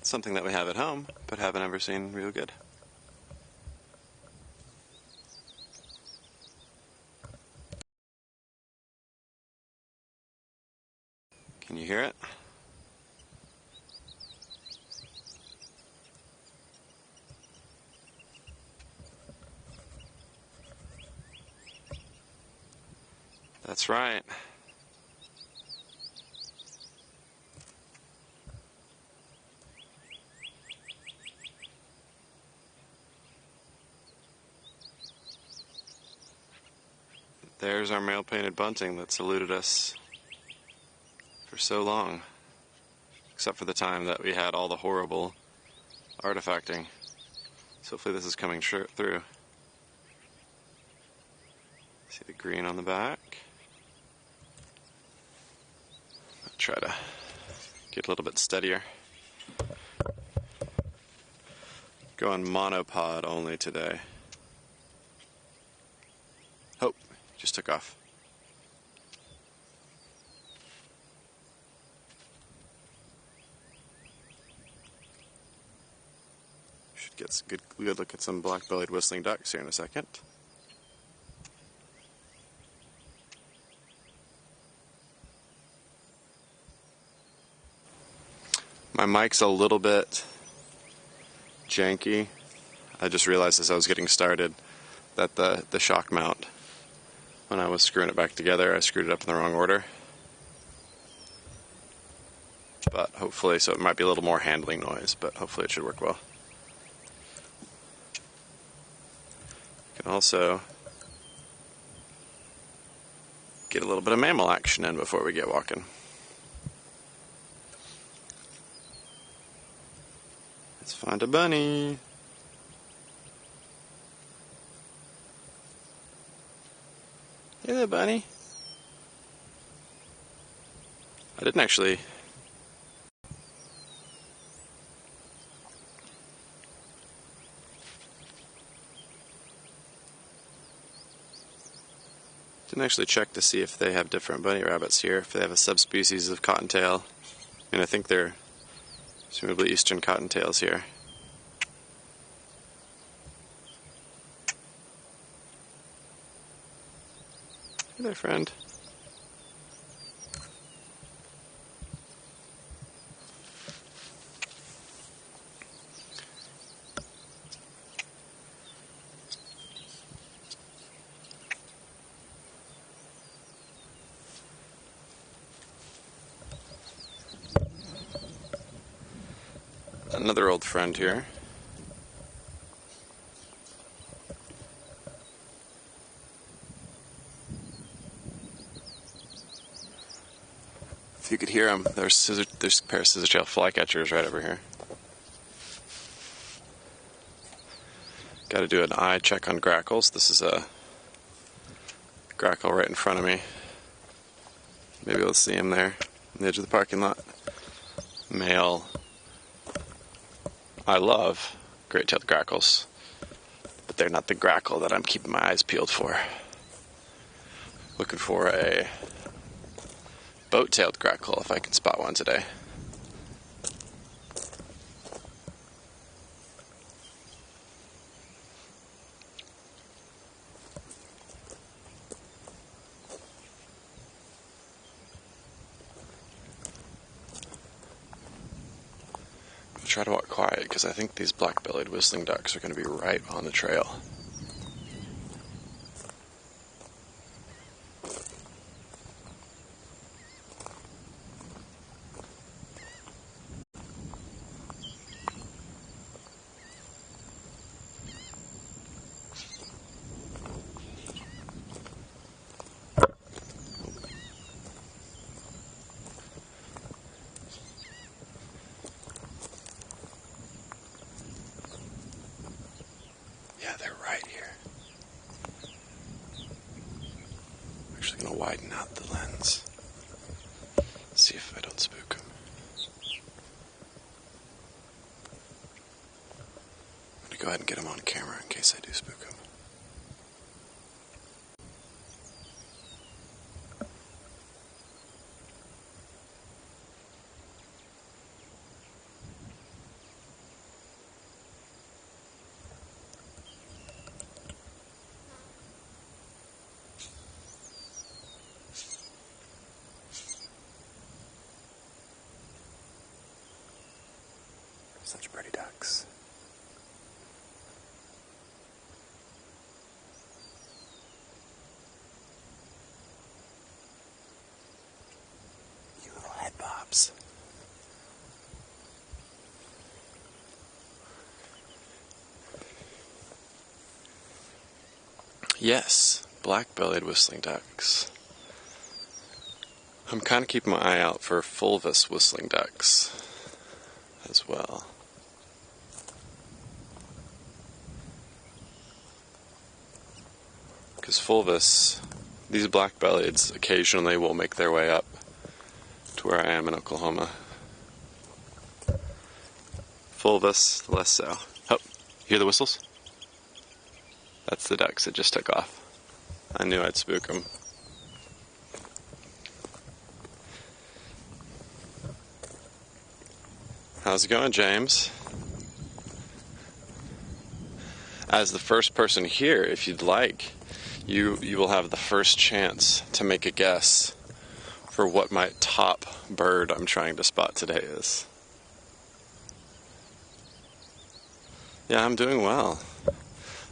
something that we have at home, but haven't ever seen real good. Can you hear it? That's right. There's our male painted bunting that's eluded us for so long, except for the time that we had all the horrible artifacting. So hopefully this is coming through. See the green on the back? I'll try to get a little bit steadier. Going monopod only today. Oh, just took off. Should get a good look at some black-bellied whistling ducks here in a second. My mic's a little bit janky. I just realized as I was getting started that the shock mount, when I was screwing it back together, I screwed it up in the wrong order. But hopefully, so it might be a little more handling noise, but hopefully it should work well. You can also get a little bit of mammal action in before we get walking. Let's find a bunny. Hey there, bunny. I didn't actually check to see if they have different bunny rabbits here, if they have a subspecies of cottontail. I mean, I think they're presumably eastern cottontails here. Hey there, friend. Another old friend here. If you could hear them, there's a pair of scissor-tail flycatchers right over here. Got to do an eye check on grackles. This is a grackle right in front of me. Maybe we'll see him there on the edge of the parking lot. Male. I love great-tailed grackles, but they're not the grackle that I'm keeping my eyes peeled for. Looking for a boat-tailed grackle if I can spot one today. Try to walk quiet because I think these black-bellied whistling ducks are going to be right on the trail. Yeah, they're right here. I'm actually going to widen out the lens. See if I don't spook them. I'm going to go ahead and get them on camera in case I do spook them. Such pretty ducks. You little head bobs. Yes, black-bellied whistling ducks. I'm kind of keeping my eye out for fulvous whistling ducks as well. Because fulvous, these black-bellieds occasionally will make their way up to where I am in Oklahoma. Fulvous, less so. Oh, you hear the whistles? That's the ducks that just took off. I knew I'd spook them. How's it going, James? As the first person here, if you'd like, you will have the first chance to make a guess for what my top bird I'm trying to spot today is. Yeah, I'm doing well.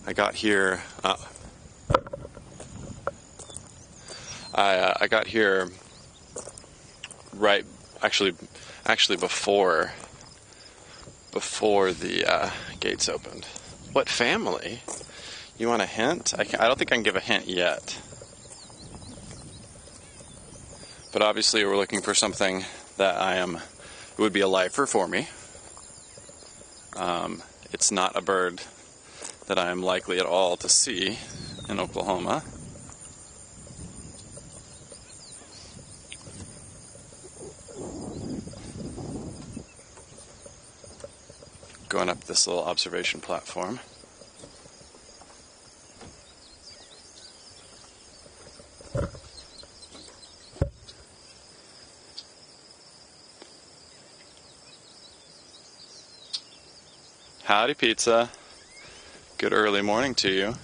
I got here. I got here right, actually before the gates opened. What family? You want a hint? I don't think I can give a hint yet. But obviously, we're looking for something that it would be a lifer for me. It's not a bird that I am likely at all to see in Oklahoma. Going up this little observation platform. Howdy, pizza. Good early morning to you.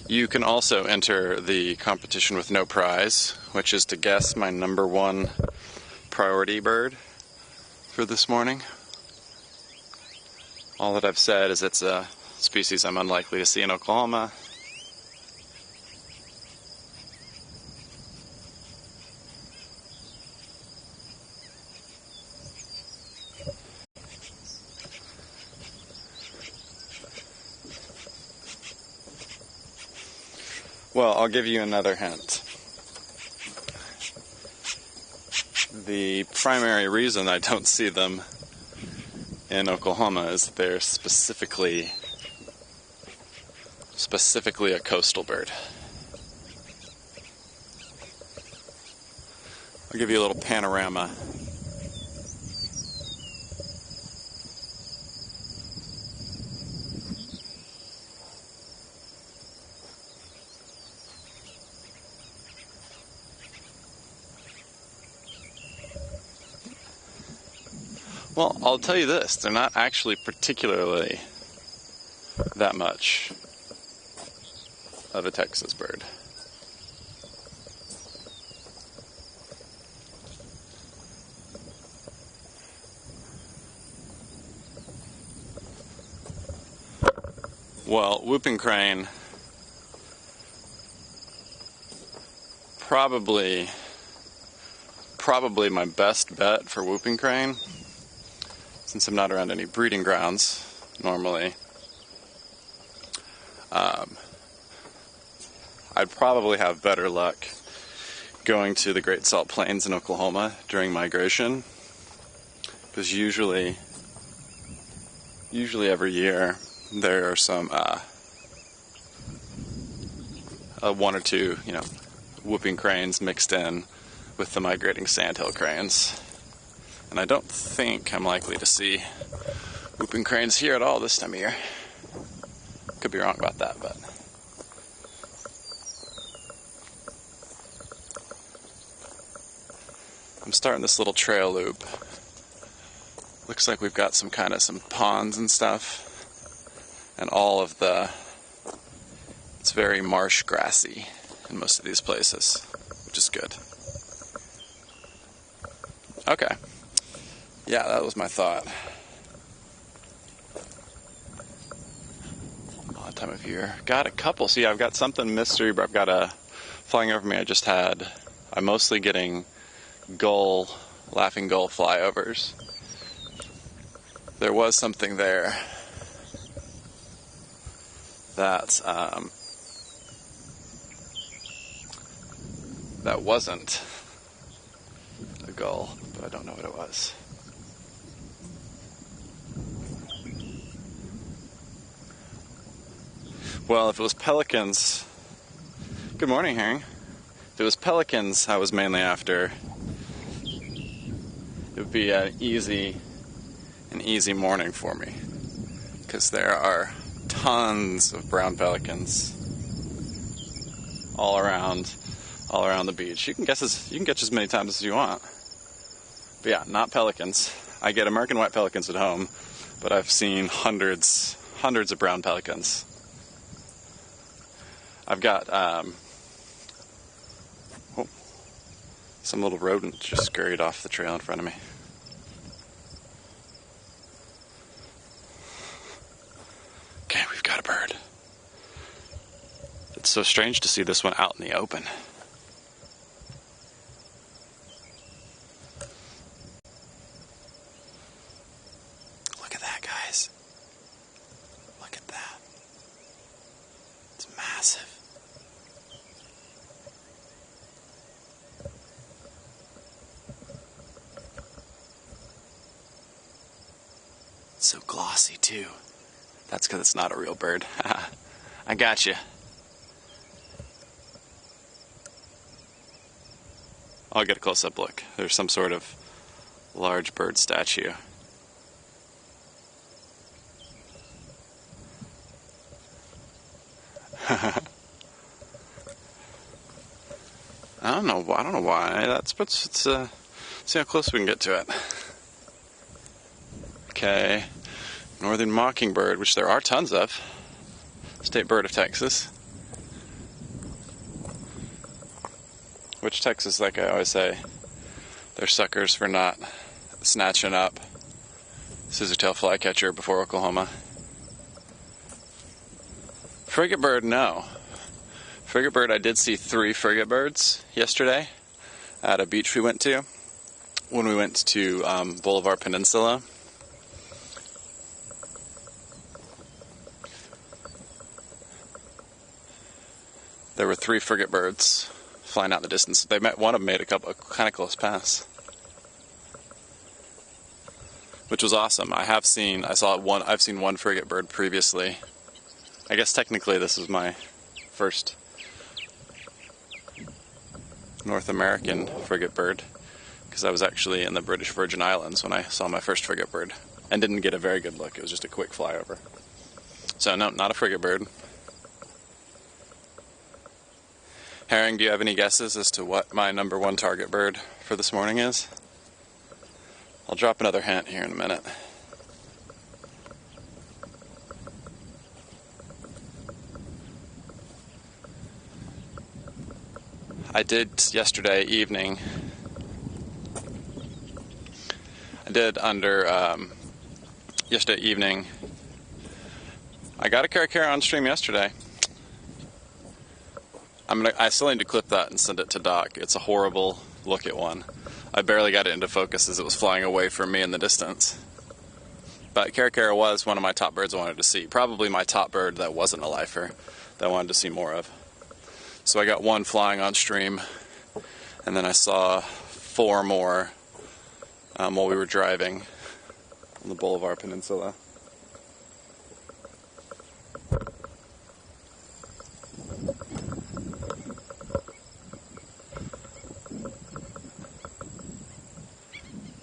You can also enter the competition with no prize, which is to guess my number one priority bird for this morning. All that I've said is it's a species I'm unlikely to see in Oklahoma. Well, I'll give you another hint. The primary reason I don't see them in Oklahoma is they're specifically a coastal bird. I'll give you a little panorama. Well, I'll tell you this, they're not actually particularly that much of a Texas bird. Well, whooping crane, probably my best bet for whooping crane, since I'm not around any breeding grounds normally. I'd probably have better luck going to the Great Salt Plains in Oklahoma during migration, because usually every year there are some one or two, whooping cranes mixed in with the migrating sandhill cranes. And I don't think I'm likely to see whooping cranes here at all this time of year. Could be wrong about that, but I'm starting this little trail loop. Looks like we've got some ponds and stuff, and it's very marsh grassy in most of these places, which is good. Okay. Yeah, that was my thought. that time of year. Got a couple. See, I've got something mystery, but I've got a flying over me. I'm mostly getting laughing gull flyovers. There was something there that that wasn't a gull, but I don't know what it was. Well, if it was pelicans, good morning, Herring. If it was pelicans I was mainly after, it would be an easy morning for me, because there are tons of brown pelicans all around the beach. You can catch as many times as you want. But yeah, not pelicans. I get American white pelicans at home, but I've seen hundreds of brown pelicans. I've got some little rodent just scurried off the trail in front of me. Okay, we've got a bird. It's so strange to see this one out in the open. Look at that, guys. Look at that. It's massive. It's so glossy, too. That's because it's not a real bird. I got you. I'll get a close-up look. There's some sort of large bird statue. I don't know why. Let's see how close we can get to it. Okay, northern mockingbird, which there are tons of. State bird of Texas. Which Texas, like I always say, they're suckers for not snatching up scissor-tail flycatcher before Oklahoma. Frigate bird, no. Frigate bird, I did see 3 frigate birds yesterday at a beach we went to when we went to Bolivar Peninsula. There were 3 frigate birds flying out in the distance. One of them made a kind of close pass, which was awesome. I've seen one frigate bird previously. I guess technically this is my first North American frigate bird, because I was actually in the British Virgin Islands when I saw my first frigate bird and didn't get a very good look. It was just a quick flyover. So no, not a frigate bird. Herring, do you have any guesses as to what my number 1 target bird for this morning is? I'll drop another hint here in a minute. I did yesterday evening. Yesterday evening. I got a caracara on stream yesterday. I still need to clip that and send it to Doc. It's a horrible look at one. I barely got it into focus as it was flying away from me in the distance. But caracara was one of my top birds I wanted to see. Probably my top bird that wasn't a lifer that I wanted to see more of. So I got one flying on stream, and then I saw 4 more while we were driving on the Bolivar Peninsula.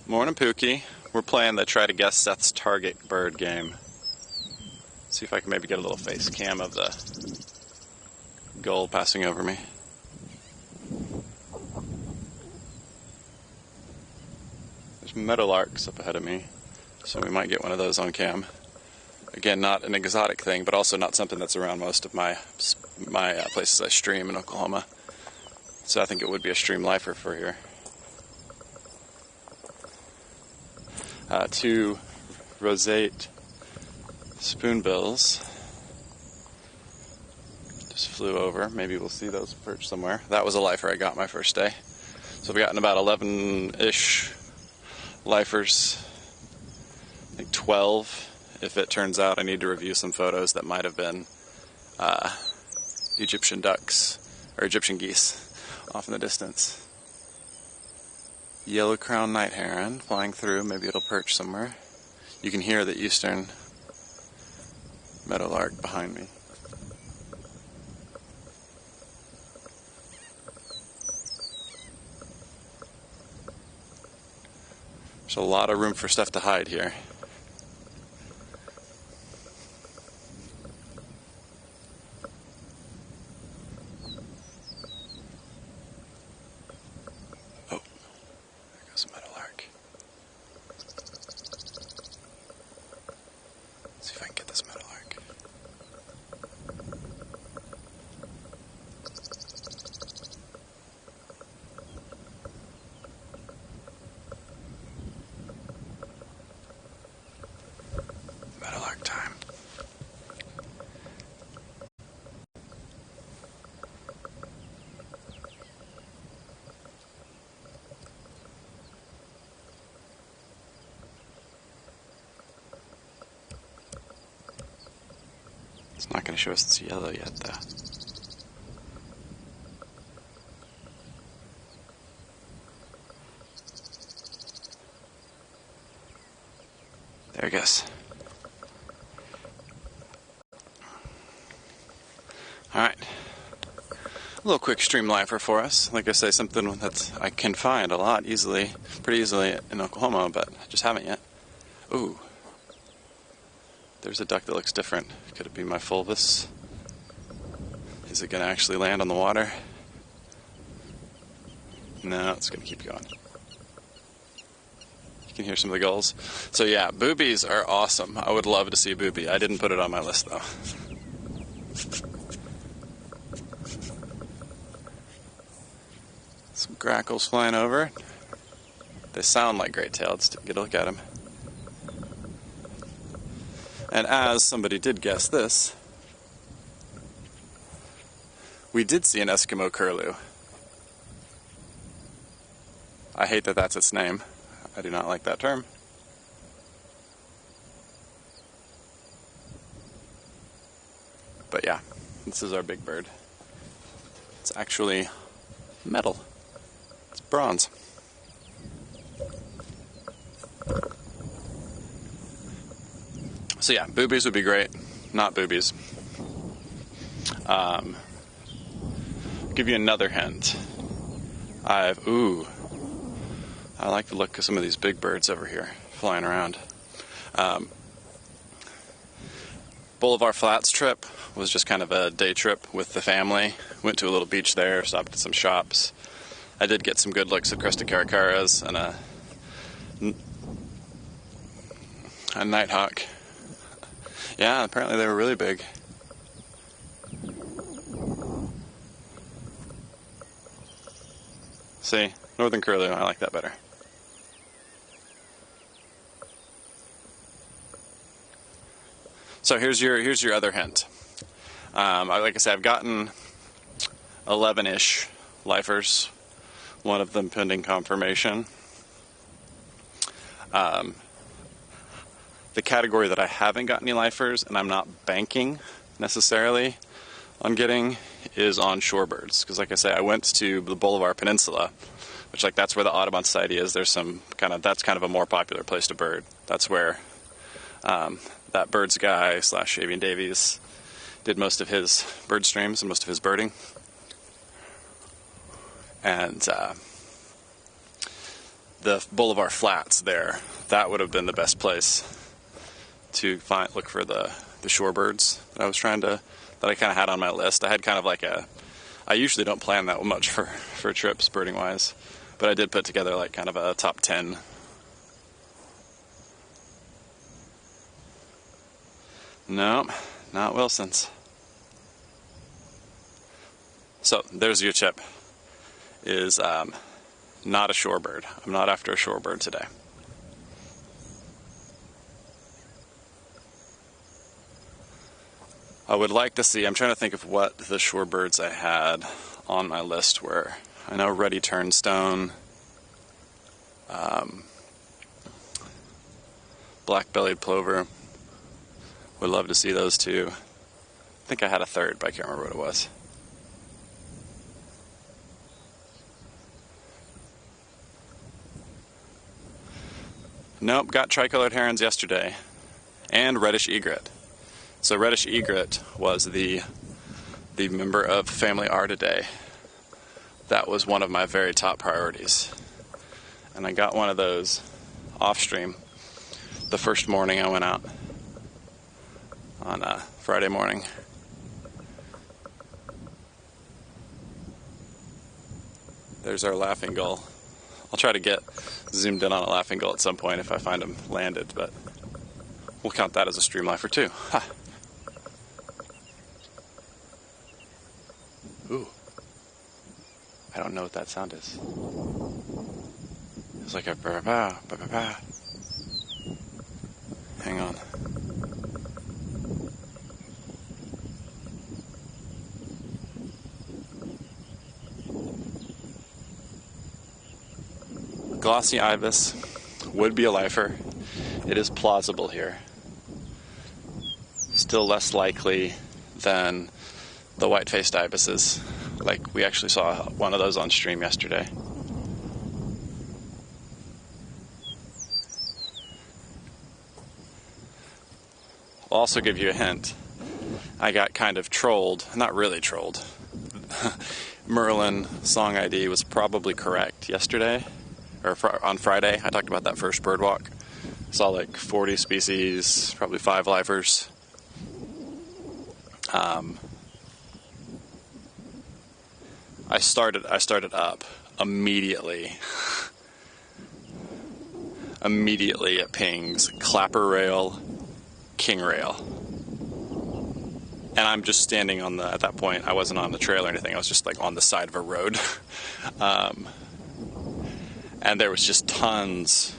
Morning, Pookie. We're playing the try to guess Seth's target bird game. See if I can maybe get a little face cam of the gull passing over me. There's meadowlarks up ahead of me, so we might get one of those on cam. Again, not an exotic thing, but also not something that's around most of my places I stream in Oklahoma. So I think it would be a stream lifer for here. 2 roseate spoonbills. flew over. Maybe we'll see those perch somewhere. That was a lifer I got my first day. So we've gotten about 11-ish lifers. I think 12 if it turns out I need to review some photos that might have been Egyptian ducks or Egyptian geese off in the distance. Yellow-crowned night heron flying through. Maybe it'll perch somewhere. You can hear the eastern meadowlark behind me. There's a lot of room for stuff to hide here. Oh, there goes a meadowlark. Let's see if I can get this meadowlark. Meadowlark time. It's not going to show us it's yellow yet, though. There it goes. Alright. A little quick stream lifer for us. Like I say, something that I can find a lot easily, pretty easily in Oklahoma, but I just haven't yet. Ooh. There's a duck that looks different. Could it be my fulvus? Is it going to actually land on the water? No, it's going to keep going. You can hear some of the gulls. So yeah, boobies are awesome. I would love to see a boobie. I didn't put it on my list though. Some grackles flying over. They sound like great-tailed. Let's get a look at them. And as somebody did guess this, we did see an Eskimo curlew. I hate that that's its name. I do not like that term. But yeah, this is our big bird. It's actually metal. It's bronze. So yeah, boobies would be great. Not boobies. Give you another hint. I like the look of some of these big birds over here flying around. Bolivar Flats trip was just kind of a day trip with the family. Went to a little beach there, stopped at some shops. I did get some good looks at crested caracaras and a nighthawk. Yeah, apparently they were really big. See, northern curlew, I like that better. So here's your other hint. Like I said, I've gotten 11-ish lifers, one of them pending confirmation. The category that I haven't got any lifers, and I'm not banking necessarily on getting, is on shorebirds. Because like I say, I went to the Bolivar Peninsula, which that's where the Audubon Society is. There's that's kind of a more popular place to bird. That's where that birds guy / Avian Davies did most of his bird streams and most of his birding. And the Bolivar Flats there, that would have been the best place to look for the shorebirds that I was that I kind of had on my list. I had kind of I usually don't plan that much for trips birding wise, but I did put together kind of a top 10. No, not Wilson's. So there's your tip, is not a shorebird. I'm not after a shorebird today. I would like to see, I'm trying to think of what the shorebirds I had on my list were. I know ruddy turnstone, black-bellied plover. Would love to see those two. I think I had a third, but I can't remember what it was. Nope, got tricolored herons yesterday, and reddish egret. So reddish egret was the member of family R today. That was one of my very top priorities. And I got one of those off stream the first morning I went out on Friday morning. There's our laughing gull. I'll try to get zoomed in on a laughing gull at some point if I find him landed, but we'll count that as a stream lifer too. Ha! Ooh. I don't know what that sound is. It's like a ba-ba-ba, ba-ba-ba. Hang on. Glossy ibis would be a lifer. It is plausible here. Still less likely than the white-faced ibises. Like, we actually saw one of those on stream yesterday. I'll also give you a hint. I got kind of trolled, not really trolled. Merlin song ID was probably correct yesterday, or on Friday. I talked about that first bird walk. Saw like 40 species, probably 5 lifers. I started up immediately. Immediately it pings clapper rail, king rail. And I'm just standing on at that point, I wasn't on the trail or anything, I was just like on the side of a road. And there was just tons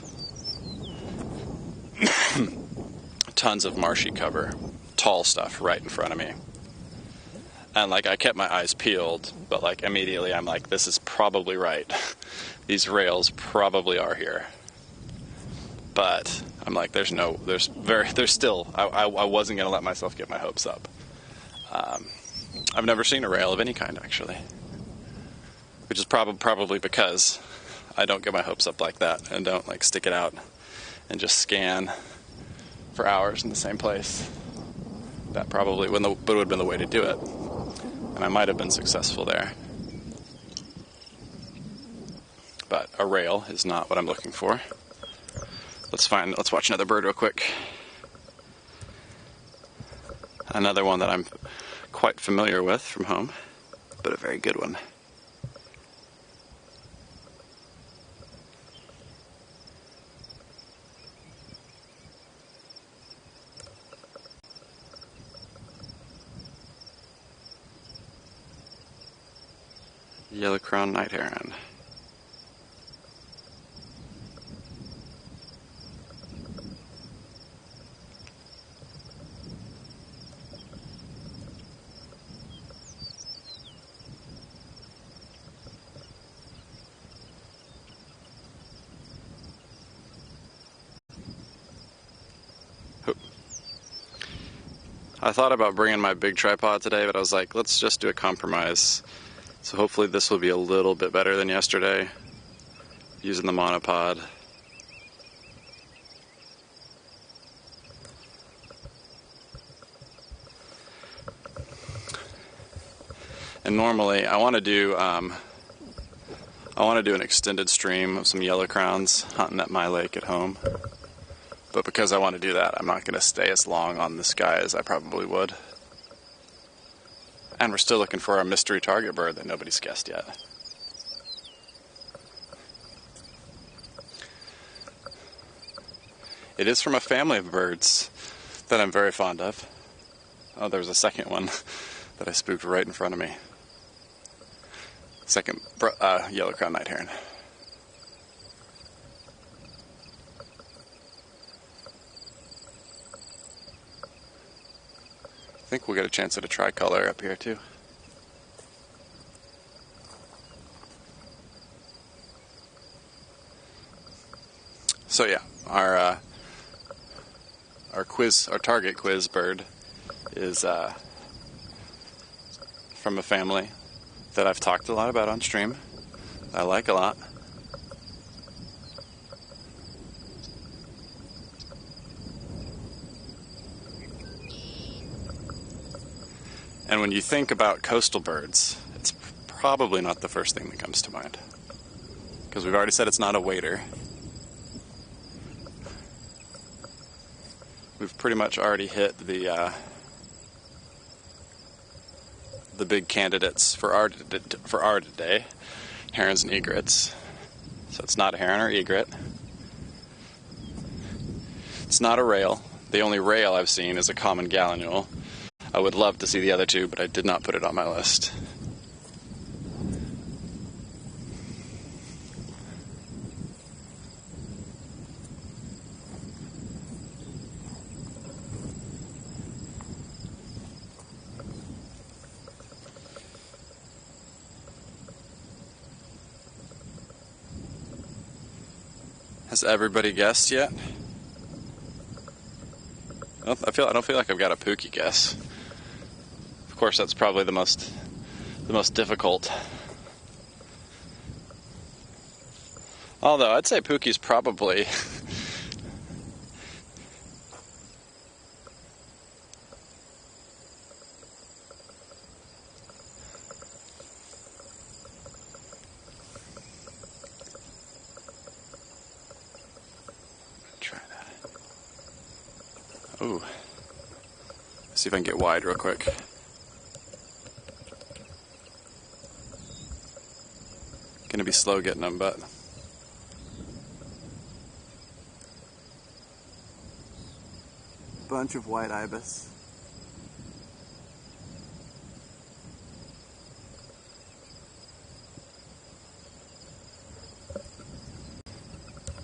of marshy cover, tall stuff right in front of me. And like, I kept my eyes peeled, but like immediately I'm like, this is probably right. These rails probably are here. But I'm like, I wasn't gonna let myself get my hopes up. I've never seen a rail of any kind actually, which is probably because I don't get my hopes up like that and don't like stick it out and just scan for hours in the same place. That probably would have been the way to do it, and I might have been successful there. But a rail is not what I'm looking for. Let's watch another bird real quick. Another one that I'm quite familiar with from home, but a very good one. Yellow-crowned night heron. I thought about bringing my big tripod today, but I was like, let's just do a compromise. So hopefully this will be a little bit better than yesterday, using the monopod. And normally I want to do an extended stream of some yellow crowns hunting at my lake at home. But because I want to do that, I'm not going to stay as long on this guy as I probably would. And we're still looking for our mystery target bird that nobody's guessed yet. It is from a family of birds that I'm very fond of. Oh, there was a second one that I spooked right in front of me. Second yellow-crowned night heron. I think we'll get a chance at a tricolor up here too. So yeah, our target quiz bird is from a family that I've talked a lot about on stream. I like a lot. And when you think about coastal birds, it's probably not the first thing that comes to mind. Because we've already said it's not a wader. We've pretty much already hit the big candidates for our today, herons and egrets. So it's not a heron or egret. It's not a rail. The only rail I've seen is a common gallinule. I would love to see the other two, but I did not put it on my list. Has everybody guessed yet? I don't feel like I've got a Pookie guess. Of course, that's probably the most difficult. Although I'd say Pookie's probably ooh. Let's see if I can get wide real quick. Gonna be slow getting them, but bunch of white ibis.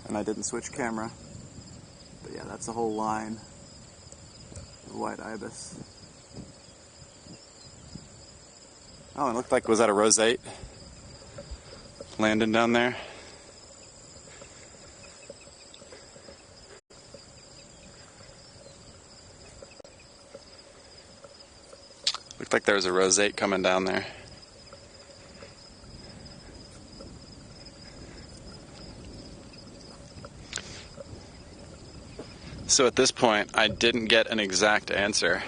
And I didn't switch camera, but yeah, that's a whole line. White ibis. Oh, it looked like, was that a roseate landing down there? Looked like there was a roseate coming down there. So at this point, I didn't get an exact answer,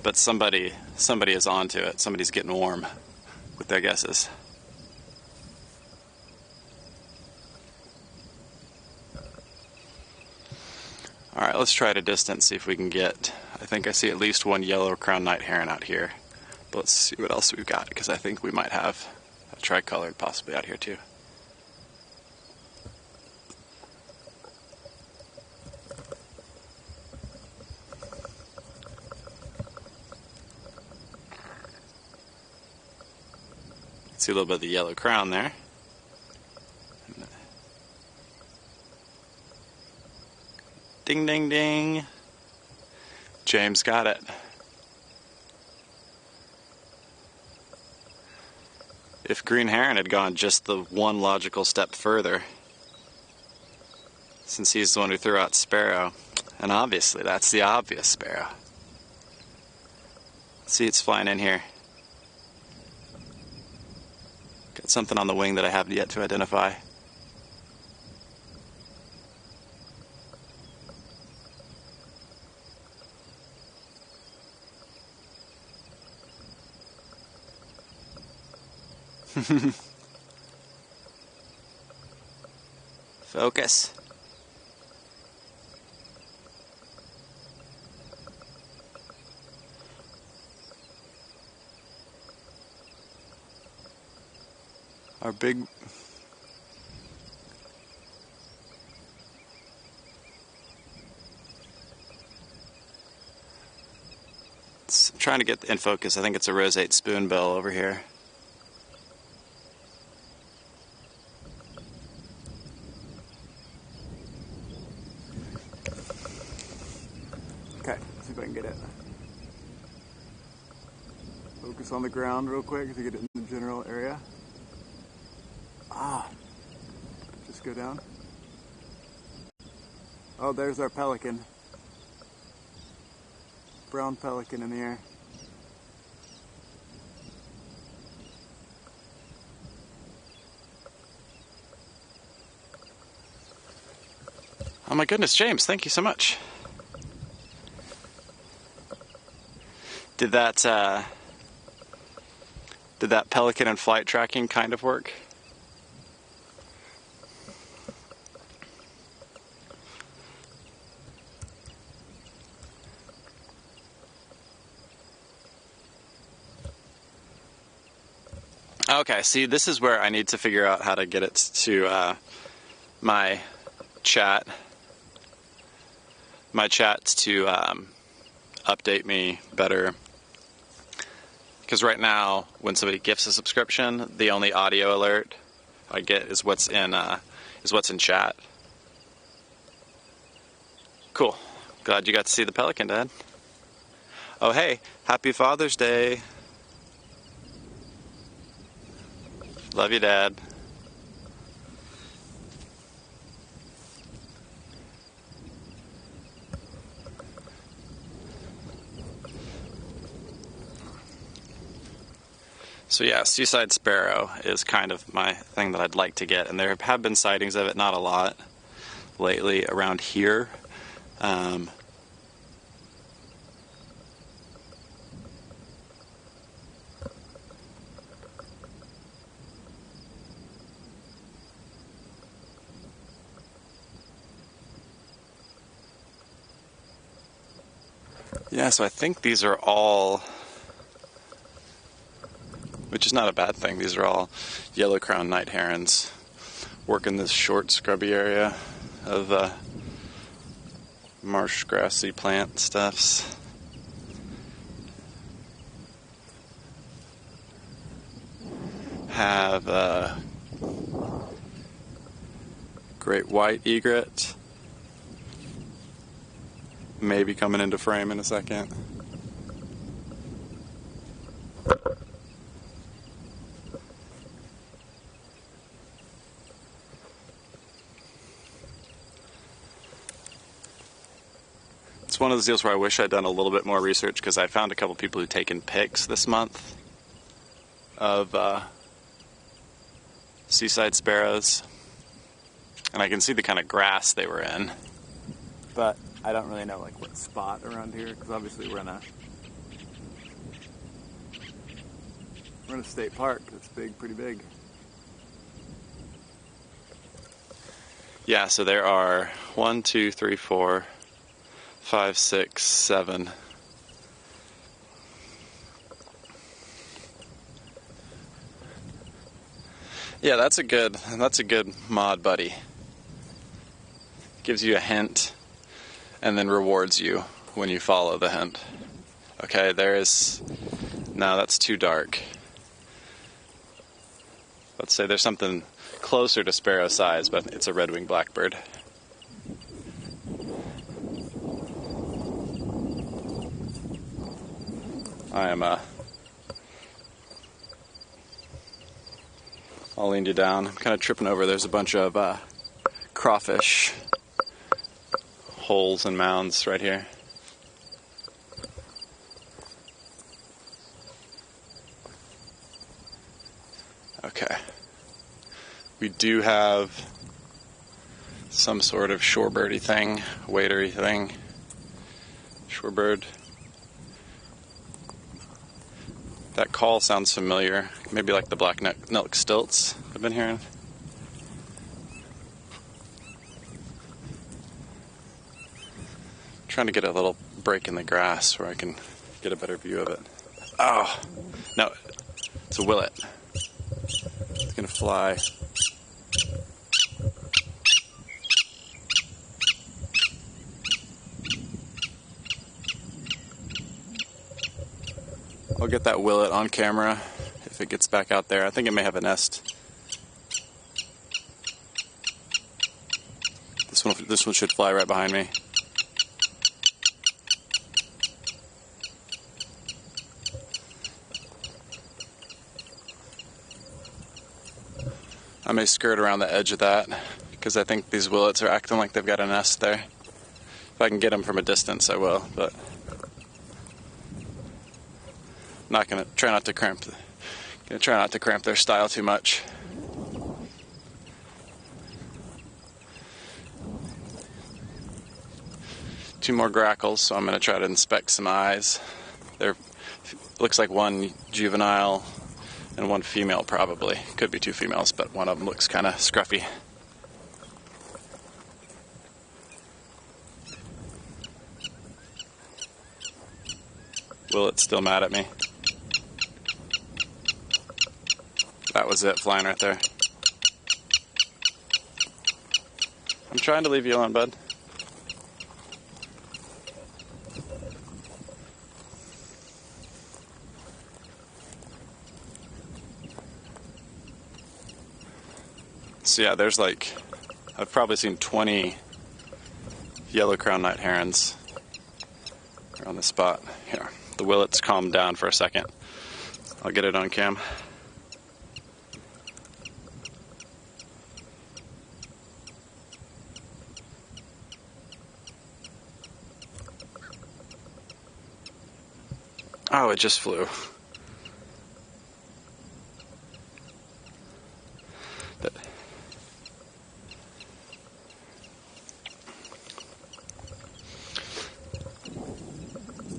but somebody is onto it. Somebody's getting warm with their guesses. All right, let's try at a distance, see if we can get, I think I see at least one yellow crowned night heron out here. But let's see what else we've got, because I think we might have a tricolored possibly out here too. See a little bit of the yellow crown there. Ding, ding, ding. James got it. If Green Heron had gone just the one logical step further, since he's the one who threw out Sparrow, and obviously that's the obvious Sparrow. See, it's flying in here. Got something on the wing that I have yet to identify. Focus. Our big I'm trying to get in focus. I think it's a roseate spoonbill over here. Okay, let's see if I can get it. Focus on the ground real quick to get it in the general area. Just go down. Oh, there's our pelican. Brown pelican in the air. Oh my goodness, James, thank you so much. Did that pelican and flight tracking kind of work? Okay, see, this is where I need to figure out how to get it to my chat. My chats to update me better. Because right now, when somebody gifts a subscription, the only audio alert I get is what's in chat. Cool. Glad you got to see the pelican, Dad. Oh, hey, happy Father's Day. Love you, Dad. So yeah, seaside sparrow is kind of my thing that I'd like to get, and there have been sightings of it, not a lot, lately around here. Yeah, so I think these are all, which is not a bad thing, these are all yellow-crowned night herons working this short scrubby area of marsh grassy plant stuffs. Have a great white egret, maybe coming into frame in a second. It's one of those deals where I wish I'd done a little bit more research, because I found a couple people who'd taken pics this month of seaside sparrows, and I can see the kind of grass they were in, but I don't really know like what spot around here, because obviously we're in a state park that's big, pretty big. Yeah, so there are 1, 2, 3, 4, 5, 6, 7. Yeah, that's a good mod buddy. Gives you a hint and then rewards you when you follow the hint. Okay, no, that's too dark. Let's say there's something closer to sparrow size, but it's a red-winged blackbird. I'll lean you down. I'm kind of tripping over. There's a bunch of crawfish holes and mounds right here. Okay. We do have some sort of shorebirdy thing, wadery thing. Shorebird. That call sounds familiar. Maybe like the black neck stilts I've been hearing. Trying to get a little break in the grass where I can get a better view of it. Oh, no, it's a willet. It's gonna fly. I'll get that willet on camera if it gets back out there. I think it may have a nest. This one should fly right behind me. I may skirt around the edge of that because I think these willets are acting like they've got a nest there. If I can get them from a distance, I will, but I'm not gonna try not to cramp their style too much. Two more grackles, so I'm gonna try to inspect some eyes. There looks like one juvenile and one female, probably. Could be two females, but one of them looks kind of scruffy. Willet's still mad at me. That was it, flying right there. I'm trying to leave you alone, bud. So yeah, there's like, I've probably seen 20 yellow crowned night herons around this spot. Here, the willet's calmed down for a second. I'll get it on cam. Oh, it just flew.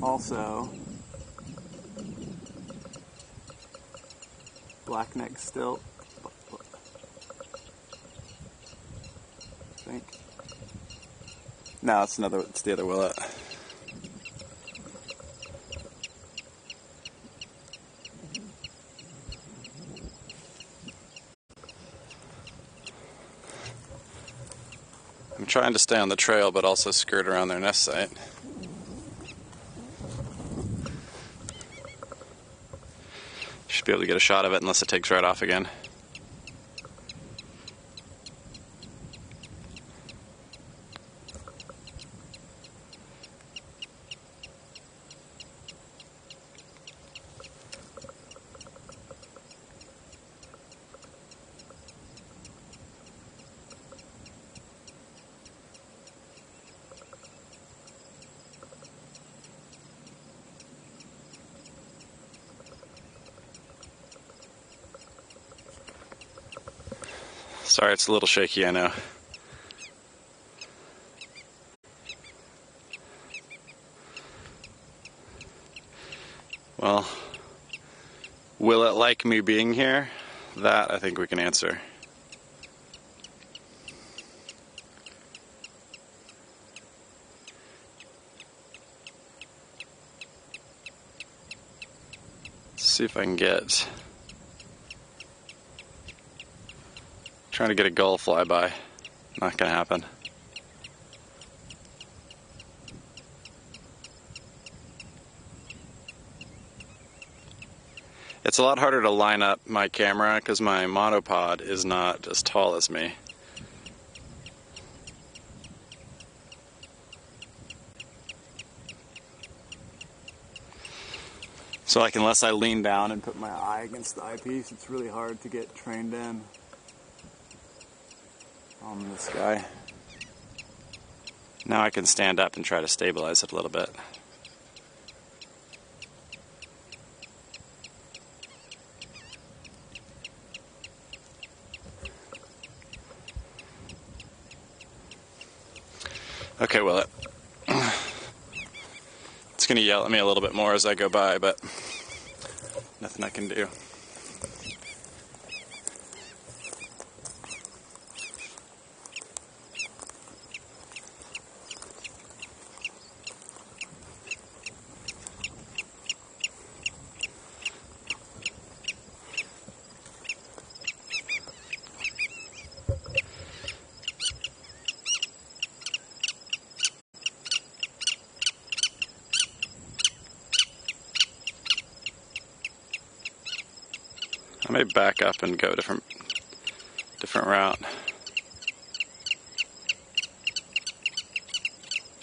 Also, blackneck stilt, I think. No, it's the other willet. I'm trying to stay on the trail, but also skirt around their nest site. Should be able to get a shot of it unless it takes right off again. Sorry, it's a little shaky, I know. Well, will it like me being here? That I think we can answer. Let's see if I can get... Trying to get a gull flyby. Not gonna happen. It's a lot harder to line up my camera because my monopod is not as tall as me. So like unless I lean down and put my eye against the eyepiece, it's really hard to get trained in on this guy. Now I can stand up and try to stabilize it a little bit. Okay, well, it's going to yell at me a little bit more as I go by, but nothing I can do. I may back up and go a different route.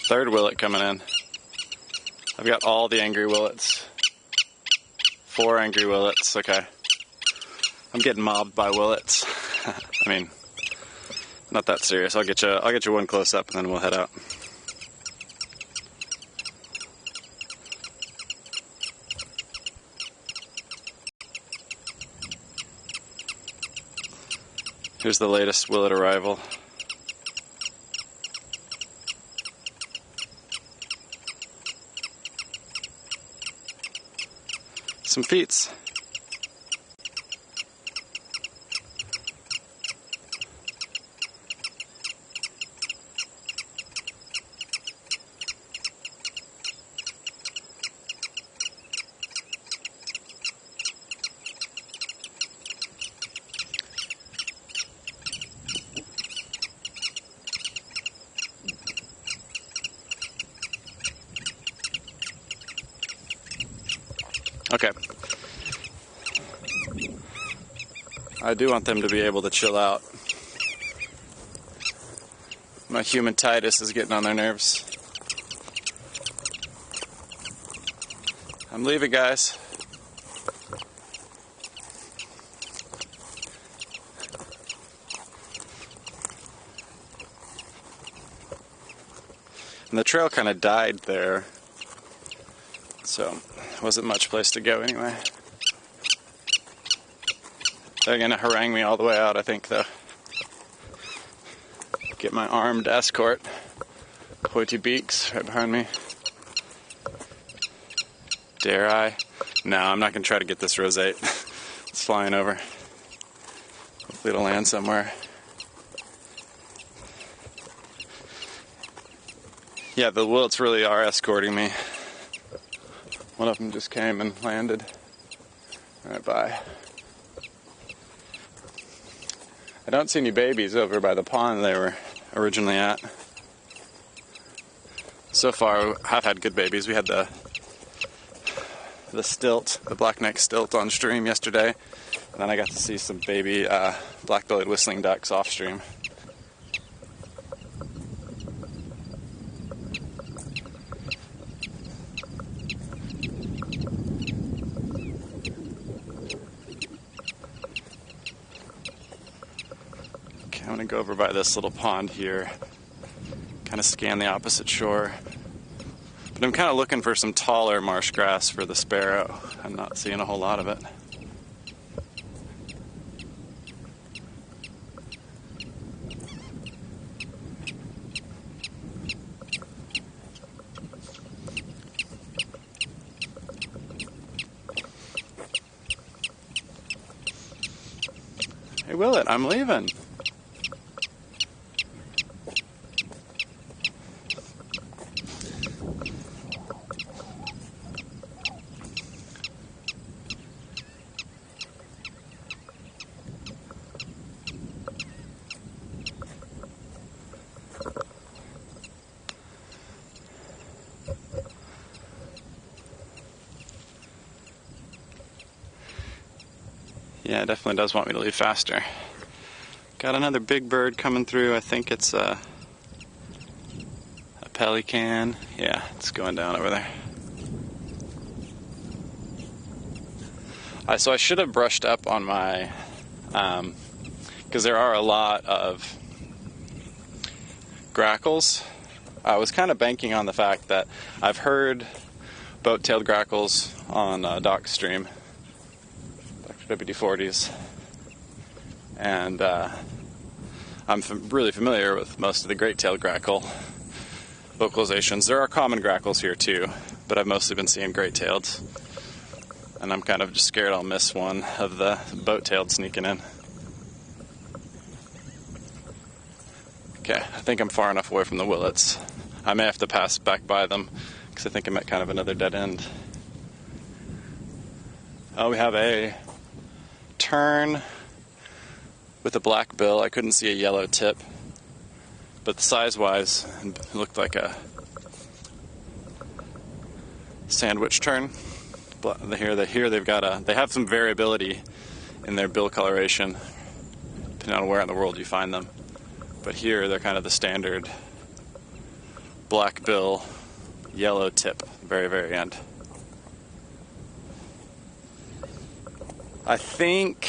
Third willet coming in. I've got all the angry willets. 4 angry willets, okay. I'm getting mobbed by willets. I mean, not that serious. I'll get you one close up and then we'll head out. Here's the latest willet arrival. Some feets. Okay. I do want them to be able to chill out. My humatitis is getting on their nerves. I'm leaving, guys. And the trail kind of died there, so wasn't much place to go anyway. They're gonna harangue me all the way out, I think, though. Get my armed escort. Pointy beaks right behind me. Dare I? No, I'm not gonna try to get this roseate. It's flying over. Hopefully it'll land somewhere. Yeah, the willets really are escorting me. One of them just came and landed right by. I don't see any babies over by the pond they were originally at. So far, I've had good babies. We had the stilt, the blackneck stilt on stream yesterday, and then I got to see some baby black-bellied whistling ducks off stream. I'm going to go over by this little pond here, kind of scan the opposite shore. But I'm kind of looking for some taller marsh grass for the sparrow. I'm not seeing a whole lot of it. Hey, Willet, I'm leaving. Yeah, it definitely does want me to leave faster. Got another big bird coming through. I think it's a pelican. Yeah, it's going down over there. So I should have brushed up on my, because there are a lot of grackles. I was kind of banking on the fact that I've heard boat-tailed grackles on Doc Stream, Dr. WD-40s, and I'm really familiar with most of the great-tailed grackle vocalizations. There are common grackles here too, but I've mostly been seeing great-tailed, and I'm kind of just scared I'll miss one of the boat-tailed sneaking in. Okay, I think I'm far enough away from the willets. I may have to pass back by them because I think I'm at kind of another dead end. Oh, we have a tern with a black bill. I couldn't see a yellow tip, but size-wise, it looked like a sandwich tern. Here they have some variability in their bill coloration, depending on where in the world you find them. But here they're kind of the standard black bill, yellow tip, very, very end. I think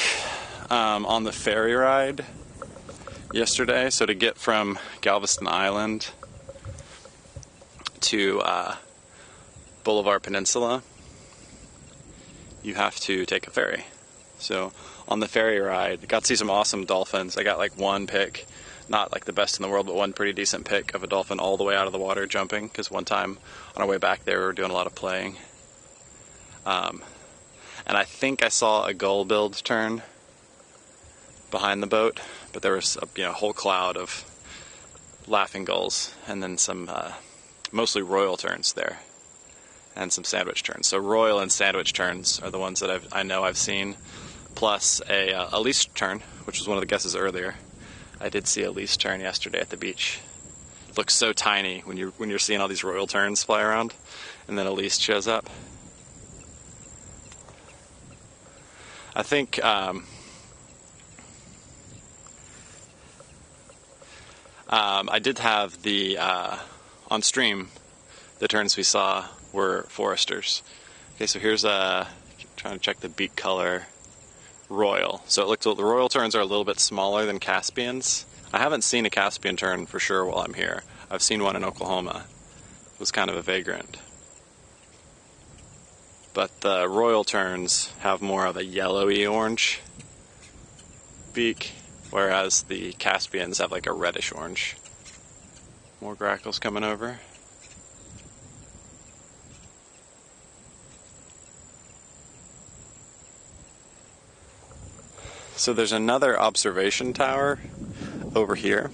on the ferry ride yesterday. So to get from Galveston Island to Boulevard Peninsula, you have to take a ferry. So on the ferry ride, got to see some awesome dolphins. I got like one pic, not like the best in the world, but one pretty decent pic of a dolphin all the way out of the water jumping, because one time on our way back there we were doing a lot of playing. And I think I saw a gull-billed tern behind the boat, but there was a whole cloud of laughing gulls, and then some mostly royal terns there, and some sandwich terns. So royal and sandwich terns are the ones that I know I've seen, plus a least tern, which was one of the guesses earlier. I did see a least tern yesterday at the beach. It looks so tiny when you're seeing all these royal terns fly around, and then a least shows up. I think I did have the on stream. The terns we saw were foresters. Okay, so here's trying to check the beak color. Royal. So it looks the royal terns are a little bit smaller than Caspians. I haven't seen a Caspian tern for sure while I'm here. I've seen one in Oklahoma. It was kind of a vagrant. But the royal terns have more of a yellowy orange beak, whereas the Caspians have like a reddish orange. More grackles coming over. So there's another observation tower over here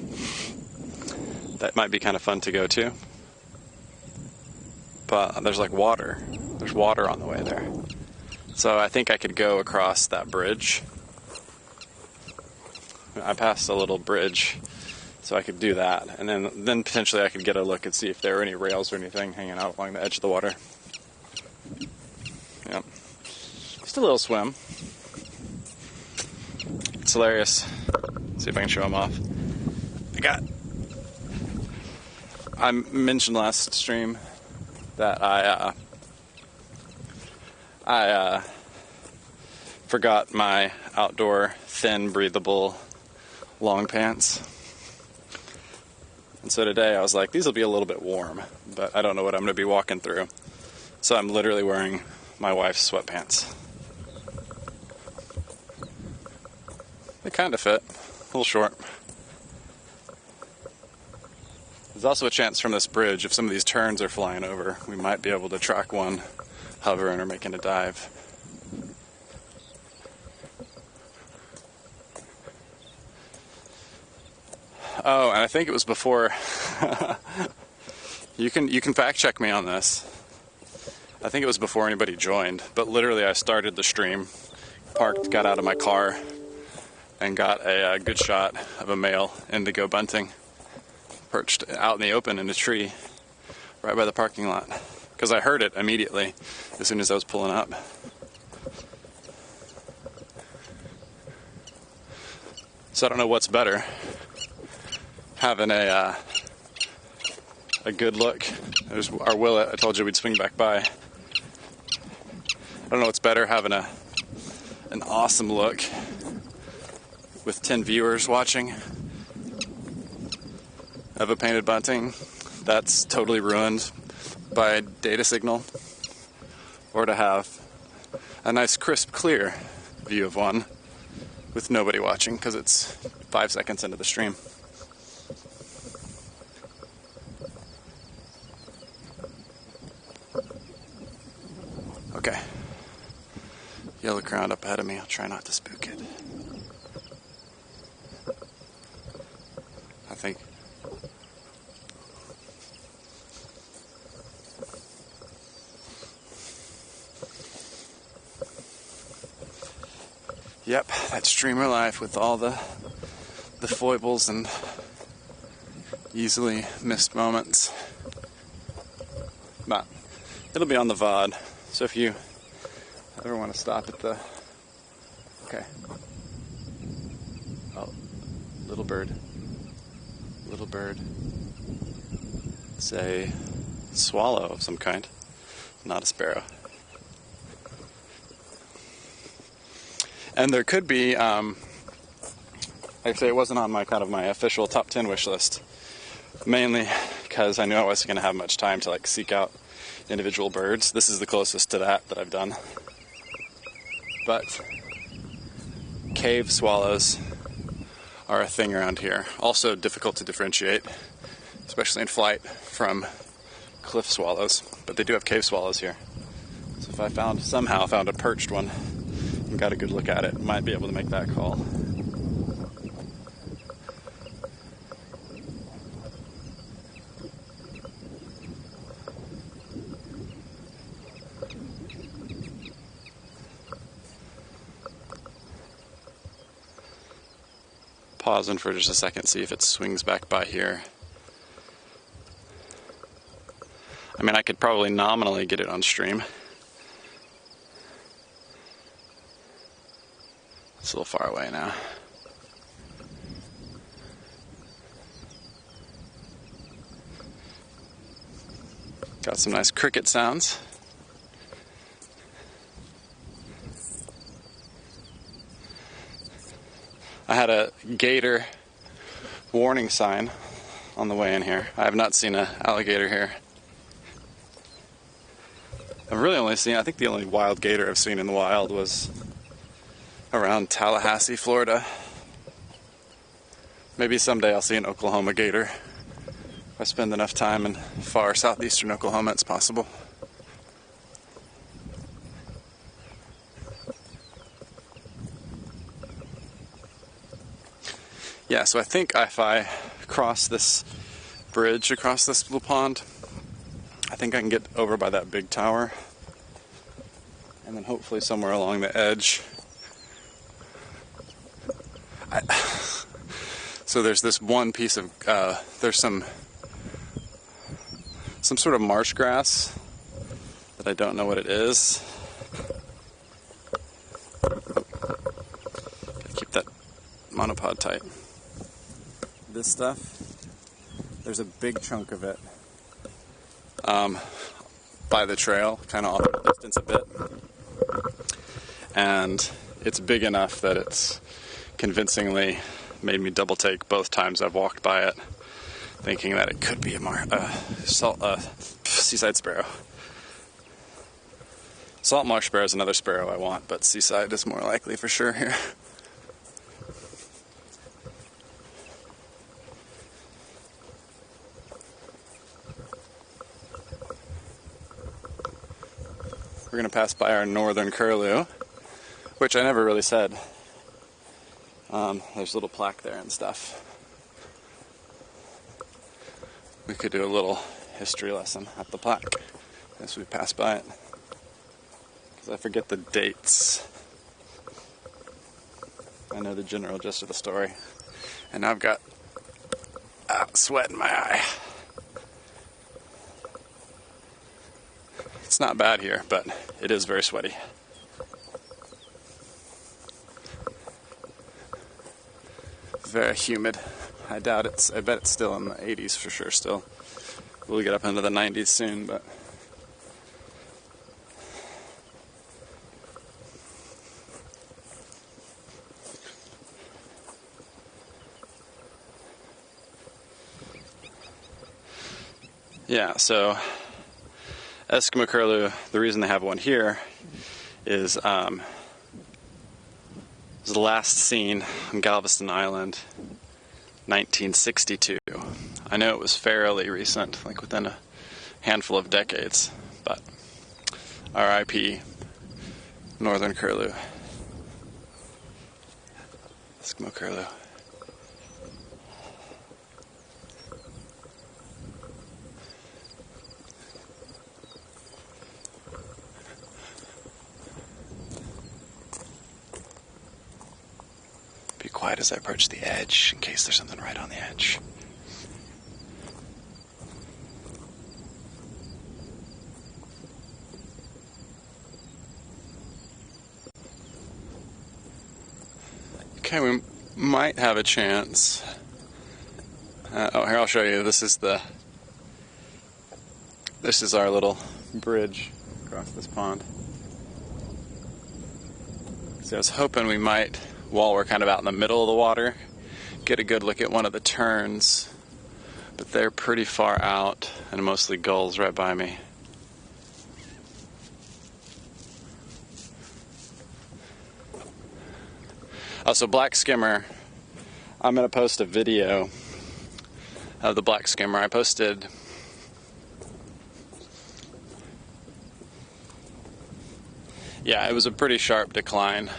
that might be kind of fun to go to. But there's like water. There's water on the way there. So I think I could go across that bridge. I passed a little bridge, so I could do that. And then potentially I could get a look and see if there are any rails or anything hanging out along the edge of the water. Yep. Just a little swim. It's hilarious. Let's see if I can show them off. I mentioned last stream that I forgot my outdoor thin breathable long pants. And so today I was like, these will be a little bit warm, but I don't know what I'm going to be walking through. So I'm literally wearing my wife's sweatpants. They kind of fit, a little short. There's also a chance from this bridge, if some of these terns are flying over, we might be able to track one hovering or making a dive. Oh, and I think it was before. You can fact check me on this. I think it was before anybody joined, but literally I started the stream, parked, got out of my car, and got a good shot of a male indigo bunting perched out in the open in a tree right by the parking lot, because I heard it immediately as soon as I was pulling up. So I don't know what's better, having a good look. There's our Willet. I told you we'd swing back by. I don't know what's better, having an awesome look with 10 viewers watching of a painted bunting that's totally ruined by data signal, or to have a nice crisp clear view of one with nobody watching because it's 5 seconds into the stream. Okay, yellow crown up ahead of me. I'll try not to spook it. I think. Yep, that's streamer life with all the foibles and easily missed moments. But it'll be on the VOD, so if you ever want to stop at the... Okay. Oh, little bird. Little bird. It's a swallow of some kind, not a sparrow. And there could be Actually, it wasn't on my official top 10 wish list. Mainly because I knew I wasn't going to have much time to like seek out individual birds. This is the closest to that I've done. But cave swallows are a thing around here. Also difficult to differentiate, especially in flight, from cliff swallows. But they do have cave swallows here. So if I somehow found a perched one and got a good look at it, might be able to make that call. Pausing for just a second, see if it swings back by here. I mean, I could probably nominally get it on stream. It's a little far away now. Got some nice cricket sounds. I had a gator warning sign on the way in here. I have not seen an alligator here. I've really only seen, I think the only wild gator I've seen in the wild was around Tallahassee, Florida. Maybe someday I'll see an Oklahoma gator. If I spend enough time in far southeastern Oklahoma, it's possible. Yeah, so I think if I cross this bridge across this little pond, I think I can get over by that big tower. And then hopefully somewhere along the edge. So there's this one piece of, there's some sort of marsh grass that I don't know what it is. Gotta keep that monopod tight. This stuff, there's a big chunk of it by the trail, kind of off in the distance a bit. And it's big enough that it's convincingly made me double take both times I've walked by it, thinking that it could be a seaside sparrow. Salt marsh sparrow is another sparrow I want, but seaside is more likely for sure here. We're going to pass by our northern curlew, which I never really said. There's a little plaque there and stuff. We could do a little history lesson at the plaque as we pass by it. Because I forget the dates. I know the general gist of the story. And I've got sweat in my eye. It's not bad here, but it is very sweaty. Very humid. I doubt it's, I bet it's still in the 80s for sure still. We'll get up into the 90s soon, but yeah, so Eskimo curlew, the reason they have one here is the last seen on Galveston Island, 1962. I know it was fairly recent, like within a handful of decades, but R.I.P. Northern curlew, Eskimo curlew. Be quiet as I approach the edge, in case there's something right on the edge. Okay, we might have a chance. Here, I'll show you. This is our little bridge across this pond. So I was hoping we might, while we're kind of out in the middle of the water, get a good look at one of the terns, but they're pretty far out and mostly gulls right by me. Oh, so black skimmer, I'm going to post a video of the black skimmer. I posted it was a pretty sharp decline.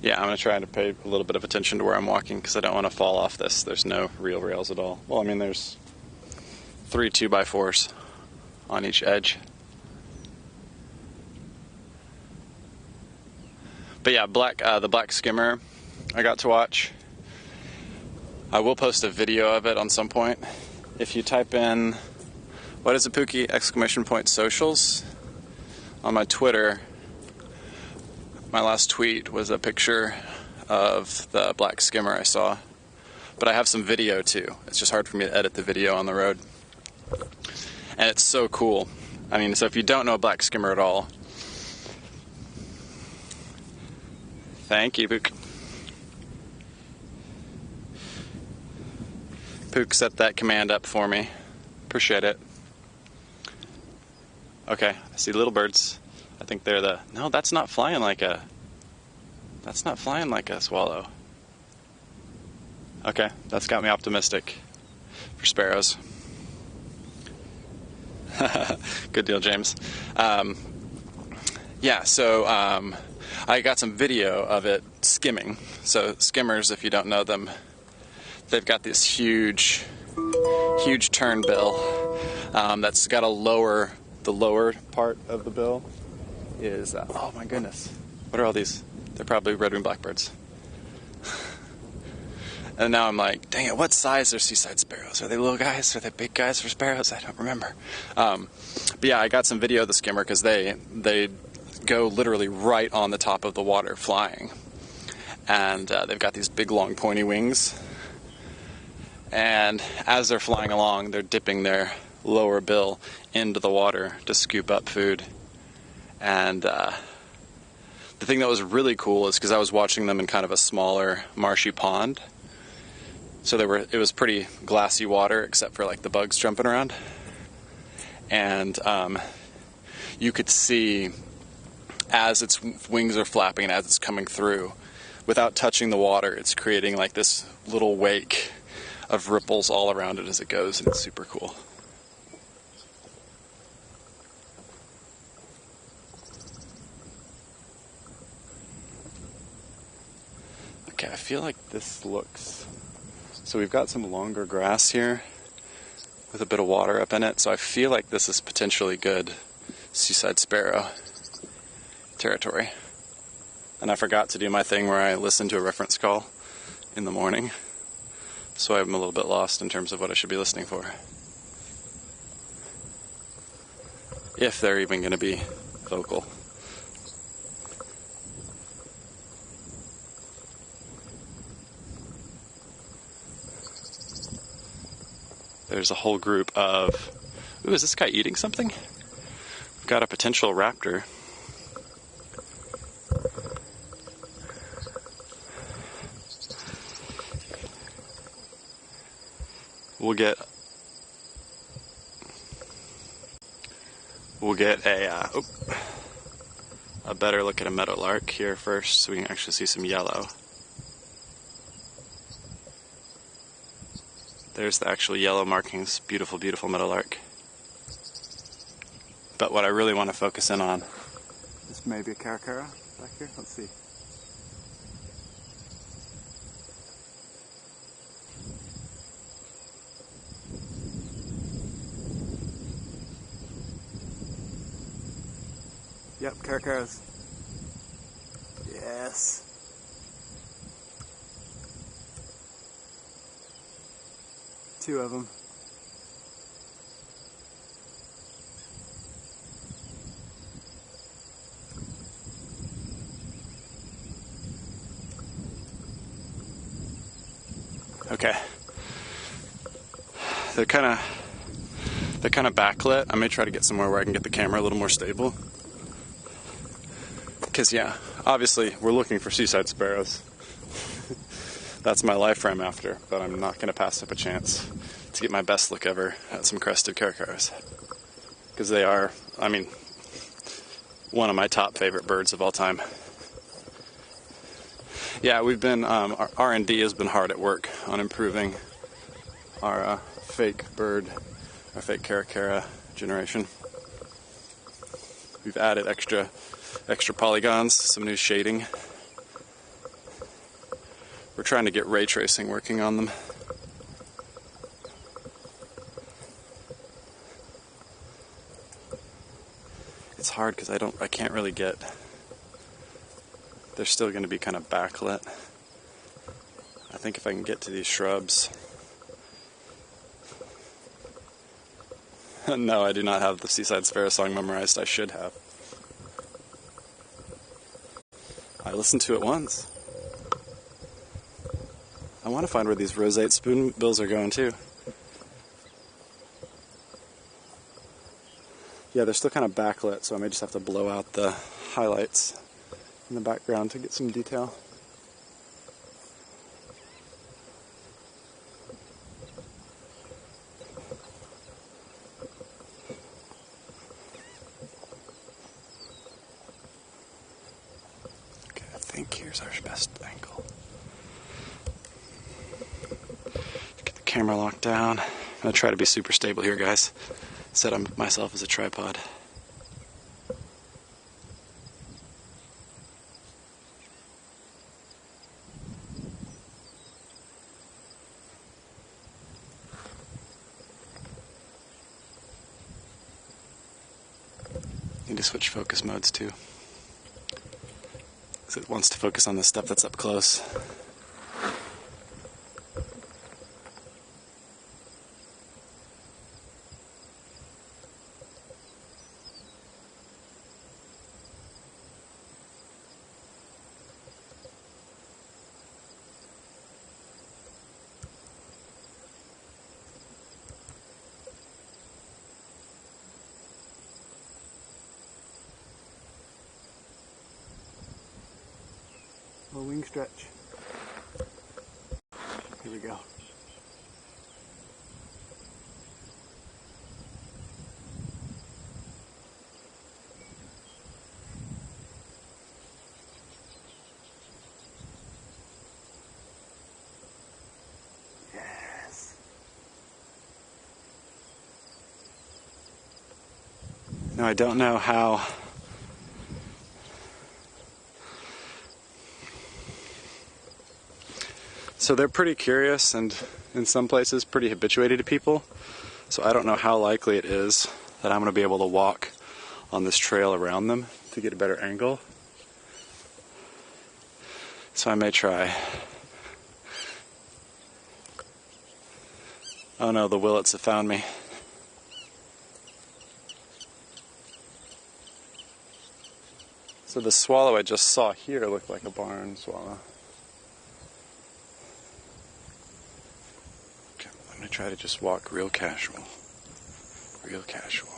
Yeah, I'm going to try to pay a little bit of attention to where I'm walking because I don't want to fall off this. There's no real rails at all. Well, I mean, there's 3 2x4s on each edge. But yeah, the black skimmer I got to watch. I will post a video of it on some point. If you type in, what is it, Pookie! Socials on my Twitter, my last tweet was a picture of the black skimmer I saw. But I have some video too. It's just hard for me to edit the video on the road. And it's so cool. I mean, so if you don't know black skimmer at all, thank you, Pook. Pook set that command up for me. Appreciate it. Okay, I see little birds. I think they're no, that's not flying like a swallow. Okay, that's got me optimistic for sparrows. Good deal, James. I got some video of it skimming. So skimmers, if you don't know them, they've got this huge tern bill that's got the lower part of the bill is, oh my goodness, what are all these? They're probably red-winged blackbirds. And now I'm like, dang it, what size are seaside sparrows? Are they little guys? Are they big guys for sparrows? I don't remember. But yeah, I got some video of the skimmer because they go literally right on the top of the water flying. And they've got these big, long, pointy wings. And as they're flying along, they're dipping their lower bill into the water to scoop up food. And the thing that was really cool is because I was watching them in kind of a smaller, marshy pond. So it was pretty glassy water except for like the bugs jumping around. And you could see as its wings are flapping and as it's coming through, without touching the water, it's creating like this little wake of ripples all around it as it goes, and it's super cool. Okay, I feel like this looks... So we've got some longer grass here with a bit of water up in it, so I feel like this is potentially good seaside sparrow territory. And I forgot to do my thing where I listen to a reference call in the morning, so I'm a little bit lost in terms of what I should be listening for. If they're even going to be vocal. There's a whole group of... Ooh, is this guy eating something? We've got a potential raptor. We'll get a better look at a meadowlark here first so we can actually see some yellow. There's the actual yellow markings. Beautiful, beautiful meadowlark. But what I really want to focus in on... This may be a caracara back here. Let's see. Yep, caracaras. Yes. Two of them. Okay. They're kind of backlit. I may try to get somewhere where I can get the camera a little more stable. Because yeah, obviously we're looking for seaside sparrows. That's my life frame after, but I'm not going to pass up a chance to get my best look ever at some crested caracaras. Because they are, I mean, one of my top favorite birds of all time. Yeah, we've been, our R&D has been hard at work on improving our fake bird, our fake caracara generation. We've added extra polygons, some new shading. We're trying to get ray tracing working on them. It's hard because I can't really get, they're still going to be kind of backlit. I think if I can get to these shrubs. No, I do not have the Seaside Sparrow song memorized. I should have. I listened to it once. I want to find where these roseate spoonbills are going too. Yeah, they're still kind of backlit, so I may just have to blow out the highlights in the background to get some detail. Okay, I think here's our best angle. Get the camera locked down. I'm gonna try to be super stable here, guys. Set up myself as a tripod. Need to switch focus modes too, because it wants to focus on the stuff that's up close. A wing stretch. Here we go. Yes. Now I don't know how so they're pretty curious and in some places pretty habituated to people. So I don't know how likely it is that I'm going to be able to walk on this trail around them to get a better angle. So I may try. Oh no, the willets have found me. So the swallow I just saw here looked like a barn swallow. Okay, I'm going to try to just walk real casual. Real casual.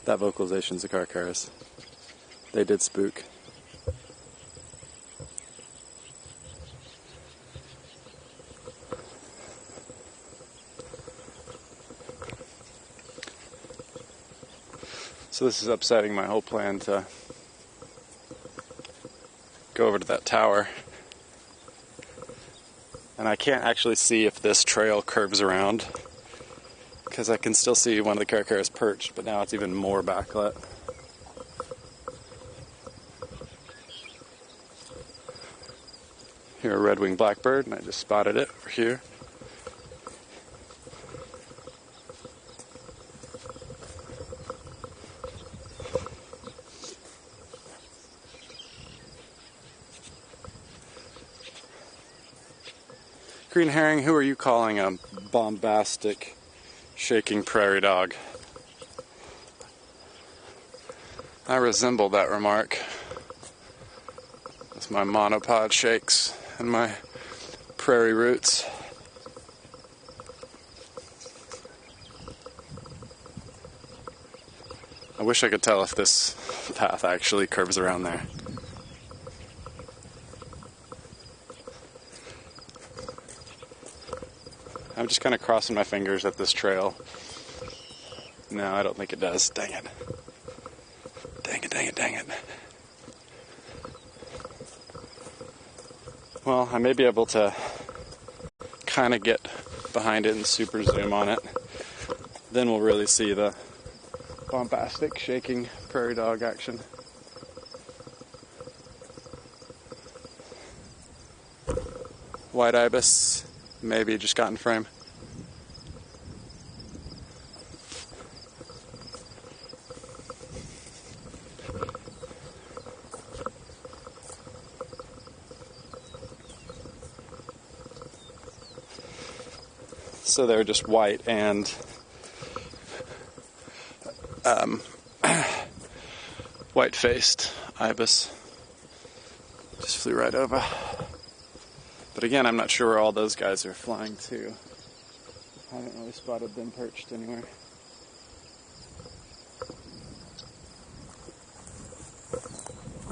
That vocalization's the caracaras. They did spook. So this is upsetting my whole plan to go over to that tower. And I can't actually see if this trail curves around, because I can still see one of the caracaras perched, but now it's even more backlit. Here, a red-winged blackbird, and I just spotted it over here. Green herring, who are you calling a bombastic, shaking prairie dog? I resemble that remark with my monopod shakes and my prairie roots. I wish I could tell if this path actually curves around there. I'm just kind of crossing my fingers at this trail. No, I don't think it does. Dang it. Dang it, dang it, dang it. Well, I may be able to kind of get behind it and super zoom on it. Then we'll really see the bombastic shaking prairie dog action. White ibis maybe just got in frame. So they're just white and white-faced ibis. Just flew right over. But again, I'm not sure where all those guys are flying to. I haven't really spotted them perched anywhere.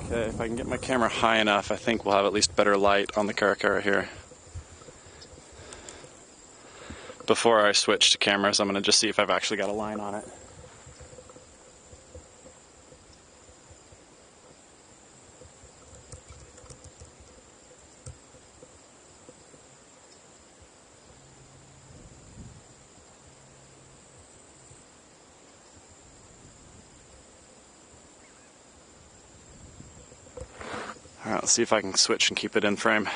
Okay, if I can get my camera high enough, I think we'll have at least better light on the Caracara here. Before I switch to cameras, I'm going to just see if I've actually got a line on it. Alright, let's see if I can switch and keep it in frame.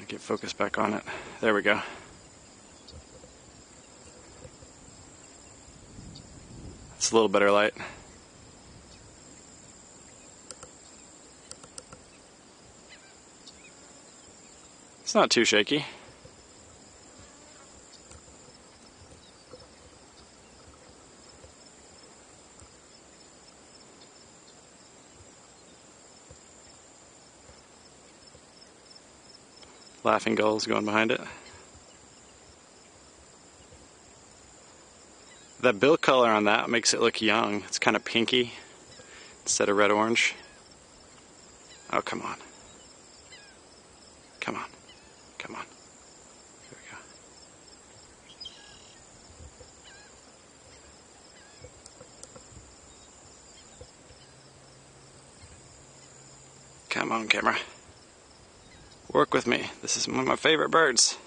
Get focus back on it. There we go. It's a little better light. It's not too shaky. Laughing gulls going behind it. That bill color on that makes it look young. It's kind of pinky instead of red-orange. Oh, come on. Come on. Come on. Here we go. Come on, camera. Work with me. This is one of my favorite birds.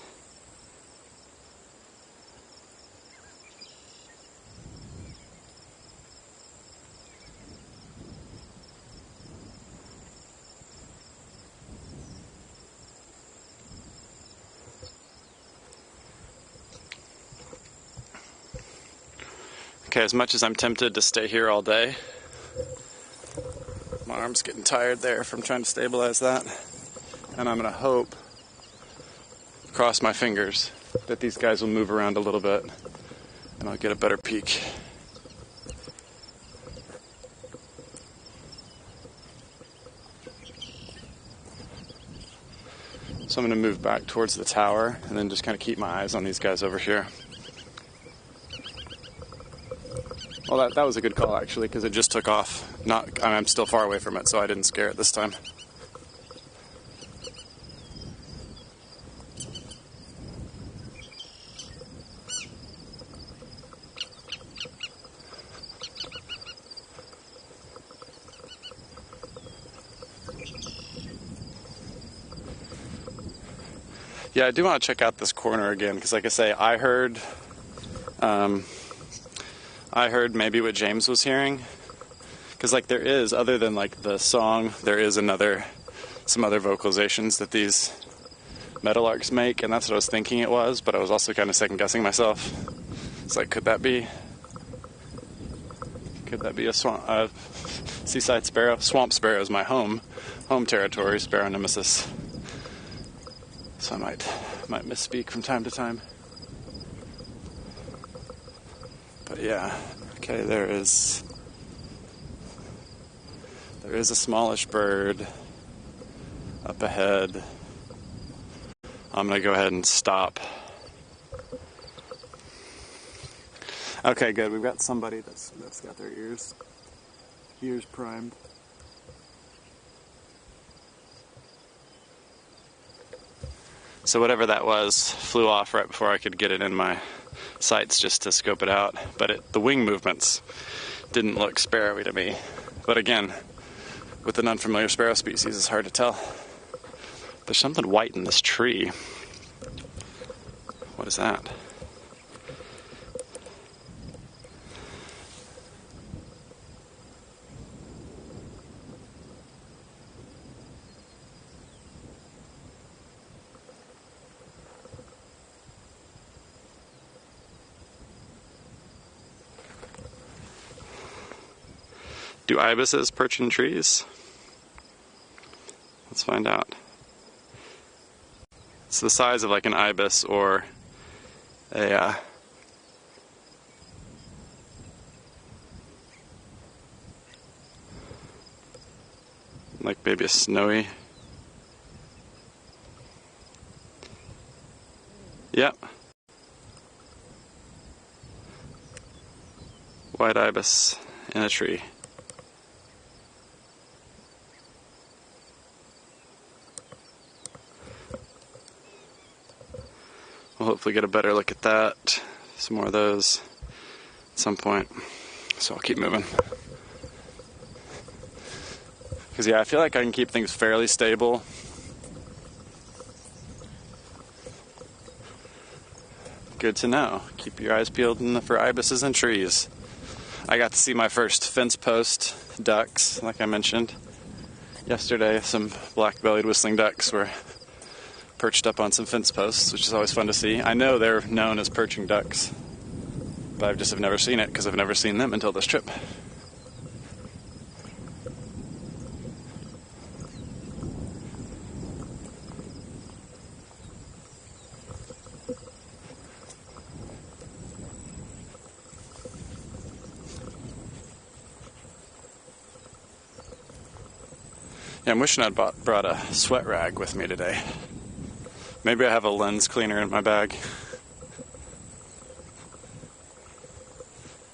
Okay, as much as I'm tempted to stay here all day, my arm's getting tired there from trying to stabilize that. And I'm going to hope, cross my fingers, that these guys will move around a little bit and I'll get a better peek. So I'm going to move back towards the tower and then just kind of keep my eyes on these guys over here. Well, that was a good call actually, because it just took off. I'm still far away from it, so I didn't scare it this time. Yeah, I do want to check out this corner again, because like I say, I heard maybe what James was hearing. Because like there is, other than like the song, there is some other vocalizations that these meadowlarks make, and that's what I was thinking it was, but I was also kind of second guessing myself. It's like, could that be a seaside sparrow? Swamp sparrow is my home territory, sparrow nemesis. So I might misspeak from time to time. But yeah, okay, there is a smallish bird up ahead. I'm gonna go ahead and stop Okay, good. We've got somebody that's got their ears primed. So whatever that was flew off right before I could get it in my sights just to scope it out. But the wing movements didn't look sparrowy to me. But again, with an unfamiliar sparrow species, it's hard to tell. There's something white in this tree. What is that? Do ibises perch in trees? Let's find out. It's the size of like an ibis or a like maybe a snowy. Yep. White ibis in a tree. We'll hopefully get a better look at that. Some more of those at some point. So I'll keep moving. Because yeah, I feel like I can keep things fairly stable. Good to know. Keep your eyes peeled for ibises and trees. I got to see my first fence post ducks, like I mentioned yesterday. Some black-bellied whistling ducks were perched up on some fence posts, which is always fun to see. I know they're known as perching ducks, but I just have never seen it because I've never seen them until this trip. Yeah, I'm wishing I'd brought a sweat rag with me today. Maybe I have a lens cleaner in my bag.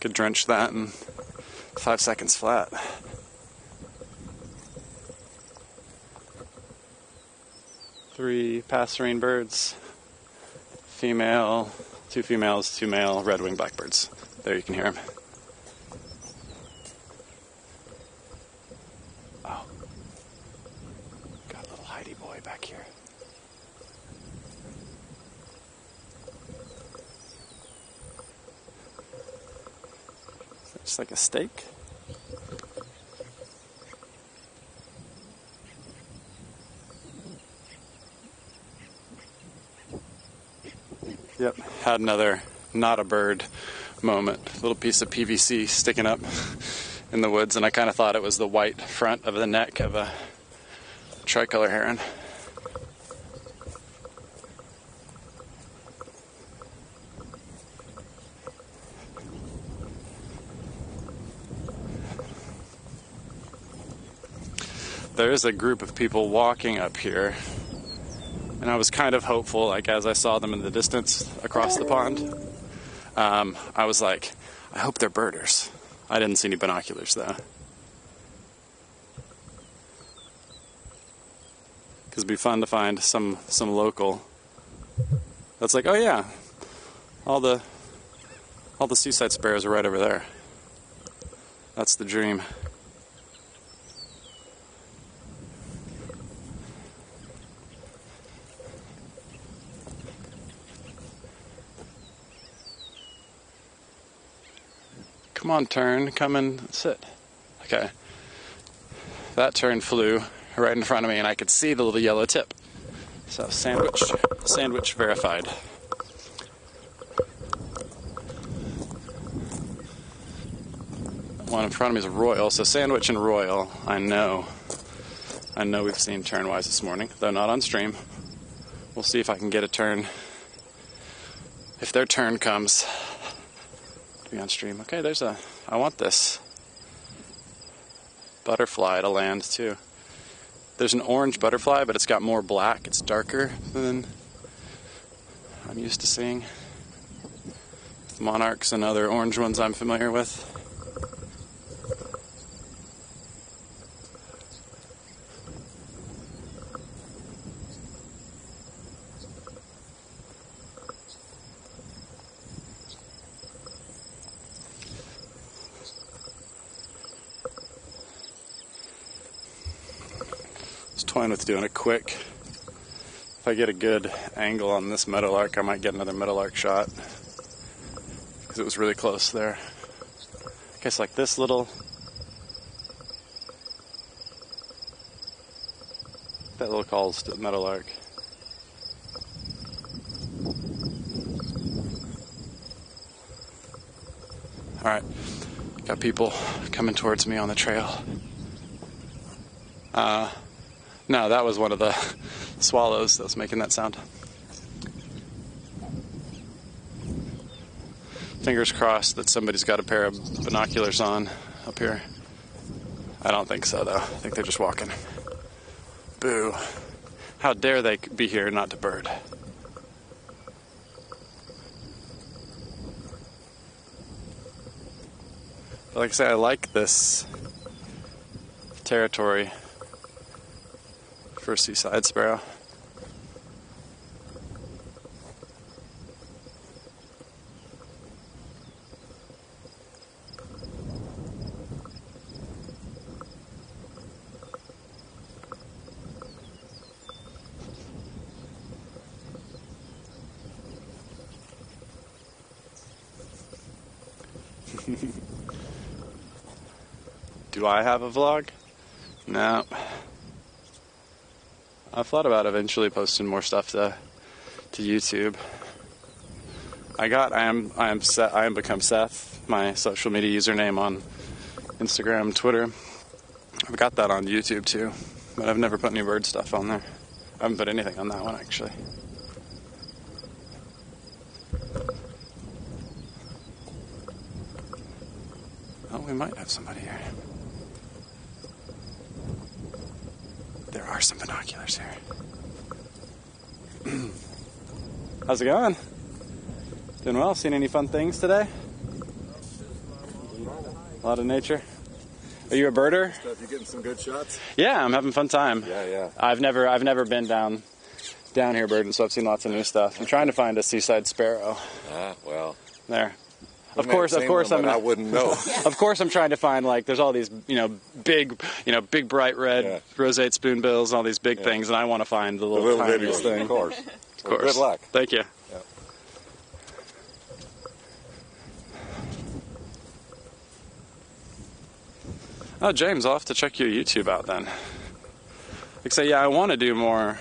Could drench that in 5 seconds flat. Three passerine birds. Female, two females, two male red-winged blackbirds. There, you can hear them. Oh. Got a little Heidi boy back here. Just like a steak. Yep, had another not a bird moment. Little piece of PVC sticking up in the woods, and I kind of thought it was the white front of the neck of a tricolor heron. There is a group of people walking up here, and I was kind of hopeful, like as I saw them in the distance across the pond. I was like, I hope they're birders. I didn't see any binoculars though. Because it'd be fun to find some local that's like, oh yeah, all the seaside sparrows are right over there. That's the dream. Come on, tern, come and sit. Okay. That tern flew right in front of me, and I could see the little yellow tip. So sandwich verified. One in front of me is a royal, so sandwich and royal, I know we've seen ternwise this morning, though not on stream. We'll see if I can get a tern. If their turn comes to be on stream. Okay, I want this butterfly to land too. There's an orange butterfly, but it's got more black. It's darker than I'm used to seeing with monarchs and other orange ones I'm familiar with. Toying with doing it quick. If I get a good angle on this meadowlark, I might get another meadowlark shot, because it was really close there. I guess like this little, that little call's meadowlark. All right, got people coming towards me on the trail. No, that was one of the swallows that was making that sound. Fingers crossed that somebody's got a pair of binoculars on up here. I don't think so, though. I think they're just walking. Boo. How dare they be here and not to bird? But like I say, I like this territory for seaside sparrow. Do I have a vlog? No. I've thought about eventually posting more stuff to YouTube. I am become Seth, my social media username on Instagram, Twitter. I've got that on YouTube too, but I've never put any bird stuff on there. I haven't put anything on that one actually. Oh, we might have somebody here. There are some binoculars here. How's it going? Doing well? Seen any fun things today? A lot of nature. Are you a birder? You getting some good shots? Yeah, I'm having a fun time. Yeah. I've never been down here birding, so I've seen lots of new stuff. I'm trying to find a seaside sparrow. Well. There. Of course, I wouldn't know. Of course, I'm trying to find there's all these, big bright red roseate spoonbills and all these big things, and I want to find the little tiniest thing. Of course. Of course. Well, good luck. Thank you. Yeah. Oh, James, I'll have to check your YouTube out then. I want to do more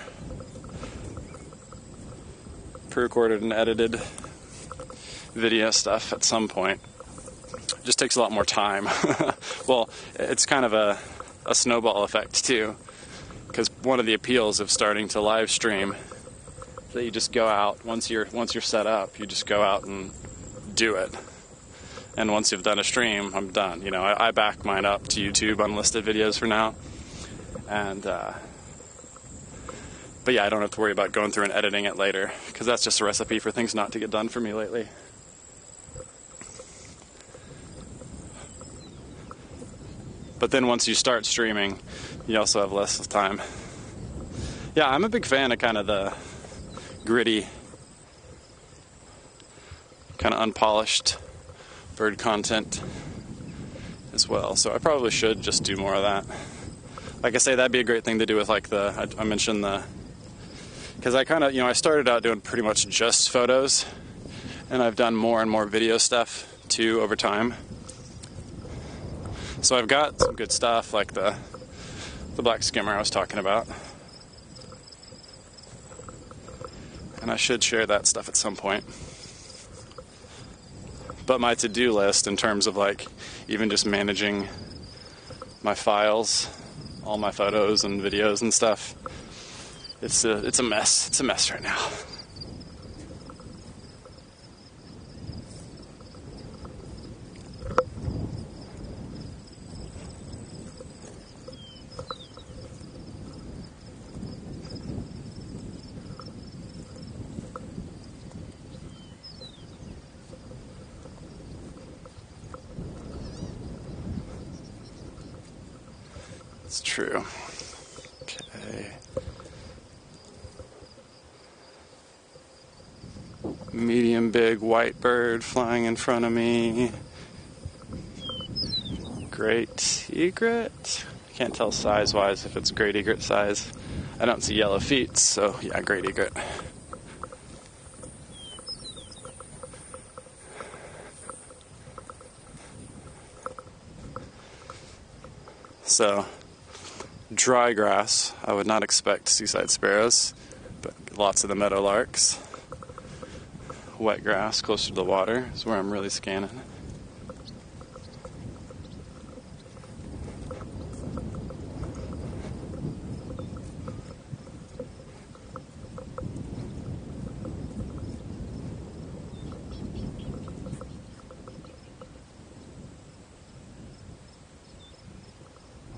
pre-recorded and edited video stuff at some point. It just takes a lot more time. Well, it's kind of a snowball effect too, because one of the appeals of starting to live stream is that you just go out once you're set up, you just go out and do it. And once you've done a stream, I'm done. I back mine up to YouTube unlisted videos for now, and but yeah, I don't have to worry about going through and editing it later, because that's just a recipe for things not to get done for me lately. But then once you start streaming, you also have less time. Yeah, I'm a big fan of kind of the gritty, kind of unpolished bird content as well. So I probably should just do more of that. Like I say, that'd be a great thing to do with I mentioned because I kind of, I started out doing pretty much just photos, and I've done more and more video stuff too over time. So I've got some good stuff like the black skimmer I was talking about. And I should share that stuff at some point. But my to-do list in terms of even just managing my files, all my photos and videos and stuff, it's a mess. It's a mess right now. It's true. Okay. Medium big white bird flying in front of me. Great egret. I can't tell size-wise if it's great egret size. I don't see yellow feet, so yeah, great egret. So, dry grass, I would not expect seaside sparrows, but lots of the meadowlarks. Wet grass closer to the water is where I'm really scanning.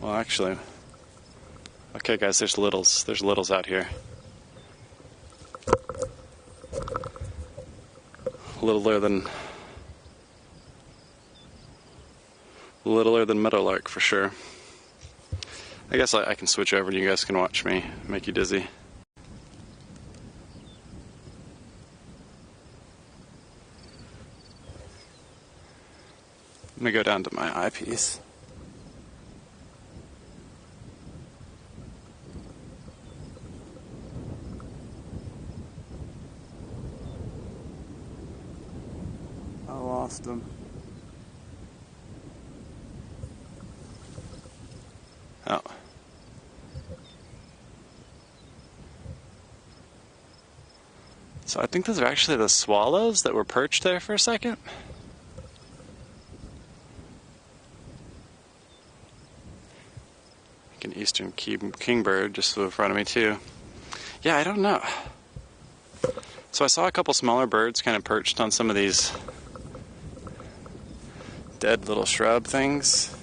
Well, actually, okay guys, there's littles out here. Littler than meadowlark for sure. I guess I can switch over and you guys can watch me make you dizzy. I'm gonna go down to my eyepiece. I lost him. Oh. So I think those are actually the swallows that were perched there for a second. Like an eastern kingbird just flew in front of me too. Yeah, I don't know. So I saw a couple smaller birds kind of perched on some of these dead little shrub things.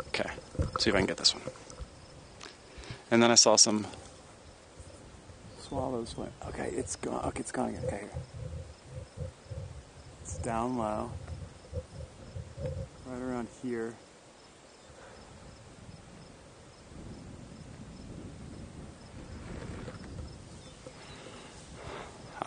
Okay, let's see if I can get this one. And then I saw some swallows went. Okay, it's gone. Okay, it's gone again. Okay, here. It's down low. Right around here.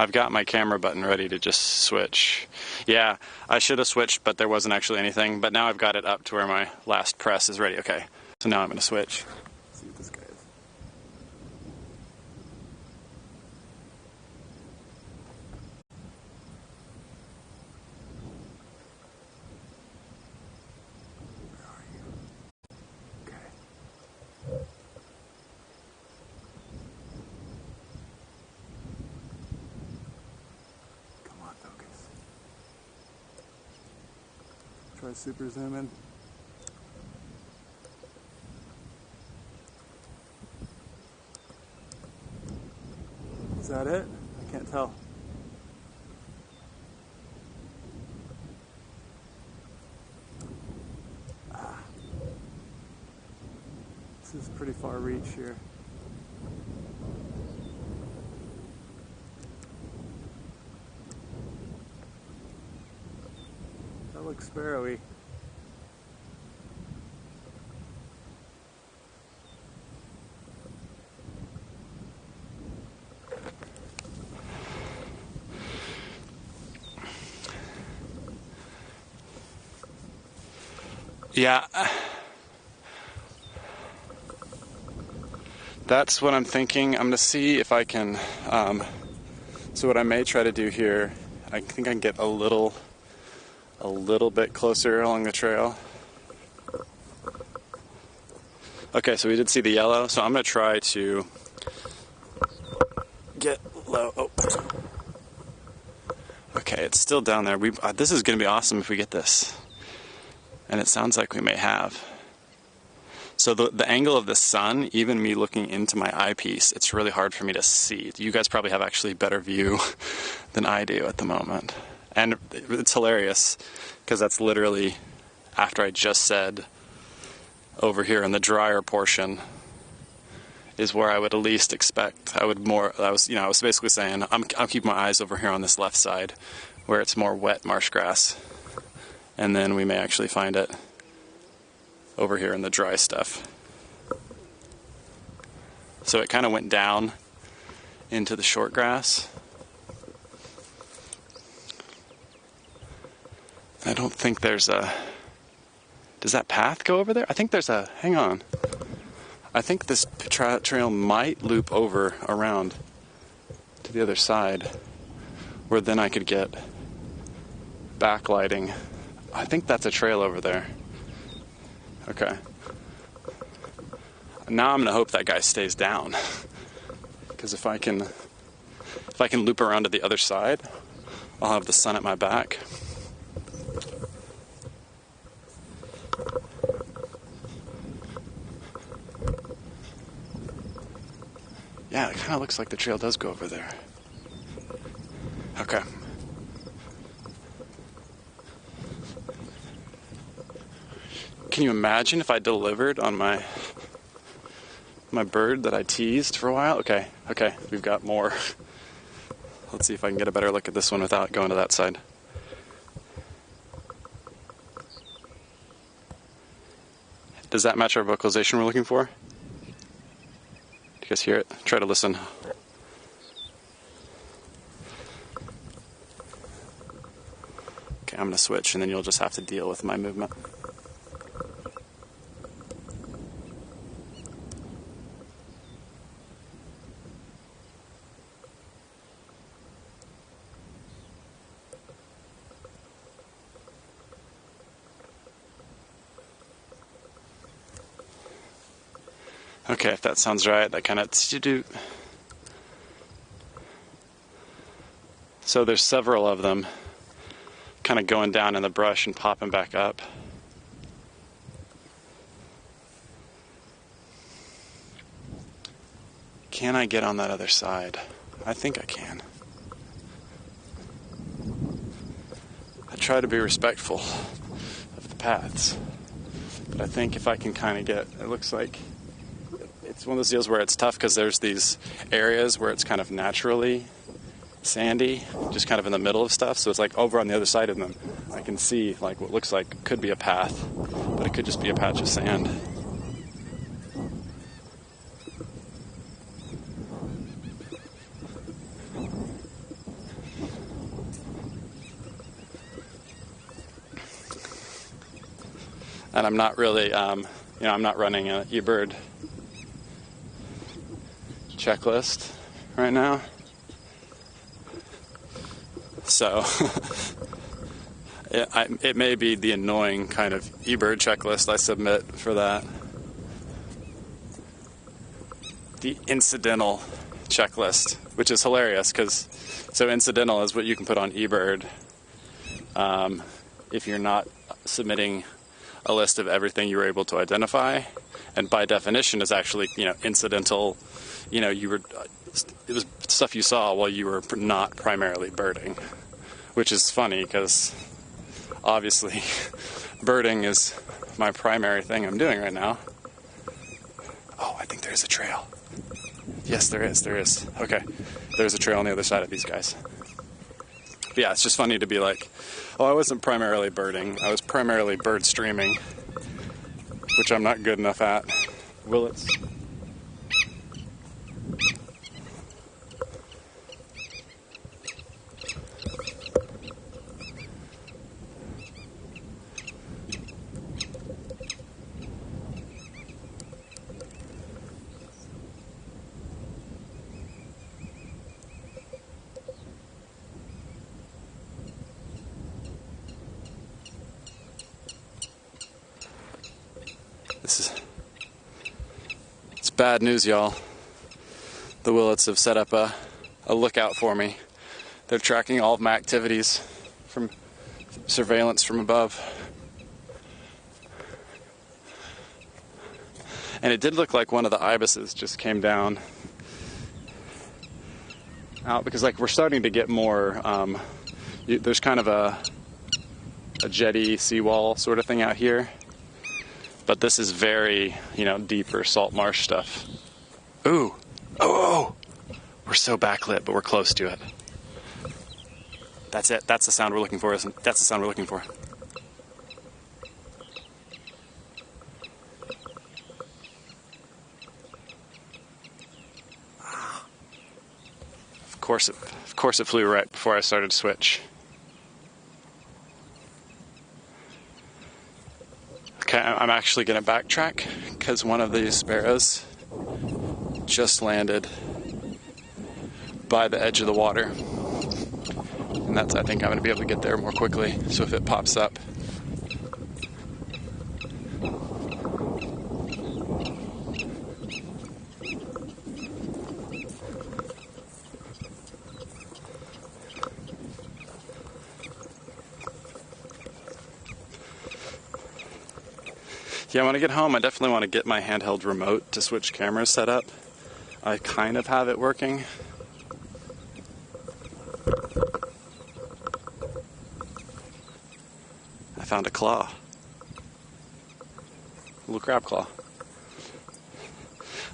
I've got my camera button ready to just switch. Yeah, I should have switched, but there wasn't actually anything. But now I've got it up to where my last press is ready. Okay, so now I'm going to switch. Let's see what this guy is. Where are you? Okay. Try super zoom in. Is that it? I can't tell. This is pretty far reach here. That looks sparrowy. Yeah. That's what I'm thinking. I'm going to see if I can, so what I may try to do here, I think I can get a little bit closer along the trail. Okay, so we did see the yellow, so I'm going to try to get low. Oh. Okay, it's still down there. This is going to be awesome if we get this. And it sounds like we may have. So the angle of the sun, even me looking into my eyepiece, it's really hard for me to see. You guys probably have actually better view than I do at the moment. And it's hilarious, because that's literally after I just said over here in the drier portion is where I would at least expect. I was basically saying I'll keep my eyes over here on this left side where it's more wet marsh grass. And then we may actually find it over here in the dry stuff. So it kind of went down into the short grass. I don't think there's a... Does that path go over there? I think there's a... Hang on. I think this trail might loop over around to the other side, where then I could get backlighting. I think that's a trail over there. Okay. Now I'm gonna hope that guy stays down, because if I can loop around to the other side, I'll have the sun at my back. Yeah, it kind of looks like the trail does go over there. Okay. Can you imagine if I delivered on my bird that I teased for a while? Okay, we've got more. Let's see if I can get a better look at this one without going to that side. Does that match our vocalization we're looking for? Do you guys hear it? Try to listen. Okay, I'm gonna switch and then you'll just have to deal with my movement. Okay, if that sounds right, that kind of... So there's several of them kind of going down in the brush and popping back up. Can I get on that other side? I think I can. I try to be respectful of the paths, but I think if I can kind of get... It looks like... It's one of those deals where it's tough because there's these areas where it's kind of naturally sandy, just kind of in the middle of stuff. So it's like over on the other side of them, I can see like what looks like could be a path, but it could just be a patch of sand. And I'm not really, I'm not running an eBird checklist right now, so it may be the annoying kind of eBird checklist I submit for that. The incidental checklist, which is hilarious because so incidental is what you can put on eBird if you're not submitting a list of everything you were able to identify, and by definition is actually incidental. It was stuff you saw while you were not primarily birding, which is funny because obviously birding is my primary thing I'm doing right now. Oh, I think there's a trail. Yes, there is. Okay, there's a trail on the other side of these guys. But yeah, it's just funny to be like, oh, I wasn't primarily birding. I was primarily bird streaming, which I'm not good enough at. Willets. It's bad news, y'all. The Willets have set up a lookout for me. They're tracking all of my activities from surveillance from above. And it did look like one of the ibises just came down out because like we're starting to get more, there's kind of a jetty seawall sort of thing out here. But this is very, deeper salt marsh stuff. Ooh. Oh! We're so backlit, but we're close to it. That's it. That's the sound we're looking for, isn't it? That's the sound we're looking for. Of course it flew right before I started to switch. Okay, I'm actually going to backtrack because one of these sparrows just landed by the edge of the water. And I think I'm going to be able to get there more quickly. So if it pops up, yeah, when I get home, I definitely want to get my handheld remote to switch cameras set up. I kind of have it working. I found a claw. A little crab claw.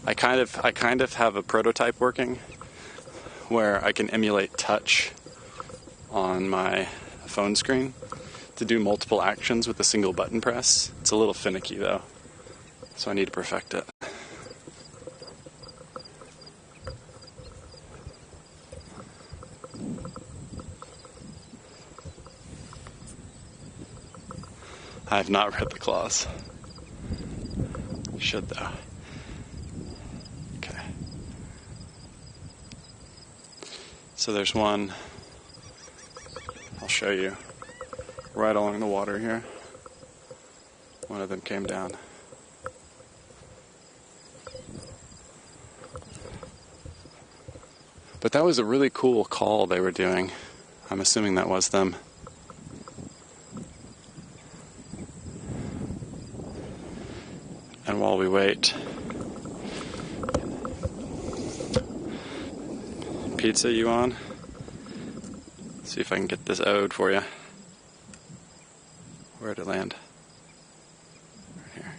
I kind of have a prototype working where I can emulate touch on my phone screen to do multiple actions with a single button press. It's a little finicky though, so I need to perfect it. I have not read the clause. Should though. Okay. So there's one, I'll show you, right along the water here. One of them came down. But that was a really cool call they were doing. I'm assuming that was them. And while we wait, pizza, you on? See if I can get this ode for you. Where'd it land? Right here.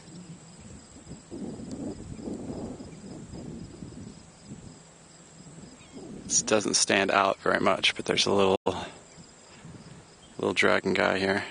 This doesn't stand out very much, but there's a little dragon guy here.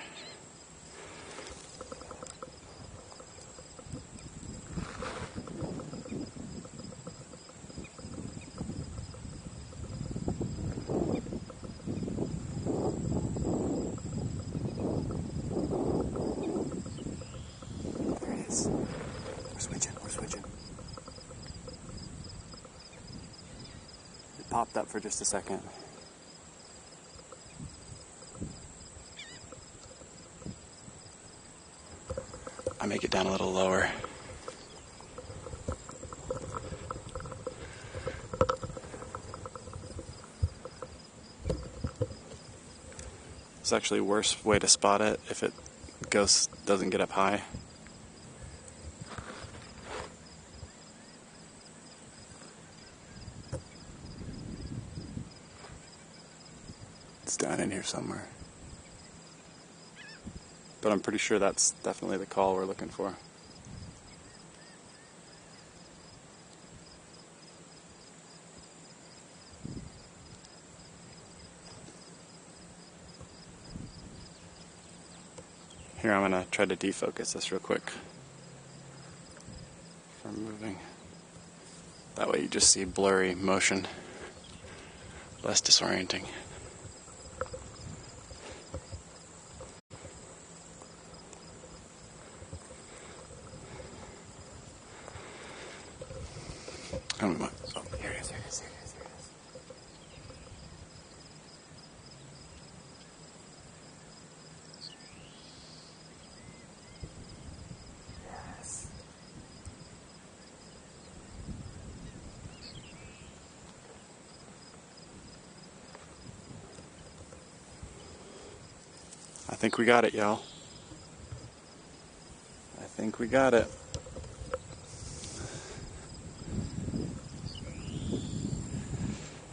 We're switching. It popped up for just a second. I make it down a little lower. It's actually a worse way to spot it if it doesn't get up high. It's down in here somewhere. But I'm pretty sure that's definitely the call we're looking for. Here, I'm gonna try to defocus this real quick from moving. That way you just see blurry motion, less disorienting. Oh, here it is. Yes. I think we got it, y'all. I think we got it.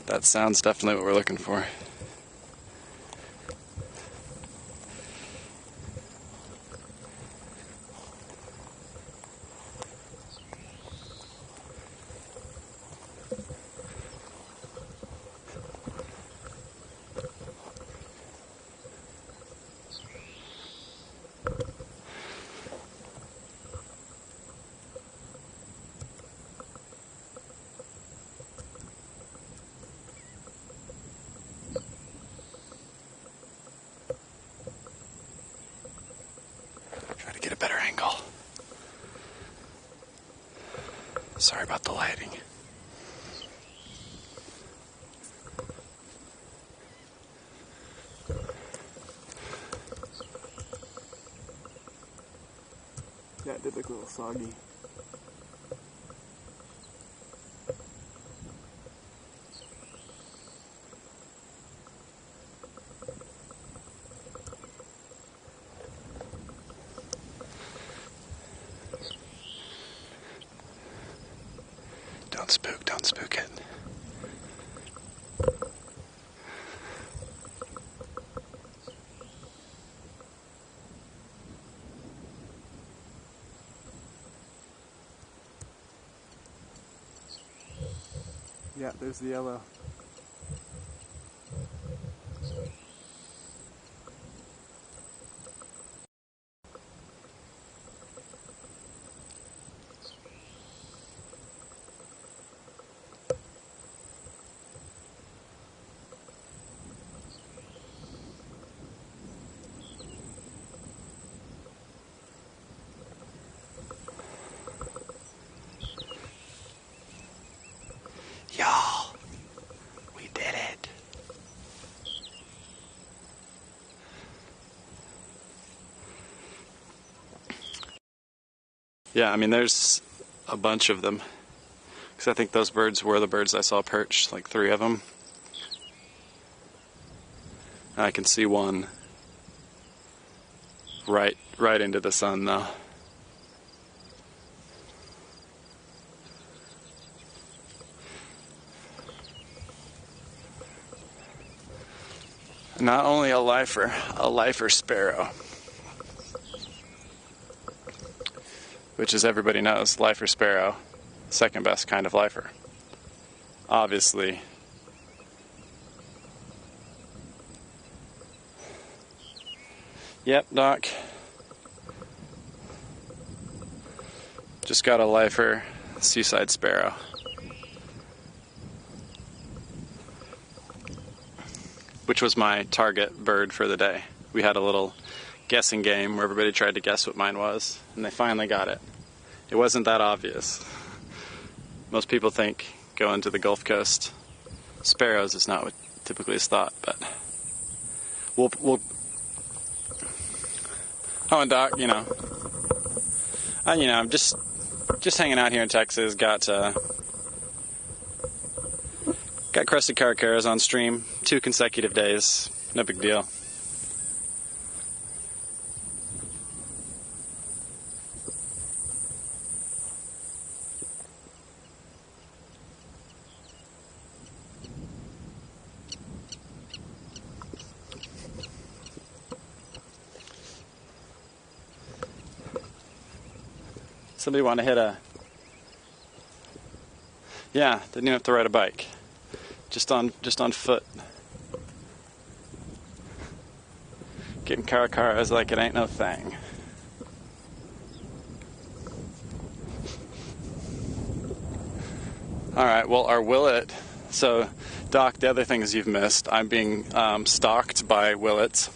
That sounds definitely what we're looking for. Try to get a better angle. Sorry about the lighting. Yeah, it did look a little soggy. Don't spook it. Yeah, there's the yellow. Y'all, we did it. Yeah, I mean, there's a bunch of them. Because I think those birds were the birds I saw perched, like 3 of them. I can see one right into the sun, though. Not only a lifer sparrow. Which, as everybody knows, lifer sparrow, second best kind of lifer. Obviously. Yep, Doc. Just got a lifer seaside sparrow. Which was my target bird for the day. We had a little guessing game where everybody tried to guess what mine was, and they finally got it. It wasn't that obvious. Most people think going to the Gulf Coast sparrows is not what typically is thought, but we'll oh, and Doc, I'm just hanging out here in Texas. Got crested caracaras on stream 2 consecutive days. No big deal. Somebody want to hit a... Yeah, didn't even have to ride a bike. Just on foot. Getting caracaras like it ain't no thing. Alright, well, our willet... So, Doc, the other things you've missed, I'm being stalked by willets.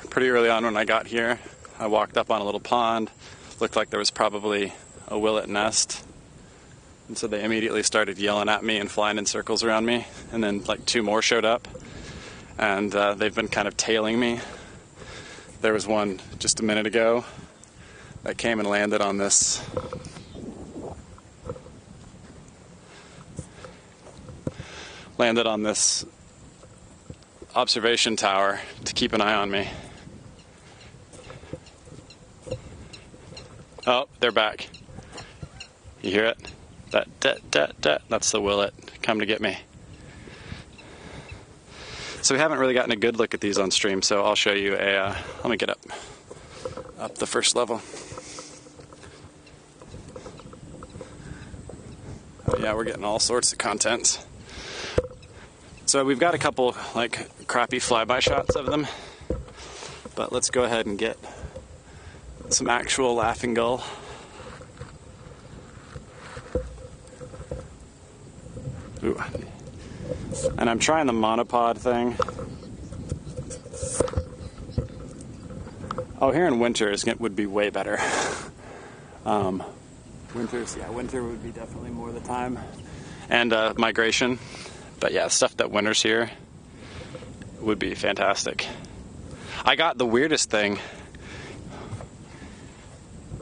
Pretty early on when I got here, I walked up on a little pond. Looked like there was probably a willet nest. And so they immediately started yelling at me and flying in circles around me. And then like 2 more showed up. And they've been kind of tailing me. There was one just a minute ago that came and landed on this observation tower to keep an eye on me. Oh, they're back. You hear it? That's the willet. Come to get me. So we haven't really gotten a good look at these on stream, so I'll show you let me get up the first level. Oh yeah, we're getting all sorts of content. So we've got a couple like crappy flyby shots of them, but let's go ahead and get some actual laughing gull. Ooh. And I'm trying the monopod thing. Oh, here in winter would be way better. Winter would be definitely more the time. And migration. But yeah, stuff that winters here would be fantastic. I got the weirdest thing.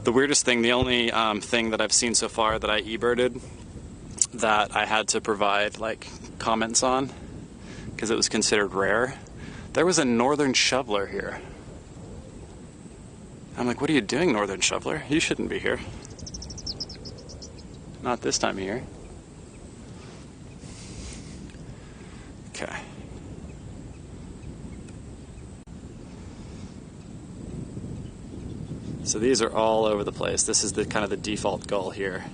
The only thing that I've seen so far that I eBirded that I had to provide like comments on because it was considered rare. There was a northern shoveler here. I'm like, what are you doing, northern shoveler? You shouldn't be here. Not this time of year. Okay. So these are all over the place. This is the kind of the default gull here.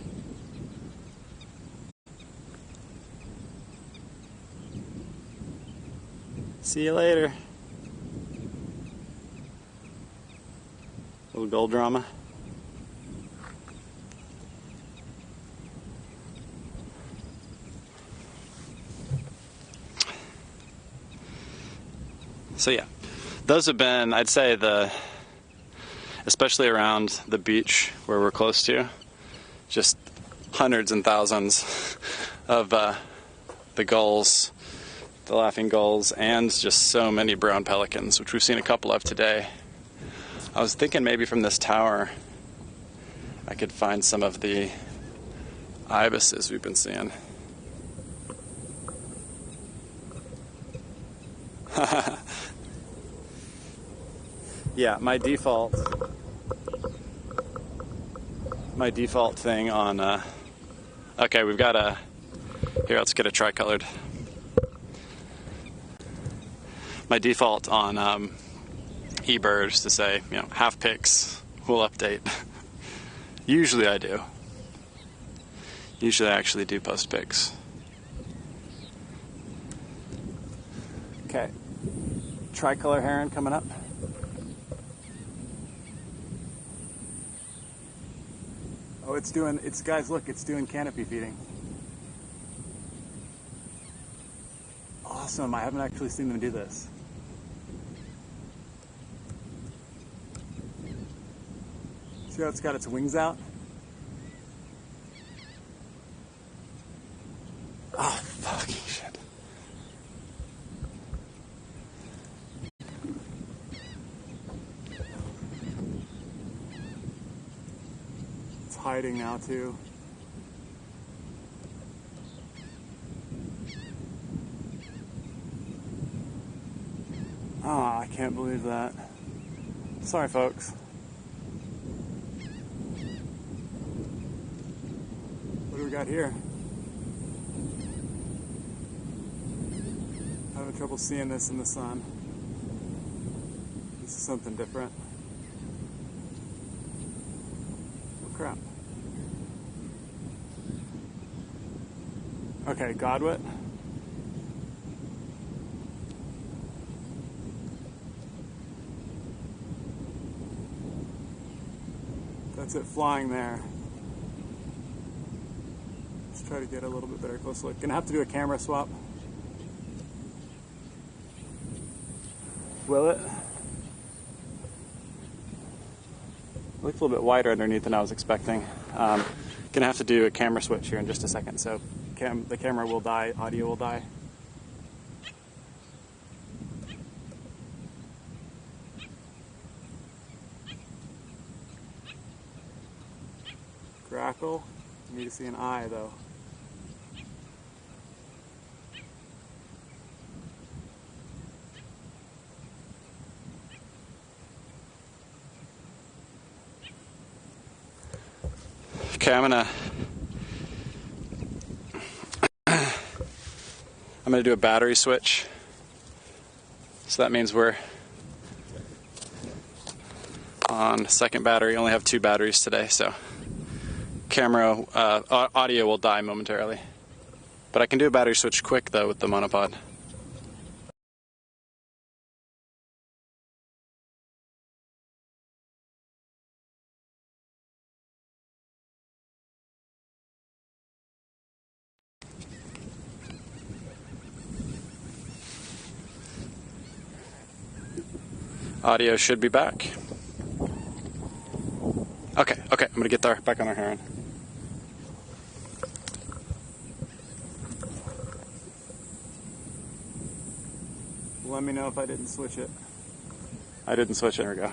See you later. Little gull drama. So yeah, those have been, I'd say, especially around the beach where we're close to, just hundreds and thousands of the gulls, the laughing gulls, and just so many brown pelicans, which we've seen a couple of today. I was thinking maybe from this tower I could find some of the ibises we've been seeing. Yeah, my default thing on okay, we've got here, let's get a tricolored. My default on eBird is to say, half pics will update. Usually I do. Usually I actually do post pics. Okay, tricolor heron coming up. Oh, guys, look, it's doing canopy feeding. Awesome, I haven't actually seen them do this. See how it's got its wings out? Oh, fucking shit. It's hiding now, too. Oh, I can't believe that. Sorry, folks. What do we got here? Having trouble seeing this in the sun. This is something different. Oh crap. Okay, godwit. That's it flying there. Let's try to get a little bit better close look. Gonna have to do a camera swap. Will it? Looks a little bit wider underneath than I was expecting. Gonna have to do a camera switch here in just a second, so the camera will die, audio will die. Grackle. I need to see an eye though. Okay, I'm gonna do a battery switch. So that means we're on second battery. Only have 2 batteries today, so camera audio will die momentarily. But I can do a battery switch quick though with the monopod. Audio should be back. Okay, I'm gonna get back on our heron. Let me know if I didn't switch it. I didn't switch it. There we go.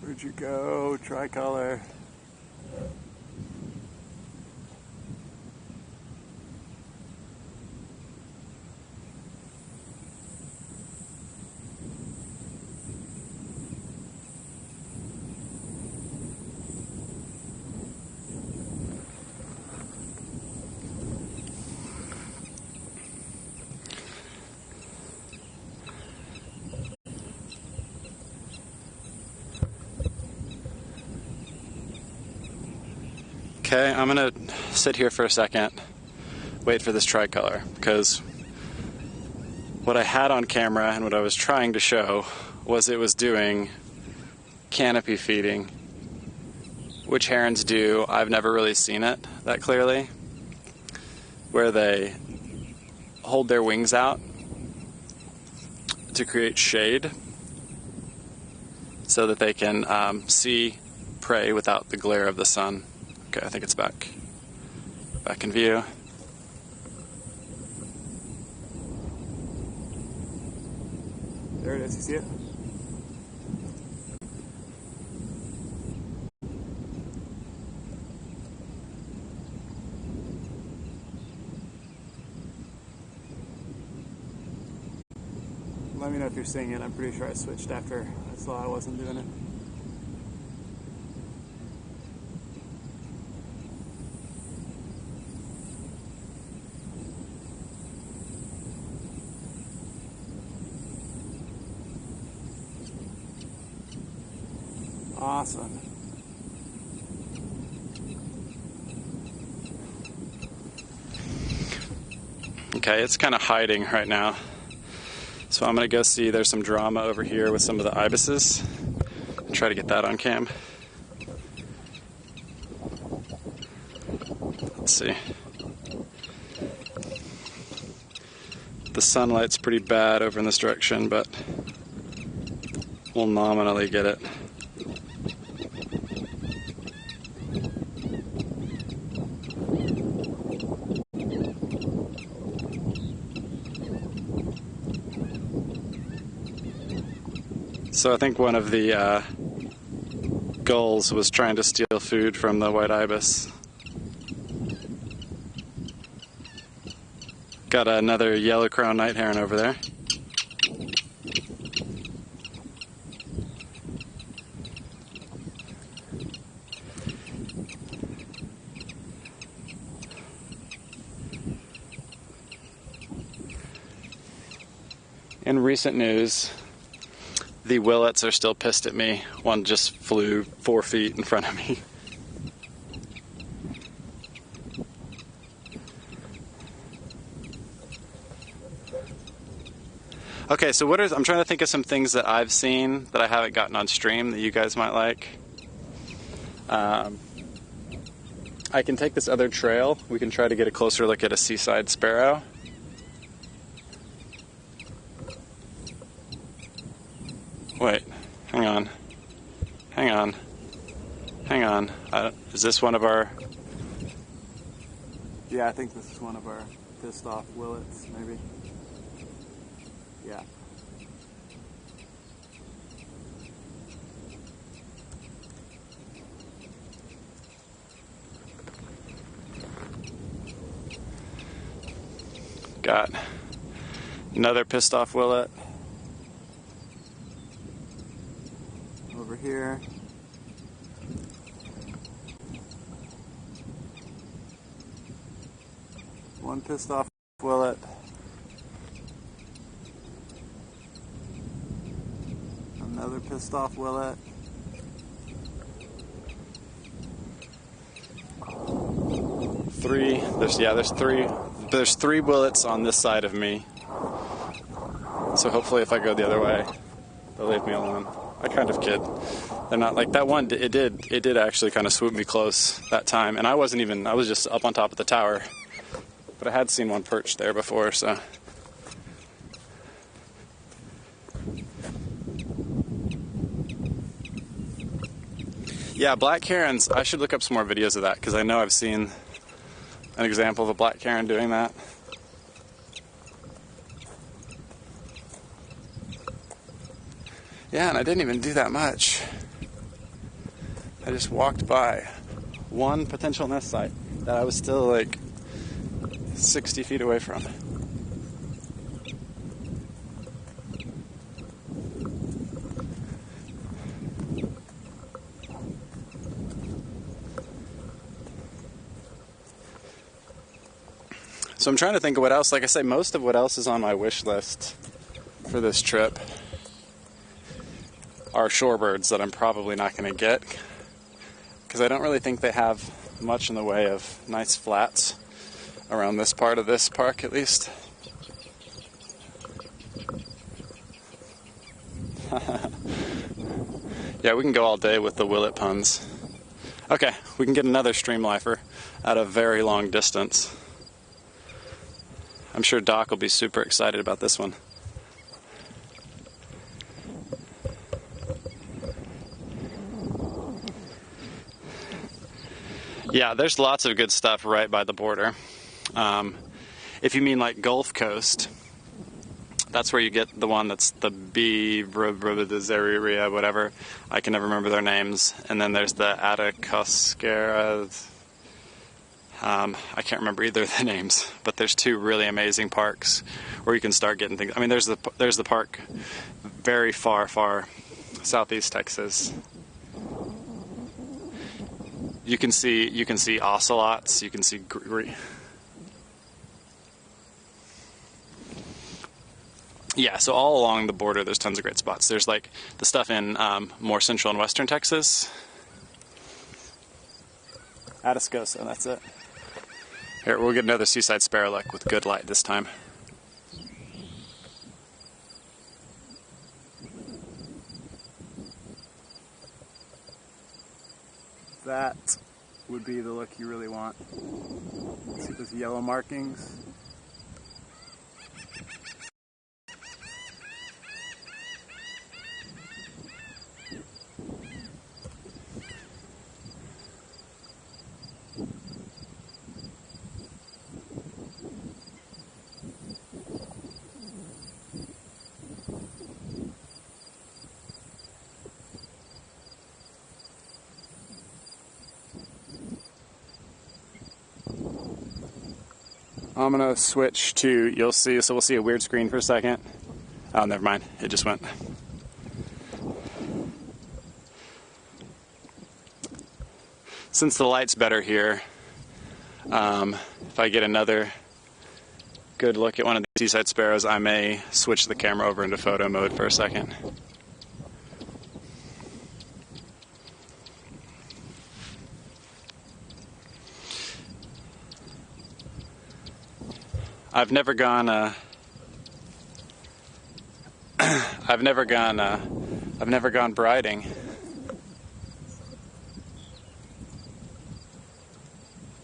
Where'd you go, tricolor? Okay, I'm gonna sit here for a second, wait for this tricolor, because what I had on camera and what I was trying to show was it was doing canopy feeding, which herons do. I've never really seen it that clearly, where they hold their wings out to create shade so that they can see prey without the glare of the sun. Okay, I think it's back in view. There it is, you see it? Let me know if you're seeing it. I'm pretty sure I switched after I saw I wasn't doing it. Awesome. Okay, it's kind of hiding right now. So I'm going to go see, there's some drama over here with some of the ibises. Try to get that on cam. Let's see. The sunlight's pretty bad over in this direction, but we'll nominally get it. So I think one of the gulls was trying to steal food from the white ibis. Got another yellow-crowned night heron over there. In recent news, the willets are still pissed at me. One just flew 4 feet in front of me. Okay, so I'm trying to think of some things that I've seen that I haven't gotten on stream that you guys might like. I can take this other trail. We can try to get a closer look at a seaside sparrow. Wait, hang on. Is this one of our... Yeah, I think this is one of our pissed off willets, maybe. Yeah. Got another pissed off willet over here. One pissed off willet. Another pissed off willet. There's three willets on this side of me. So hopefully if I go the other way, they'll leave me alone. I kind of kid. They're not like that one. It did actually kind of swoop me close that time, and I was just up on top of the tower, but I had seen one perched there before, so. Yeah, black herons, I should look up some more videos of that, because I know I've seen an example of a black heron doing that. Yeah, and I didn't even do that much. I just walked by one potential nest site that I was still like 60 feet away from. So I'm trying to think of what else. Like I say, most of what else is on my wish list for this trip are shorebirds that I'm probably not going to get, because I don't really think they have much in the way of nice flats around this part of this park, at least. Yeah, we can go all day with the willet puns. Okay, we can get another stream lifer at a very long distance. I'm sure Doc will be super excited about this one. Yeah, there's lots of good stuff right by the border. If you mean like Gulf Coast, that's where you get the one that's the Zeria, whatever. I can never remember their names. And then there's the Atacoscara. I can't remember either of the names, but there's two really amazing parks where you can start getting things. I mean, there's the park very far southeast Texas. You can see ocelots. You can see yeah. So all along the border, there's tons of great spots. There's like the stuff in more central and western Texas. Atascosa, that's it. Here, we'll get another seaside sparrow look with good light this time. That would be the look you really want. See those yellow markings? I'm gonna switch to, you'll see, so we'll see a weird screen for a second. Oh, never mind, it just went. Since the light's better here, if I get another good look at one of the seaside sparrows, I may switch the camera over into photo mode for a second. I've never gone briding.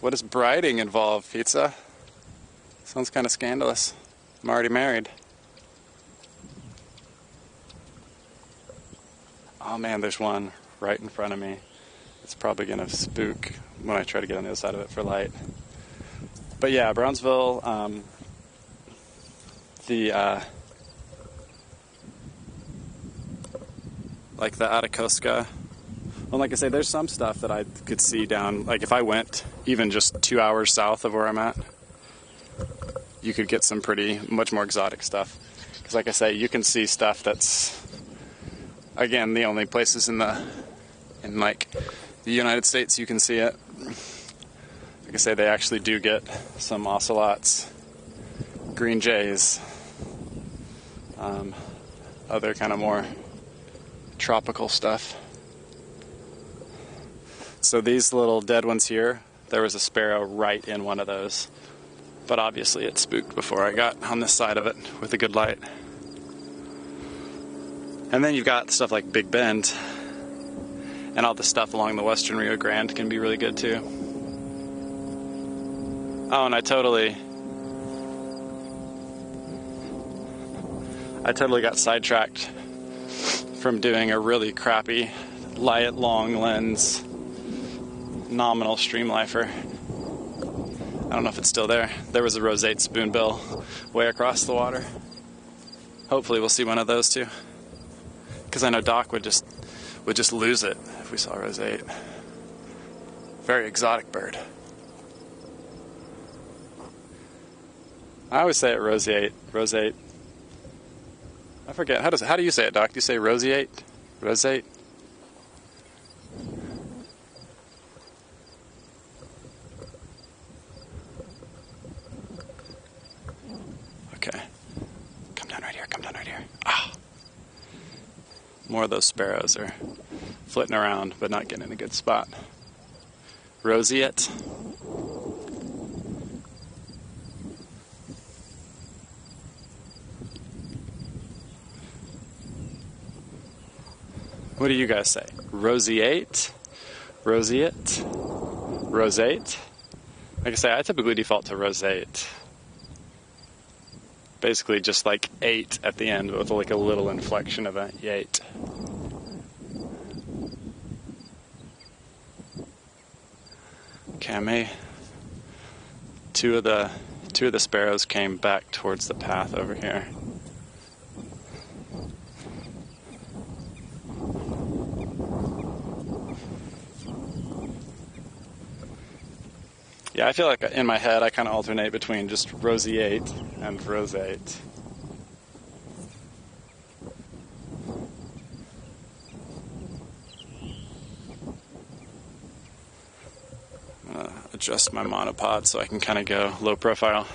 What does briding involve, Pizza? Sounds kind of scandalous. I'm already married. Oh man, there's one right in front of me. It's probably gonna spook when I try to get on the other side of it for light. But yeah, Brownsville, like the Atacosca. Well, like I say, there's some stuff that I could see down, like if I went even just 2 hours south of where I'm at, you could get some much more exotic stuff. Because like I say, you can see stuff that's, again, the only places in like the United States you can see it. Like I say, they actually do get some ocelots, green jays, other kind of more tropical stuff. So these little dead ones here, there was a sparrow right in one of those. But obviously it spooked before I got on this side of it with a good light. And then you've got stuff like Big Bend, and all the stuff along the western Rio Grande can be really good too. Oh, and I totally got sidetracked from doing a really crappy light long lens nominal stream lifer. I don't know if it's still there. There was a roseate spoonbill way across the water. Hopefully we'll see one of those too. Because I know Doc would just lose it if we saw roseate. Very exotic bird. I always say it roseate. I forget, how do you say it, Doc? Do you say roseate? Roseate? Okay. Come down right here. Ah! More of those sparrows are flitting around, but not getting in a good spot. Roseate. What do you guys say? Roseate? Roseate? Roseate? Like I say, I typically default to roseate. Basically just like 8 at the end with like a little inflection of a yate. Okay, two of the sparrows came back towards the path over here. Yeah, I feel like in my head I kind of alternate between just roseate and roseate. I'm gonna adjust my monopod so I can kind of go low profile.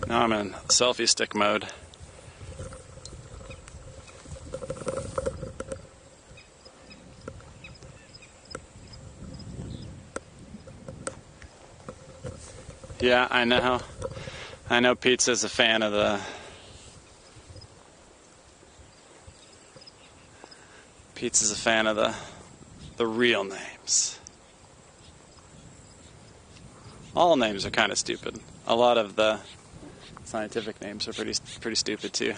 Now I'm in selfie stick mode. Yeah, I know. I know Pizza's a fan of the real names. All names are kind of stupid. A lot of the scientific names are pretty stupid too.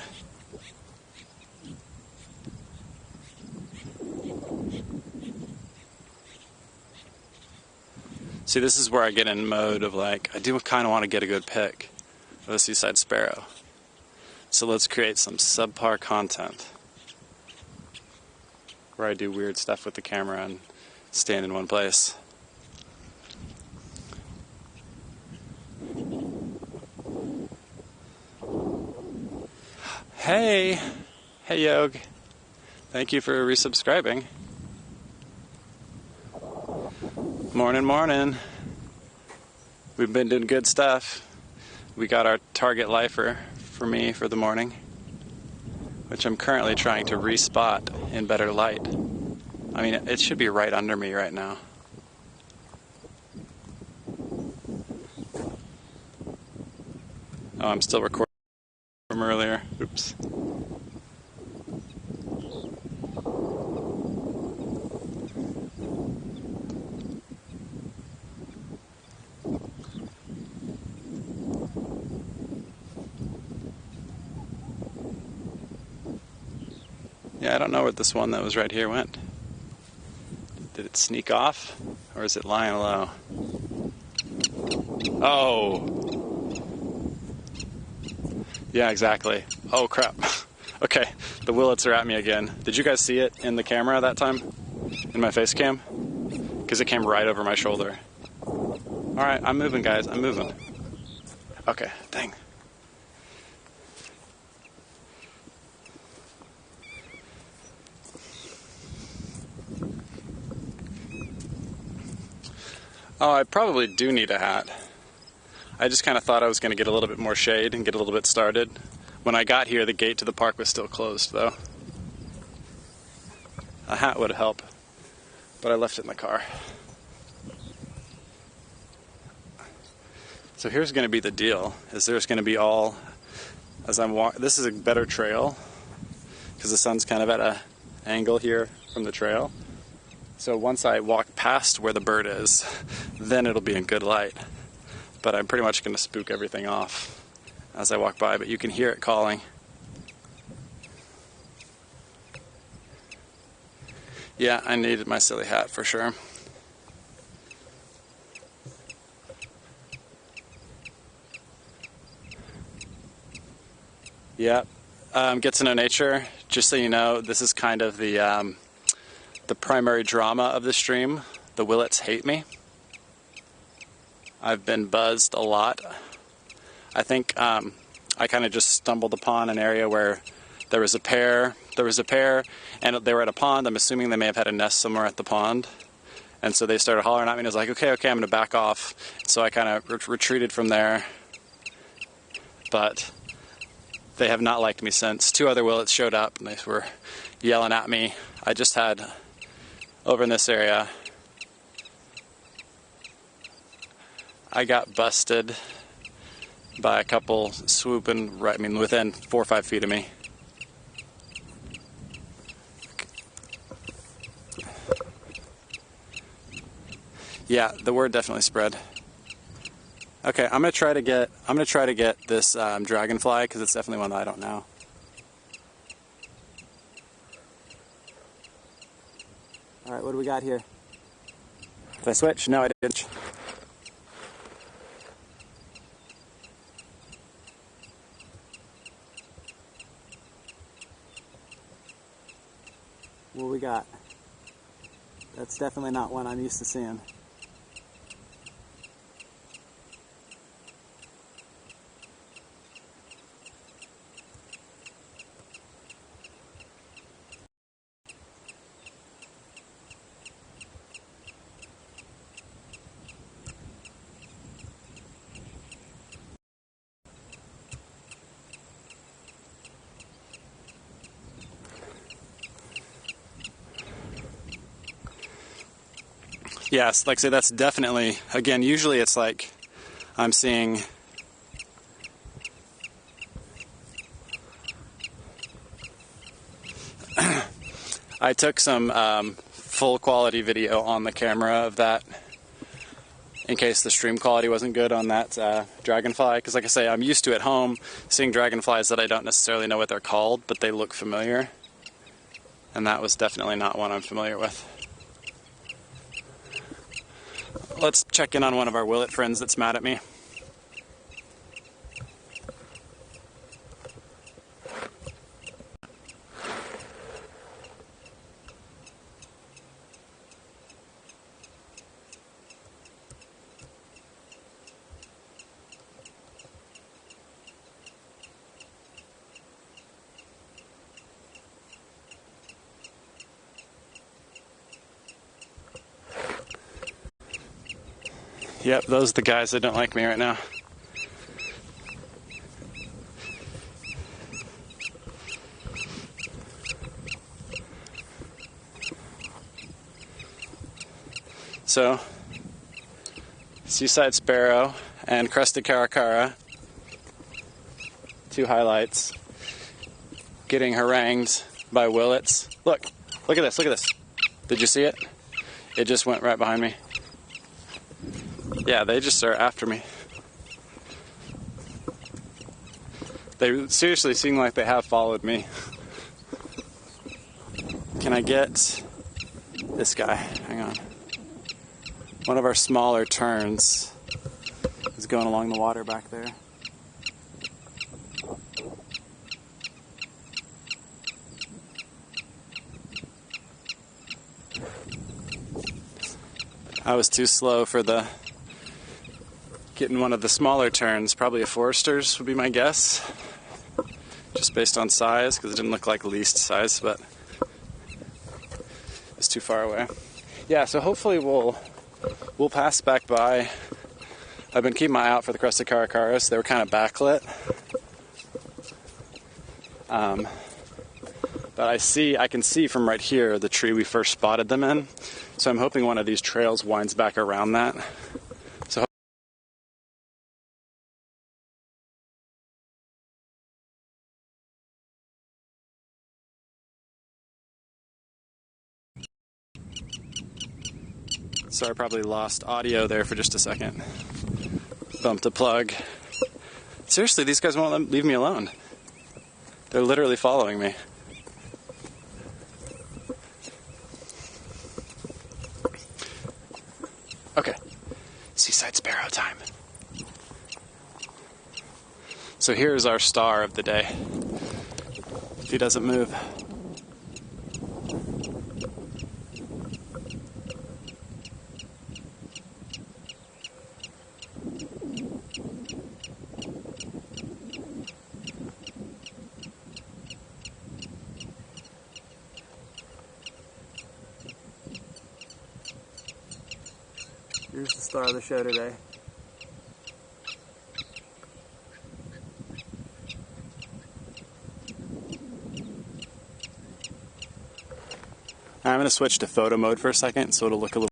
See, this is where I get in mode of like, I do kind of want to get a good pic of a seaside sparrow. So let's create some subpar content where I do weird stuff with the camera and stand in one place. Hey Yog, thank you for resubscribing. Morning. We've been doing good stuff. We got our target lifer for me for the morning, which I'm currently trying to respot in better light. I mean, it should be right under me right now. Oh, I'm still recording from earlier. Oops. Yeah, I don't know where this one that was right here went. Did it sneak off? Or is it lying low? Oh! Yeah, exactly. Oh, crap. Okay, the willets are at me again. Did you guys see it in the camera that time? In my face cam? Because it came right over my shoulder. Alright, I'm moving, guys. I'm moving. Okay, dang. Oh, I probably do need a hat. I just kind of thought I was going to get a little bit more shade and get a little bit started. When I got here, the gate to the park was still closed, though. A hat would help, but I left it in the car. So here's going to be the deal, is there's going to be all, as I'm walking, this is a better trail, because the sun's kind of at an angle here from the trail. So once I walk past where the bird is, then it'll be in good light. But I'm pretty much going to spook everything off as I walk by, but you can hear it calling. Yeah, I needed my silly hat for sure. Yeah, Get to Know Nature. Just so you know, this is kind of the primary drama of the stream. The willets hate me. I've been buzzed a lot. I think I kind of just stumbled upon an area where there was a pair. And they were at a pond. I'm assuming they may have had a nest somewhere at the pond. And so they started hollering at me, and I was like, okay, I'm going to back off. So I kind of retreated from there. But they have not liked me since. 2 other willets showed up, and they were yelling at me. I just had, over in this area, I got busted by a couple swooping right, within 4 or 5 feet of me. Yeah, the word definitely spread. Okay, I'm gonna try to get this dragonfly, because it's definitely one that I don't know. All right, what do we got here? Did I switch? No, I didn't. What we got? That's definitely not one I'm used to seeing. Yes, like I say, that's definitely, again, usually it's like I'm seeing I took some full quality video on the camera of that in case the stream quality wasn't good on that dragonfly, because like I say, I'm used to at home seeing dragonflies that I don't necessarily know what they're called, but they look familiar, and that was definitely not one I'm familiar with. Let's check in on one of our willet friends that's mad at me. Yep, those are the guys that don't like me right now. So, seaside sparrow and crested caracara, 2 highlights, getting harangued by willets. Look at this. Did you see it? It just went right behind me. Yeah, they just are after me. They seriously seem like they have followed me. Can I get this guy? Hang on. One of our smaller terns is going along the water back there. I was too slow for getting one of the smaller terns. Probably a Forster's would be my guess, just based on size, because it didn't look like least size, but it's too far away. Yeah, so hopefully we'll pass back by. I've been keeping my eye out for the crested caracaras. They were kind of backlit, But I can see from right here the tree we first spotted them in. So I'm hoping one of these trails winds back around that. So sorry, I probably lost audio there for just a second. Bumped a plug. Seriously, these guys won't leave me alone. They're literally following me. Okay, seaside sparrow time. So here's our star of the day. If he doesn't move. Here's the star of the show today. I'm going to switch to photo mode for a second so it'll look a little.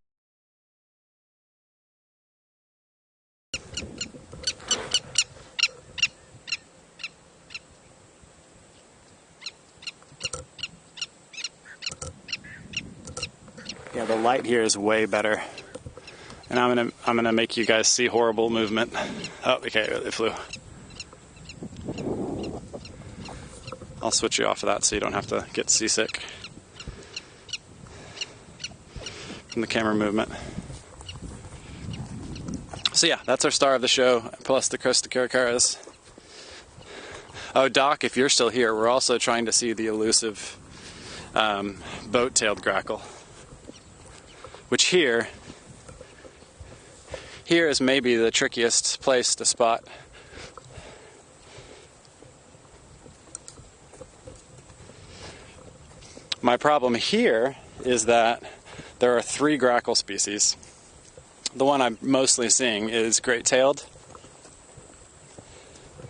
Yeah, the light here is way better. And I'm gonna make you guys see horrible movement. Oh, okay, it flew. I'll switch you off of that so you don't have to get seasick from the camera movement. So yeah, that's our star of the show, plus the Costa Caracaras. Oh, Doc, if you're still here, we're also trying to see the elusive boat-tailed grackle, which here is maybe the trickiest place to spot. My problem here is that there are 3 grackle species. The one I'm mostly seeing is great-tailed,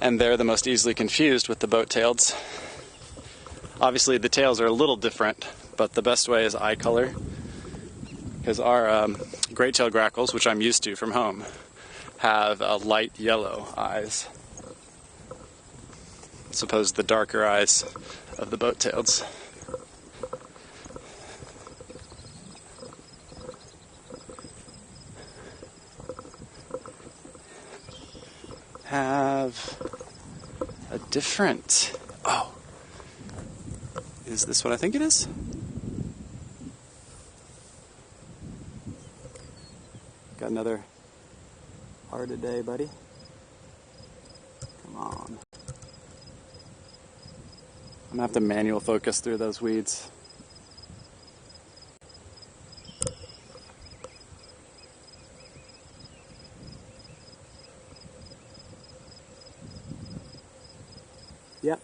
and they're the most easily confused with the boat-taileds. Obviously the tails are a little different, but the best way is eye color. Because our great-tailed grackles, which I'm used to from home, have light yellow eyes. Suppose the darker eyes of the boat-taileds. Have a different. Oh, is this what I think it is? Got another hard a day, buddy. Come on. I'm gonna have to manual focus through those weeds. Yep.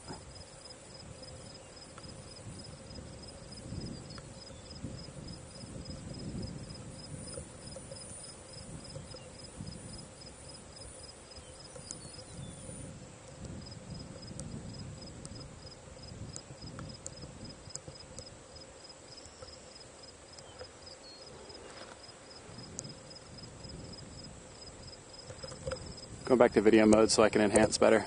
Going back to video mode so I can enhance better.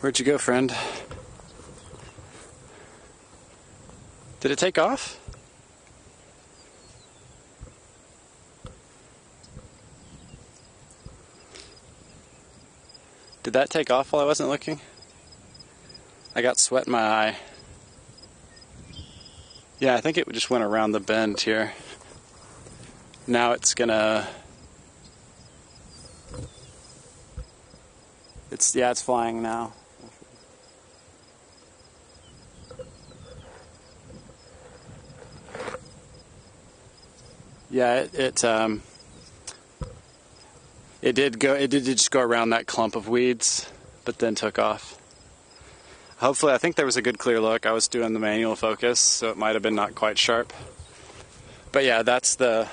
Where'd you go, friend? Did it take off? Did that take off while I wasn't looking? I got sweat in my eye. Yeah, I think it just went around the bend here. Now it's gonna... It's flying now. Yeah, it did just go around that clump of weeds, but then took off. Hopefully, I think there was a good clear look. I was doing the manual focus, so it might have been not quite sharp. But yeah, that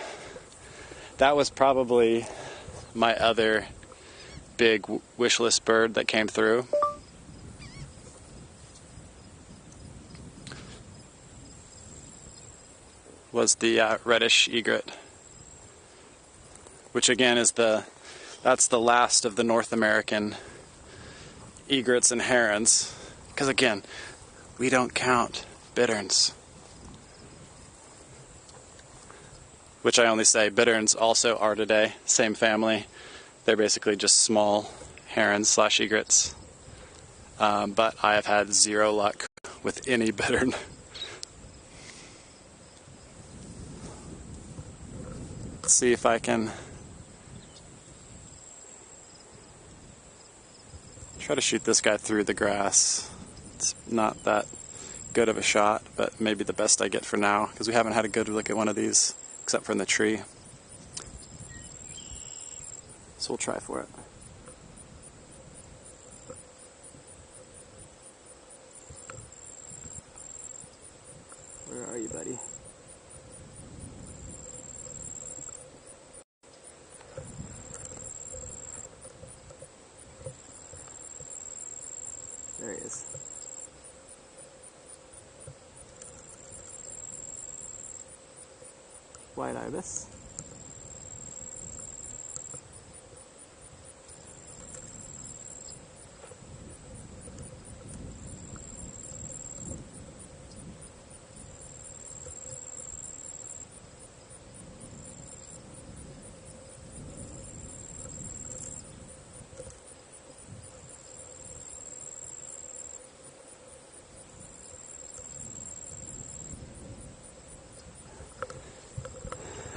was probably my other big wish list bird that came through. Was the reddish egret, which again is that's the last of the North American egrets and herons, because again, we don't count bitterns. Which I only say bitterns also are today, same family. They're basically just small herons / egrets. But I have had zero luck with any bittern. Let's see if I can try to shoot this guy through the grass. It's not that good of a shot, but maybe the best I get for now, because we haven't had a good look at one of these, except for in the tree. So we'll try for it. Where are you, buddy? There he is. White ibis.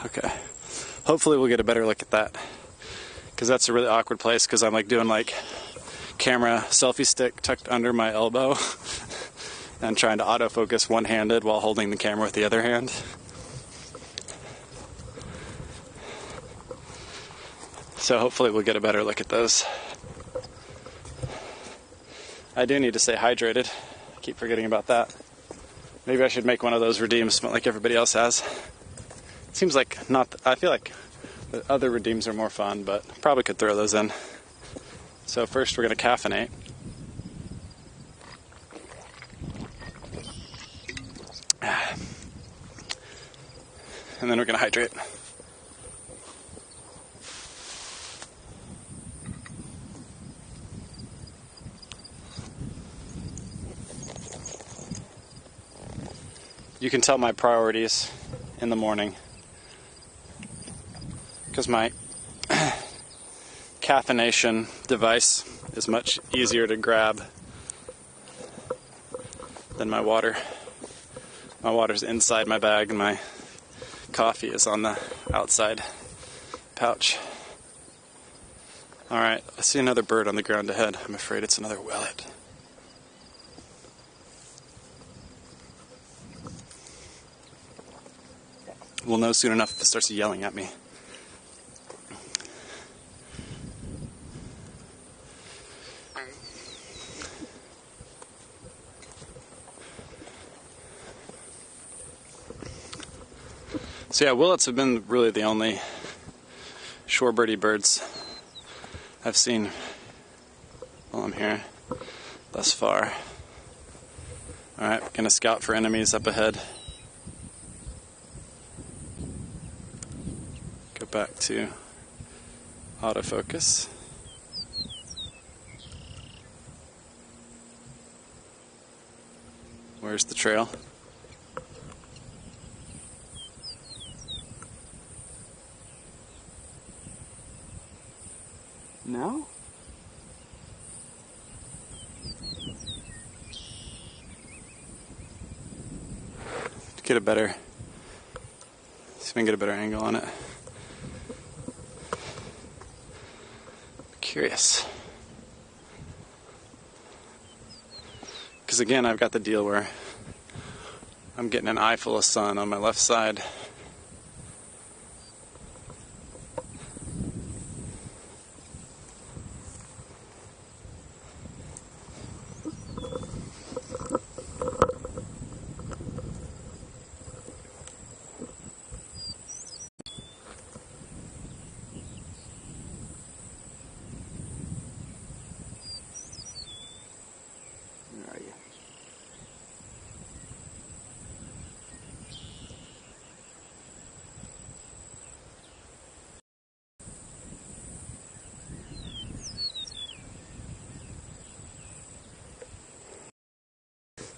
Okay, hopefully we'll get a better look at that, because that's a really awkward place, because I'm like doing like camera selfie stick tucked under my elbow and trying to autofocus one-handed while holding the camera with the other hand. So hopefully we'll get a better look at those. I do need to stay hydrated. I keep forgetting about that. Maybe I should make one of those redeems like everybody else has. Seems like not, I feel like the other redeems are more fun, but probably could throw those in. So first we're going to caffeinate. And then we're going to hydrate. You can tell my priorities in the morning, because my caffeination device is much easier to grab than my water. My water's inside my bag and my coffee is on the outside pouch. Alright, I see another bird on the ground ahead. I'm afraid it's another willet. We'll know soon enough if it starts yelling at me. So yeah, willets have been really the only shorebirdie birds I've seen while I'm here thus far. Alright, gonna scout for enemies up ahead. Go back to autofocus. Where's the trail? No? Get a better, see if we can get a better angle on it. Curious. Because again, I've got the deal where I'm getting an eye full of sun on my left side.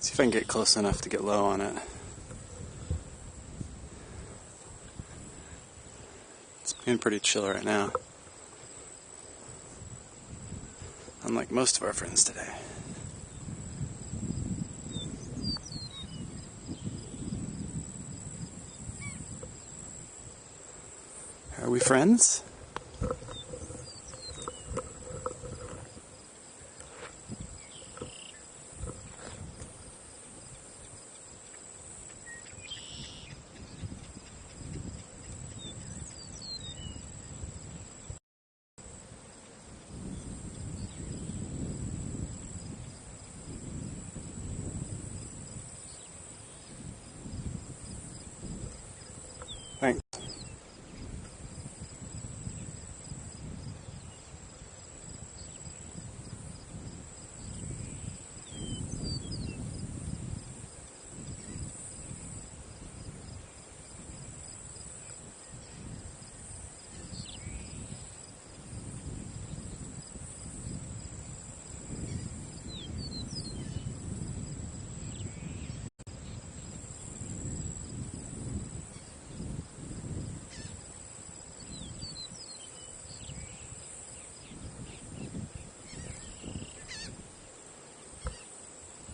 See if I can get close enough to get low on it. It's being pretty chill right now. Unlike most of our friends today. Are we friends? Thanks.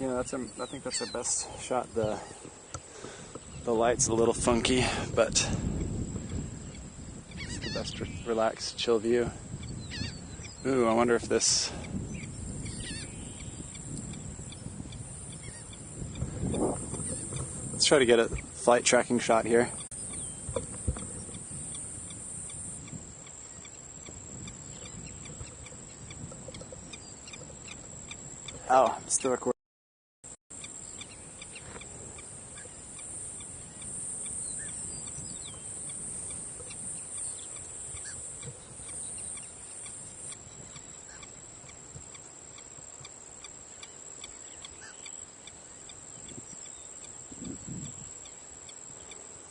You know, I think that's our best shot. The light's a little funky, but it's the best relaxed, chill view. Ooh, I wonder if this... Let's try to get a flight tracking shot here. Oh, I'm still recording.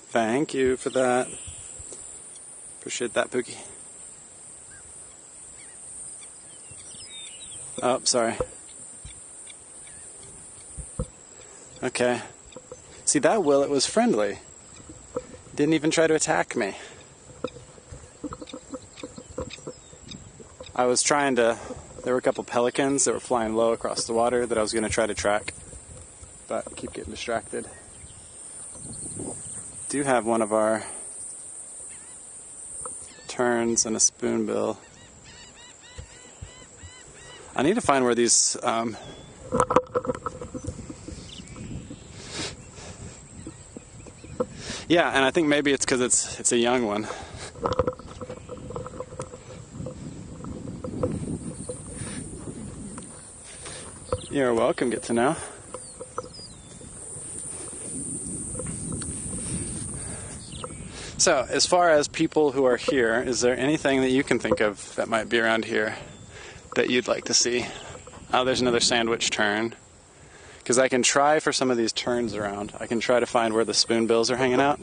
Thank you for that. Appreciate that, Pookie. Oh, sorry. Okay. See, that willet was friendly. Didn't even try to attack me. I was trying to... There were a couple pelicans that were flying low across the water that I was going to try to track, but I keep getting distracted. Do have one of our terns and a spoonbill. I need to find where these yeah, and I think maybe it's because it's a young one. You're welcome, get to know. So, as far as people who are here, is there anything that you can think of that might be around here that you'd like to see? Oh, there's another sandwich tern. Because I can try for some of these terns around. I can try to find where the spoonbills are hanging out.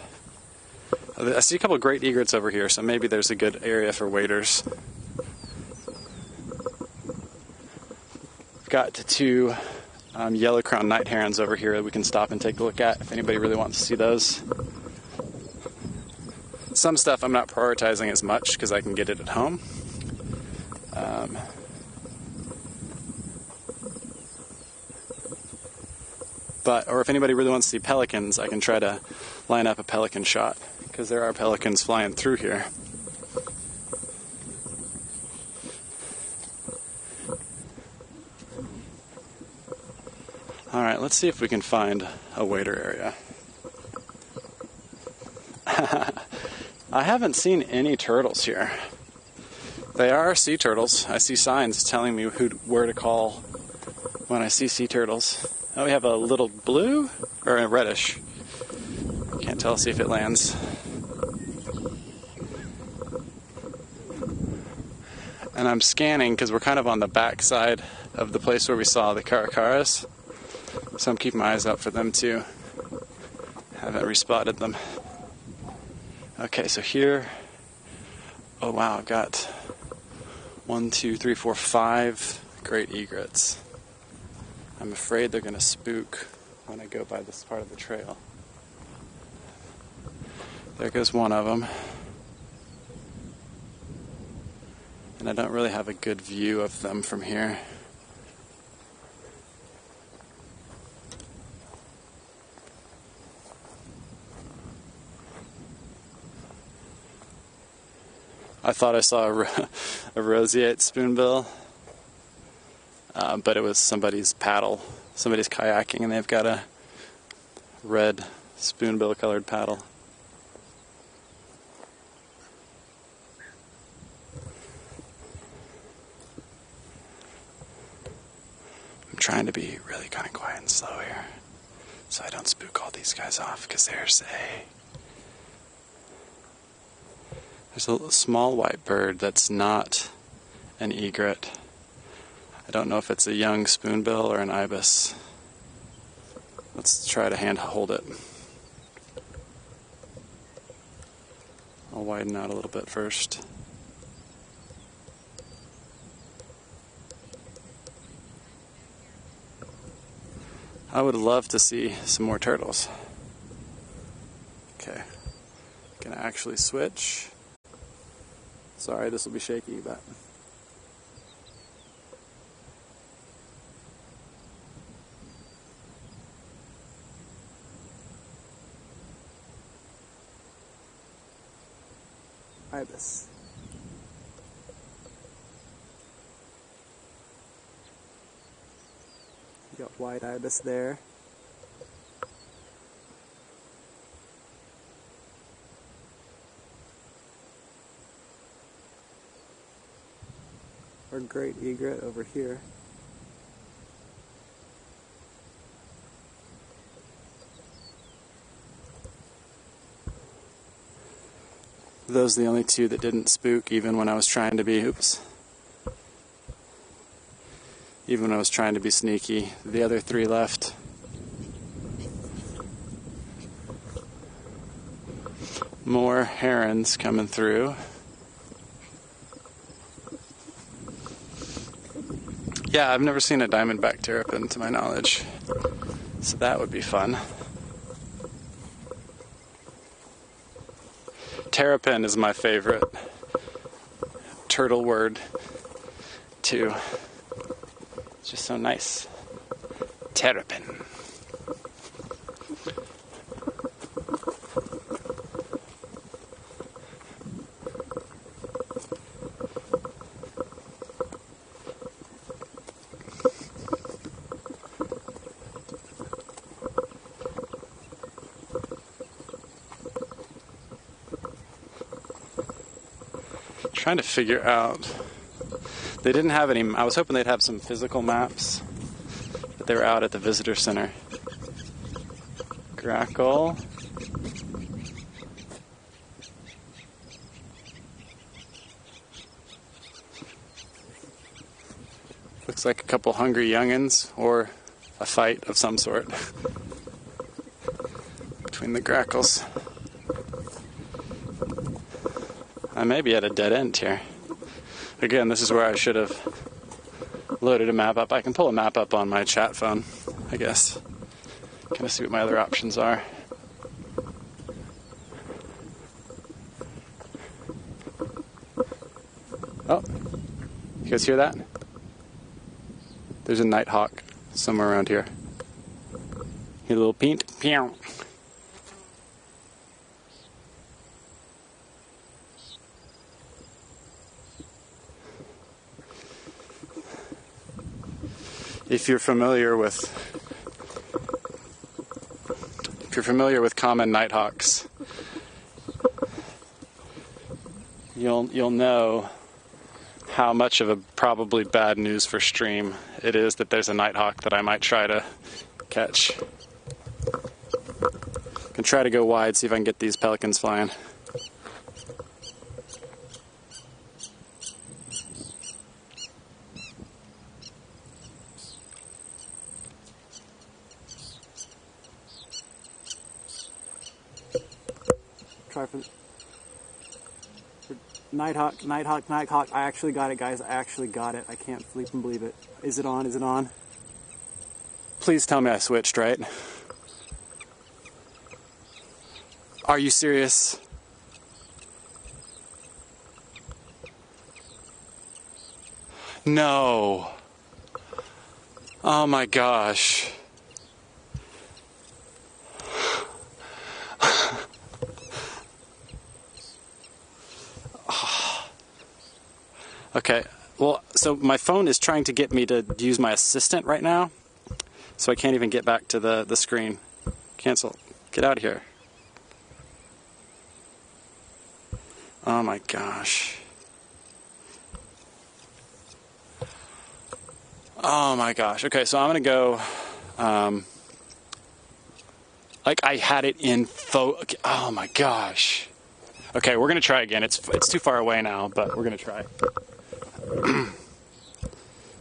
I see a couple of great egrets over here, so maybe there's a good area for waders. I've got two yellow-crowned night herons over here that we can stop and take a look at if anybody really wants to see those. Some stuff I'm not prioritizing as much because I can get it at home. Or if anybody really wants to see pelicans, I can try to line up a pelican shot because there are pelicans flying through here. Alright, let's see if we can find a wader area. I haven't seen any turtles here. They are sea turtles. I see signs telling me where to call when I see sea turtles. Oh, we have a little blue or a reddish. Can't tell, see if it lands. And I'm scanning because we're kind of on the back side of the place where we saw the caracaras. So I'm keeping my eyes out for them too. Haven't respotted them. Okay, so here, oh wow, I've got 1, 2, 3, 4, 5 great egrets. I'm afraid they're going to spook when I go by this part of the trail. There goes one of them. And I don't really have a good view of them from here. I thought I saw a roseate spoonbill, but it was somebody's paddle. Somebody's kayaking and they've got a red spoonbill colored paddle. I'm trying to be really kind of quiet and slow here so I don't spook all these guys off, because there's a small white bird that's not an egret. I don't know if it's a young spoonbill or an ibis. Let's try to hold it. I'll widen out a little bit first. I would love to see some more turtles. Okay, gonna actually switch. Sorry, this will be shaky, but ibis. You got white ibis there. Or great egret over here. Those are the only two that didn't spook, even when I was trying to be, even when I was trying to be sneaky. The other three left. More herons coming through. Yeah, I've never seen a diamondback terrapin to my knowledge, so that would be fun. Terrapin is my favorite turtle word, too. It's just so nice. Terrapin. Trying to figure out, they didn't have any. I was hoping they'd have some physical maps, but they were out at the visitor center. Grackle. Looks like a couple hungry youngins, or a fight of some sort between the grackles. I may be at a dead end here. Again, this is where I should have loaded a map up. I can pull a map up on my chat phone, I guess. Kind of see what my other options are. Oh, you guys hear that? There's a nighthawk somewhere around here. Hear a little peent? Pew. If you're familiar with common nighthawks, you'll know how much of a probably bad news for stream it is that there's a nighthawk that I might try to catch. I can try to go wide, see if I can get these pelicans flying. Try for Nighthawk. I actually got it, guys. I actually got it. I can't believe it. Is it on? Is it on? Please tell me I switched, right? Are you serious? No. Oh my gosh. Okay, well, so my phone is trying to get me to use my assistant right now, so I can't even get back to the screen. Cancel. Get out of here. Oh my gosh. Oh my gosh. Okay, so I'm gonna go, like I had it in oh my gosh. Okay, we're gonna try again. It's too far away now, but we're gonna try.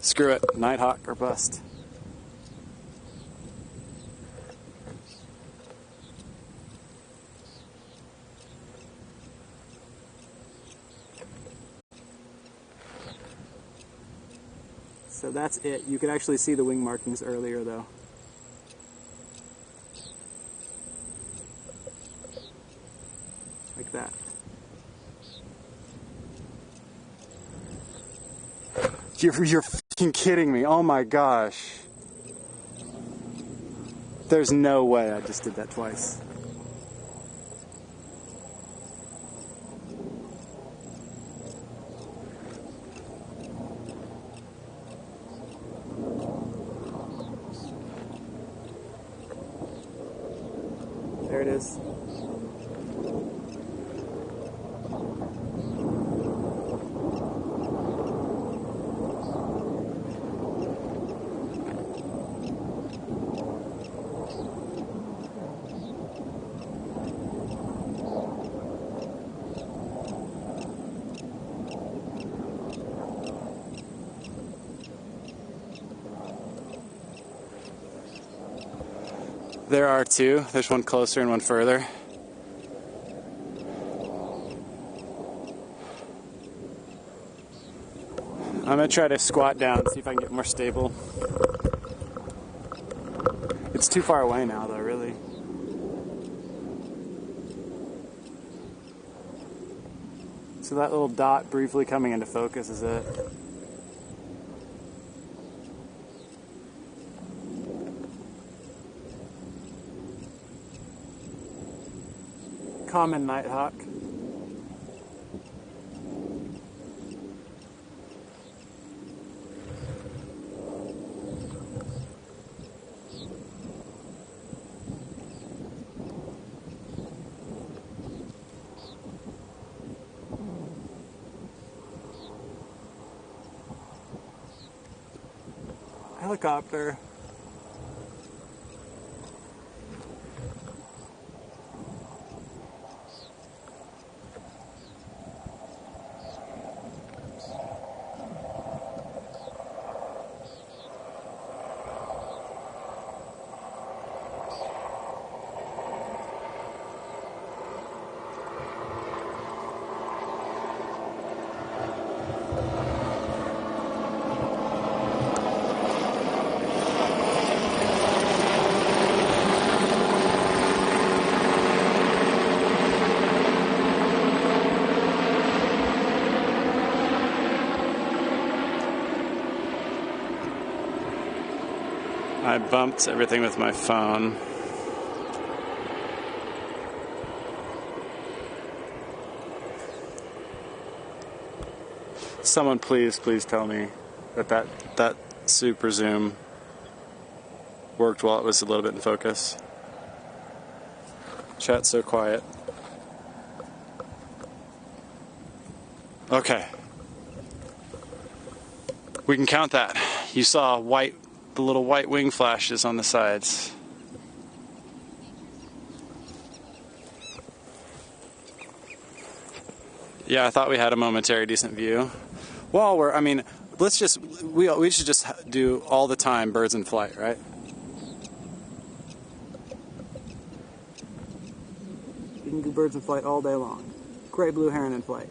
Screw it, Nighthawk or bust. So that's it. You could actually see the wing markings earlier though. Like that. You're fucking kidding me. Oh my gosh. There's no way I just did that twice. There it is. There are two. There's one closer and one further. I'm gonna try to squat down, see if I can get more stable. It's too far away now though, really. So that little dot briefly coming into focus is it. Common nighthawk. Helicopter. I bumped everything with my phone. Someone please tell me that super zoom worked while it was a little bit in focus. Chat's so quiet. Okay. We can count that. You saw the little white wing flashes on the sides. Yeah, I thought we had a momentary decent view. We should just do all the time birds in flight, right? You can do birds in flight all day long. Gray blue heron in flight.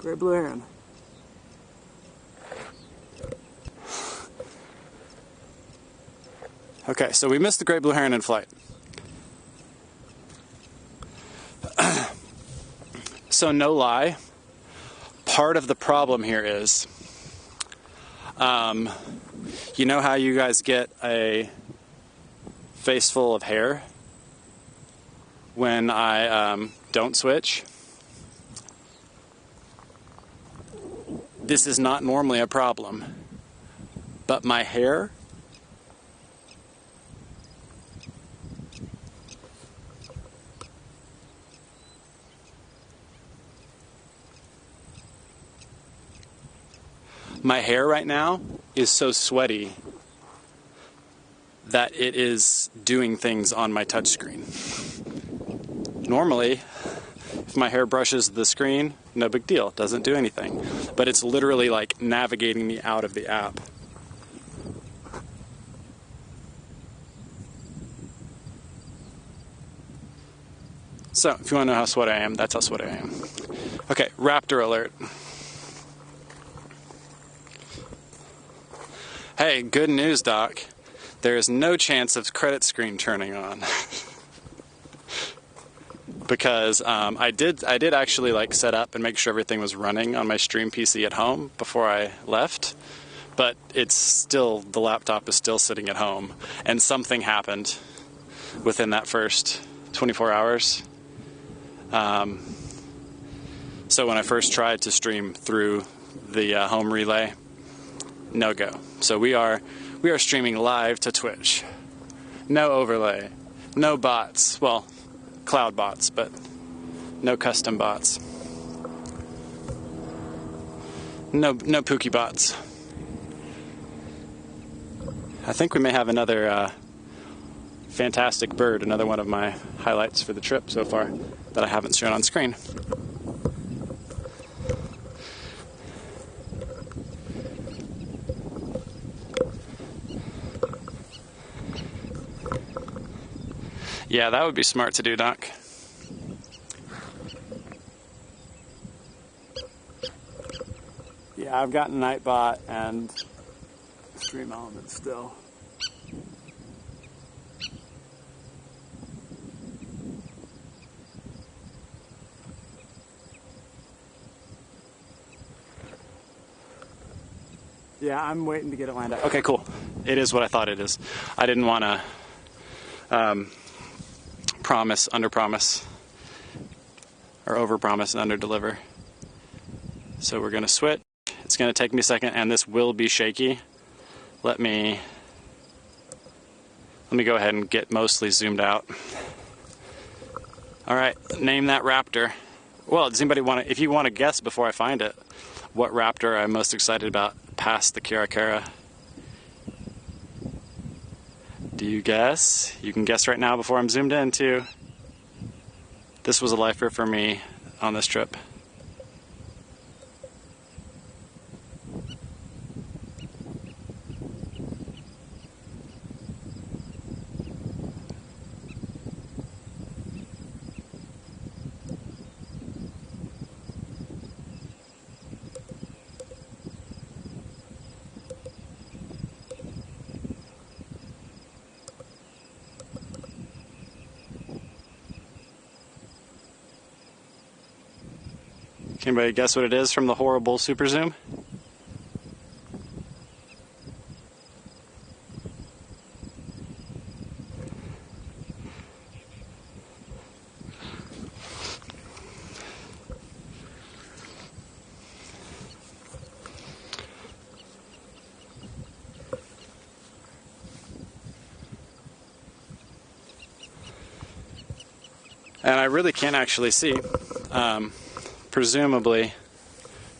Great blue heron. Okay, so we missed the great blue heron in flight. So no lie, part of the problem here is, you know how you guys get a face full of hair when I don't switch? This is not normally a problem, but my hair right now is so sweaty that it is doing things on my touchscreen. Normally, if my hair brushes the screen, no big deal, doesn't do anything. But it's literally like navigating me out of the app. So, if you want to know how sweaty I am, that's how sweaty I am. Okay, raptor alert. Hey, good news, Doc. There is no chance of credit screen turning on. Because I did actually like set up and make sure everything was running on my stream PC at home before I left, but it's still, the laptop is still sitting at home, and something happened within that first 24 hours. So when I first tried to stream through the home relay, no go. So we are streaming live to Twitch. No overlay, no bots. Well, cloud bots, but no custom bots. No Pookie bots. I think we may have another fantastic bird, another one of my highlights for the trip so far that I haven't shown on screen. Yeah, that would be smart to do, Doc. Yeah, I've got Nightbot and Stream Element still. Yeah, I'm waiting to get it lined up. Okay, cool. It is what I thought it is. I didn't want to promise, under-promise, or over-promise and under-deliver. So we're going to switch. It's going to take me a second, and this will be shaky. Let me go ahead and get mostly zoomed out. All right, name that raptor. Well, does anybody want to, if you want to guess before I find it, what raptor I'm most excited about past the Kirakara? Do you guess? You can guess right now before I'm zoomed in too. This was a lifer for me on this trip. Can anybody guess what it is from the horrible super zoom? And I really can't actually see. Presumably,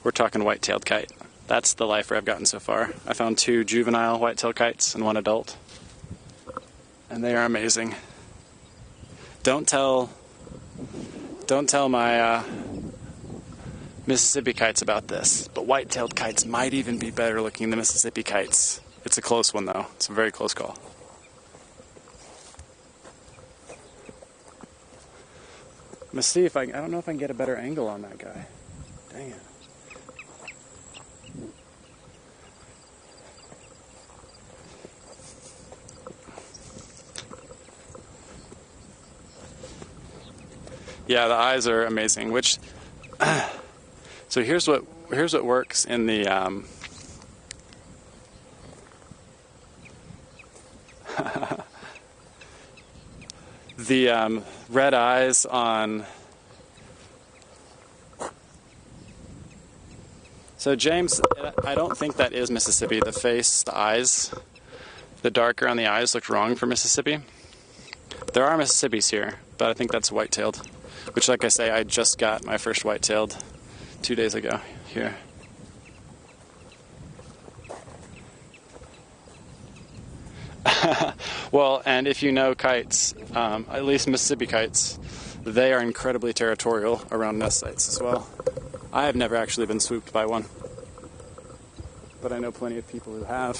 we're talking white-tailed kite. That's the lifer I've gotten so far. I found 2 juvenile white-tailed kites and 1 adult. And they are amazing. Don't tell my Mississippi kites about this, but white-tailed kites might even be better looking than Mississippi kites. It's a close one though. It's a very close call. I'm gonna see if I don't know if I can get a better angle on that guy. Dang it. Yeah, the eyes are amazing. Which, so here's what works in the the red eyes on. So James, I don't think that is Mississippi. The face, the eyes, the dark around the eyes looked wrong for Mississippi. There are Mississippis here, but I think that's white-tailed. Which, like I say, I just got my first white-tailed 2 days ago here. Well, and if you know kites, at least Mississippi kites, they are incredibly territorial around nest sites as well. I have never actually been swooped by one, but I know plenty of people who have.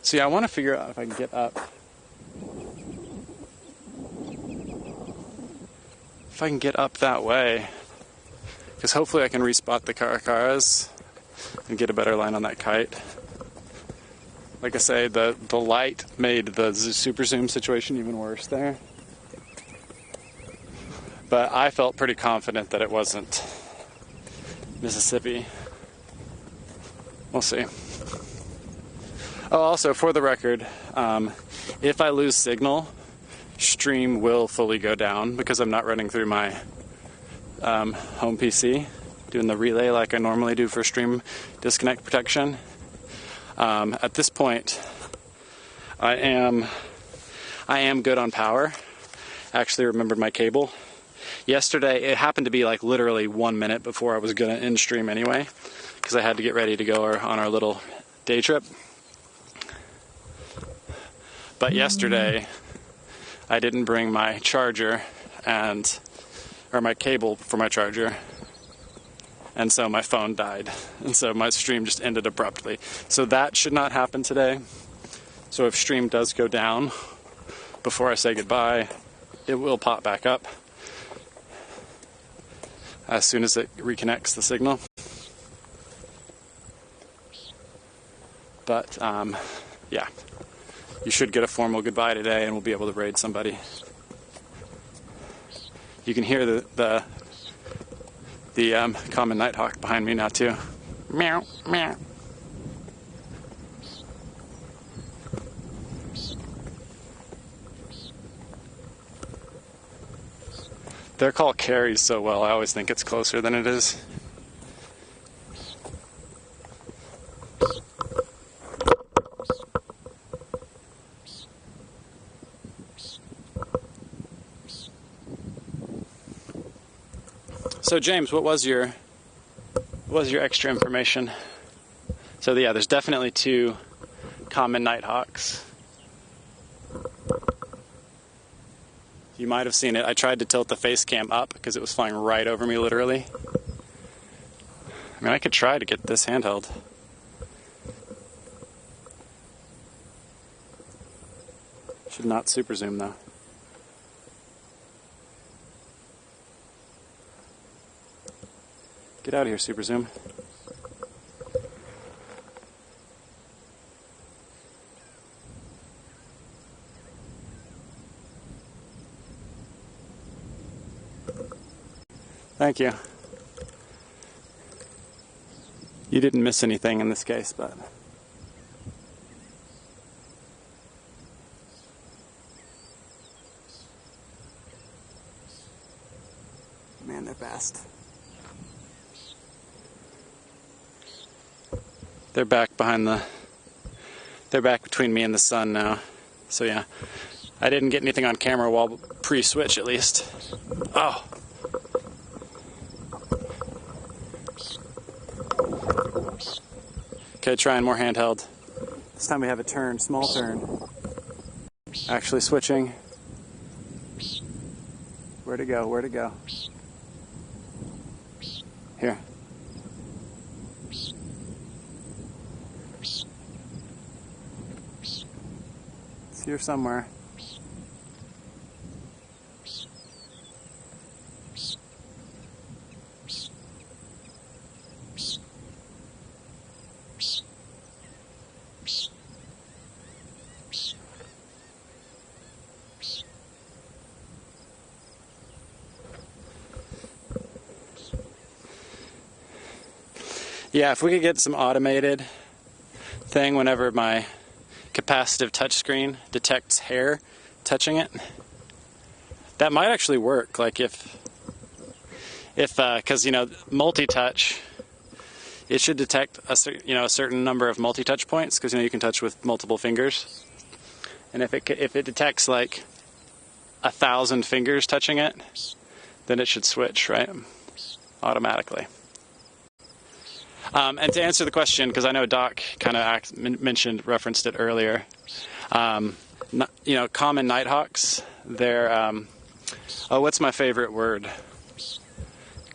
See, I want to figure out if I can get up. If I can get up that way, because hopefully I can respot the caracaras and get a better line on that kite. Like I say, the light made the super zoom situation even worse there. But I felt pretty confident that it wasn't Mississippi. We'll see. Oh, also, for the record, if I lose signal, stream will fully go down because I'm not running through my home PC, doing the relay like I normally do for stream disconnect protection. At this point, I am good on power. I actually remembered my cable. Yesterday, it happened to be like literally 1 minute before I was going to end stream anyway, because I had to get ready to go on our little day trip. But yesterday, I didn't bring my charger or my cable for my charger, and so my phone died, and so my stream just ended abruptly. So that should not happen today. So if stream does go down before I say goodbye, it will pop back up as soon as it reconnects the signal. But yeah. You should get a formal goodbye today, and we'll be able to raid somebody. You can hear the common nighthawk behind me now too. Meow, meow. They're called carries so well. I always think it's closer than it is. So James, what was your extra information? So yeah, there's definitely 2 common nighthawks. You might have seen it. I tried to tilt the face cam up because it was flying right over me, literally. I mean, I could try to get this handheld. Should not super zoom though. Get out of here, super zoom. Thank you. You didn't miss anything in this case, but man, they're fast. They're back they're back between me and the sun now. So yeah, I didn't get anything on camera while pre-switch at least. Oh. Okay, trying more handheld. This time we have a turn, small turn. Actually switching. Where to go, where to go? Here. It's here somewhere. Yeah, if we could get some automated thing whenever my capacitive touchscreen detects hair touching it, that might actually work. Like if because multi-touch, it should detect a certain number of multi-touch points, because you can touch with multiple fingers, and if it detects like 1,000 fingers touching it, then it should switch, right, automatically. And to answer the question, because I know Doc kind of referenced it earlier, common nighthawks, they're, what's my favorite word?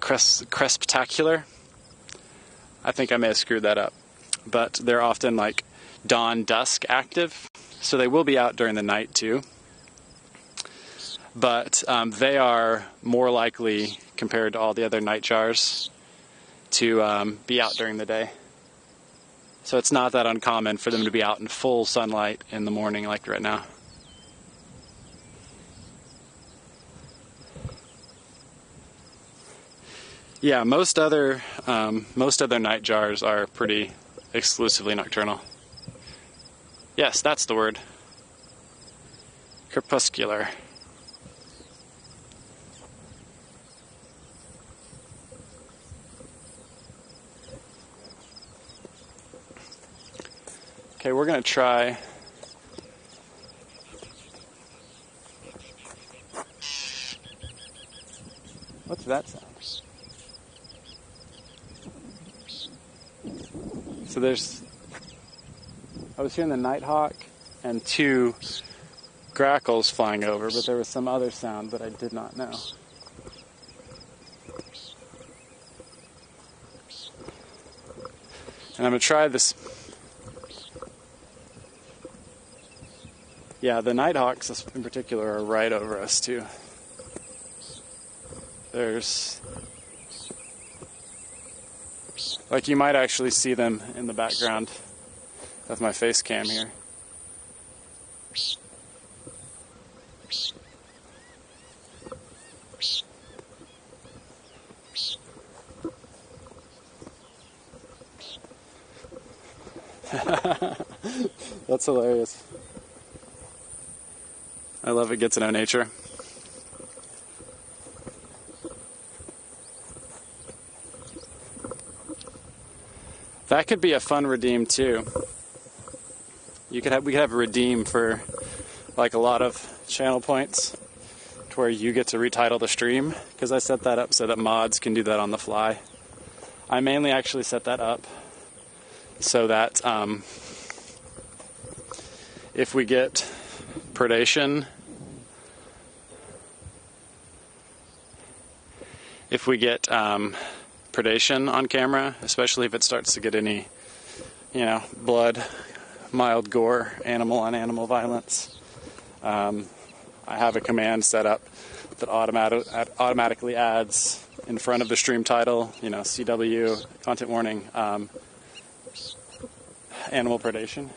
Crespitacular? I think I may have screwed that up. But they're often like dawn-dusk active, so they will be out during the night too. But they are more likely, compared to all the other nightjars, to be out during the day. So it's not that uncommon for them to be out in full sunlight in the morning like right now. Yeah, most other nightjars are pretty exclusively nocturnal. Yes, that's the word. Crepuscular. Okay, we're going to try. What's that sound? So I was hearing the nighthawk and 2 grackles flying over, but there was some other sound that I did not know. And I'm going to try this. Yeah, the nighthawks in particular are right over us too. There's, like, you might actually see them in the background of my face cam here. That's hilarious. I love it, get to know nature. That could be a fun redeem too. We could have a redeem for like a lot of channel points to where you get to retitle the stream, because I set that up so that mods can do that on the fly. I mainly actually set that up so that if we get predation, predation on camera, especially if it starts to get any, blood, mild gore, animal on animal violence, I have a command set up that automatically adds in front of the stream title, CW, content warning, animal predation.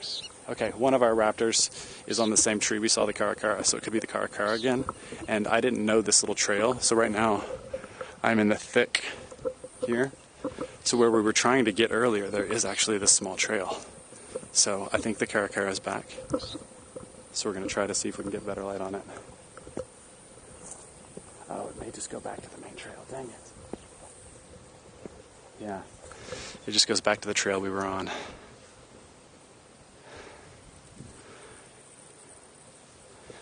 Okay, one of our raptors is on the same tree we saw the caracara, so it could be the caracara again. And I didn't know this little trail, so right now I'm in the thick here. So where we were trying to get earlier, there is actually this small trail. So I think the caracara is back. So we're going to try to see if we can get better light on it. Oh, it may just go back to the main trail. Dang it. Yeah, it just goes back to the trail we were on.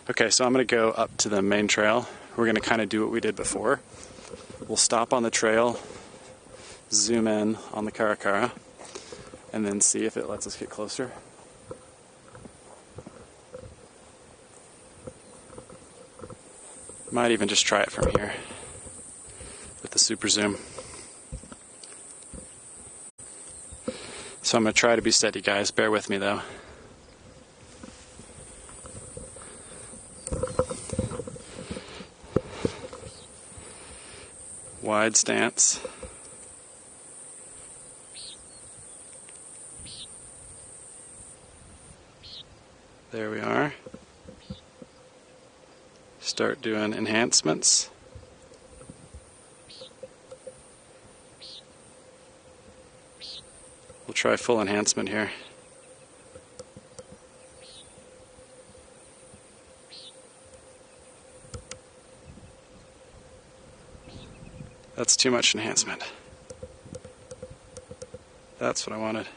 Okay, so I'm going to go up to the main trail. We're going to kind of do what we did before. We'll stop on the trail, zoom in on the caracara, and then see if it lets us get closer. Might even just try it from here with the super zoom. So I'm going to try to be steady, guys. Bear with me, though. Wide stance. There we are. Start doing enhancements. We'll try full enhancement here. That's too much enhancement. That's what I wanted.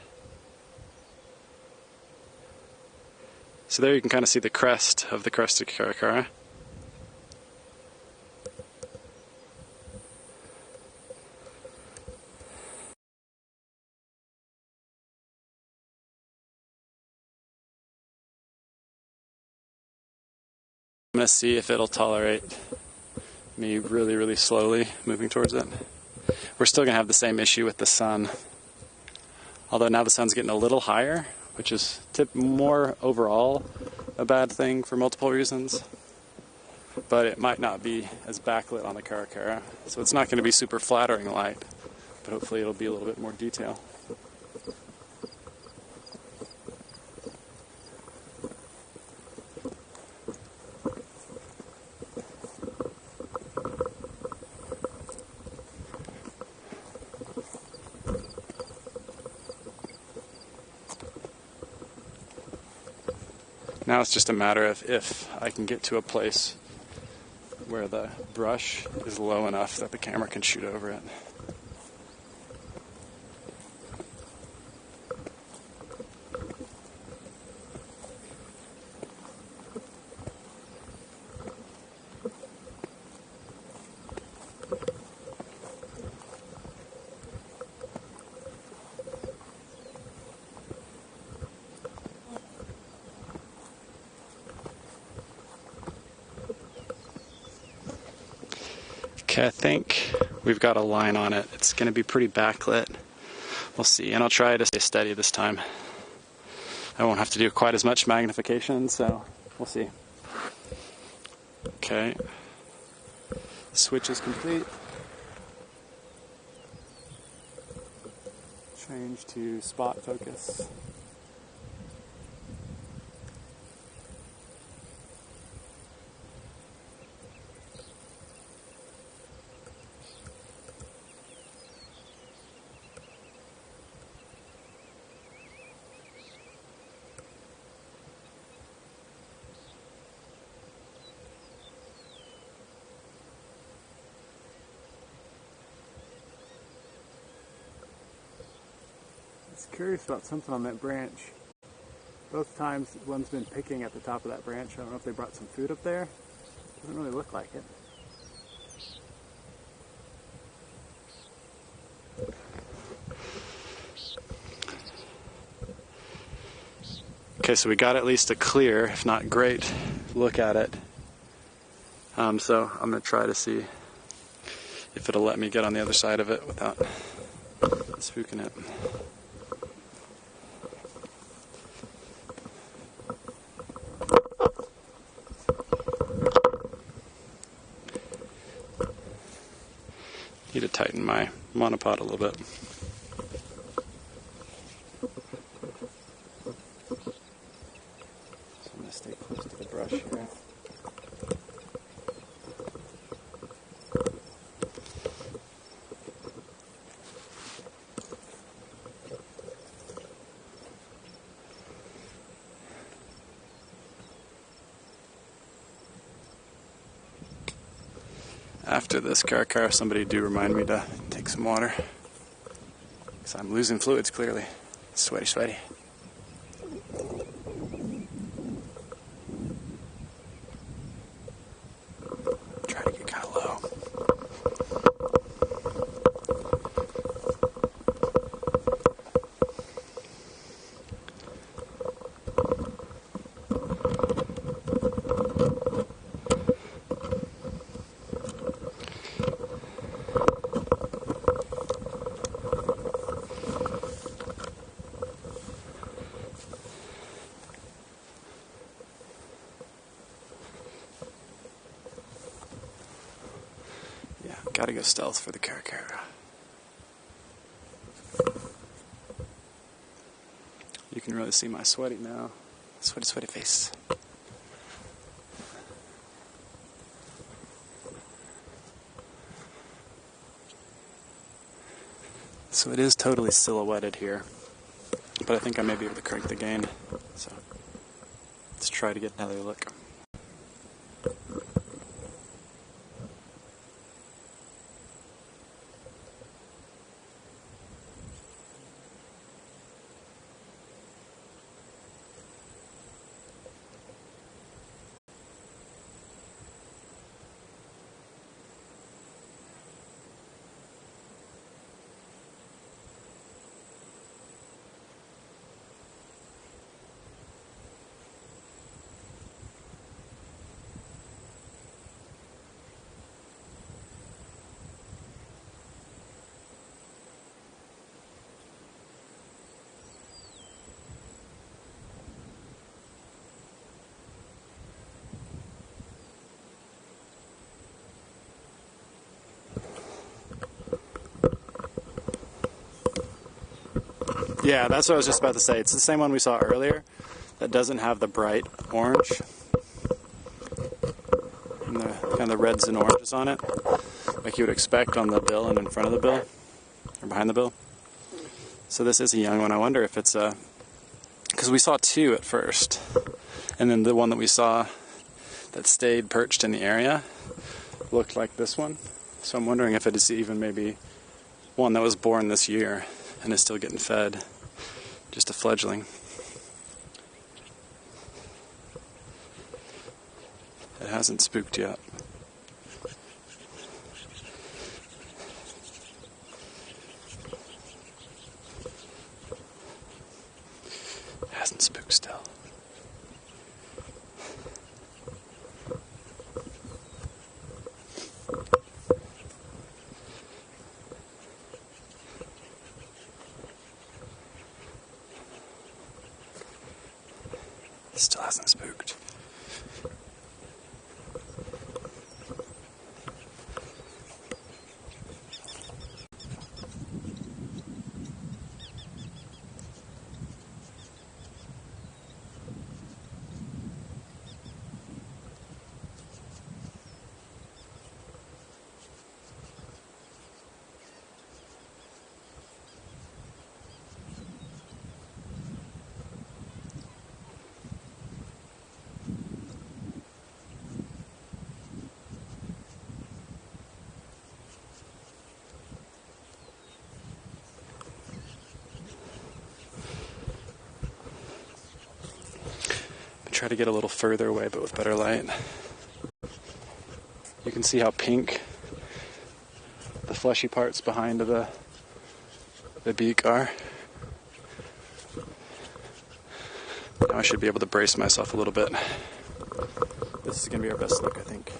So there you can kind of see the crest of the crested caracara. I'm going to see if it'll tolerate me really, really slowly moving towards it. We're still going to have the same issue with the sun. Although now the sun's getting a little higher, which is more overall a bad thing for multiple reasons. But it might not be as backlit on the caracara. So it's not going to be super flattering light, but hopefully it'll be a little bit more detail. Now it's just a matter of if I can get to a place where the brush is low enough that the camera can shoot over it. Okay, I think we've got a line on it. It's going to be pretty backlit. We'll see, and I'll try to stay steady this time. I won't have to do quite as much magnification, so we'll see. Okay, switch is complete. Change to spot focus. I was curious about something on that branch. Both times one's been picking at the top of that branch. I don't know if they brought some food up there. Doesn't really look like it. Okay, so we got at least a clear, if not great, look at it. So I'm going to try to see if it'll let me get on the other side of it without spooking it. Need to tighten my monopod a little bit. So I'm going to stay close to the brush here. After this caracara, somebody do remind me to take some water, because I'm losing fluids clearly. Sweaty, sweaty. Try to get kind of low. Gotta go stealth for the caracara. You can really see my sweaty now. Sweaty, sweaty face. So it is totally silhouetted here. but I think I may be able to crank the gain. So let's try to get another look. Yeah, that's what I was just about to say. It's the same one we saw earlier that doesn't have the bright orange and the kind of the reds and oranges on it, like you would expect on the bill and in front of the bill or behind the bill. So this is a young one. I wonder if it's a, because we saw two at first, and then the one that we saw that stayed perched in the area looked like this one. So I'm wondering if it is even maybe one that was born this year and is still getting fed, just a fledgling. It hasn't spooked yet. It hasn't spooked still. Still hasn't spooked. Try to get a little further away, but with better light. You can see how pink the fleshy parts behind the beak are. Now I should be able to brace myself a little bit. This is going to be our best look, I think.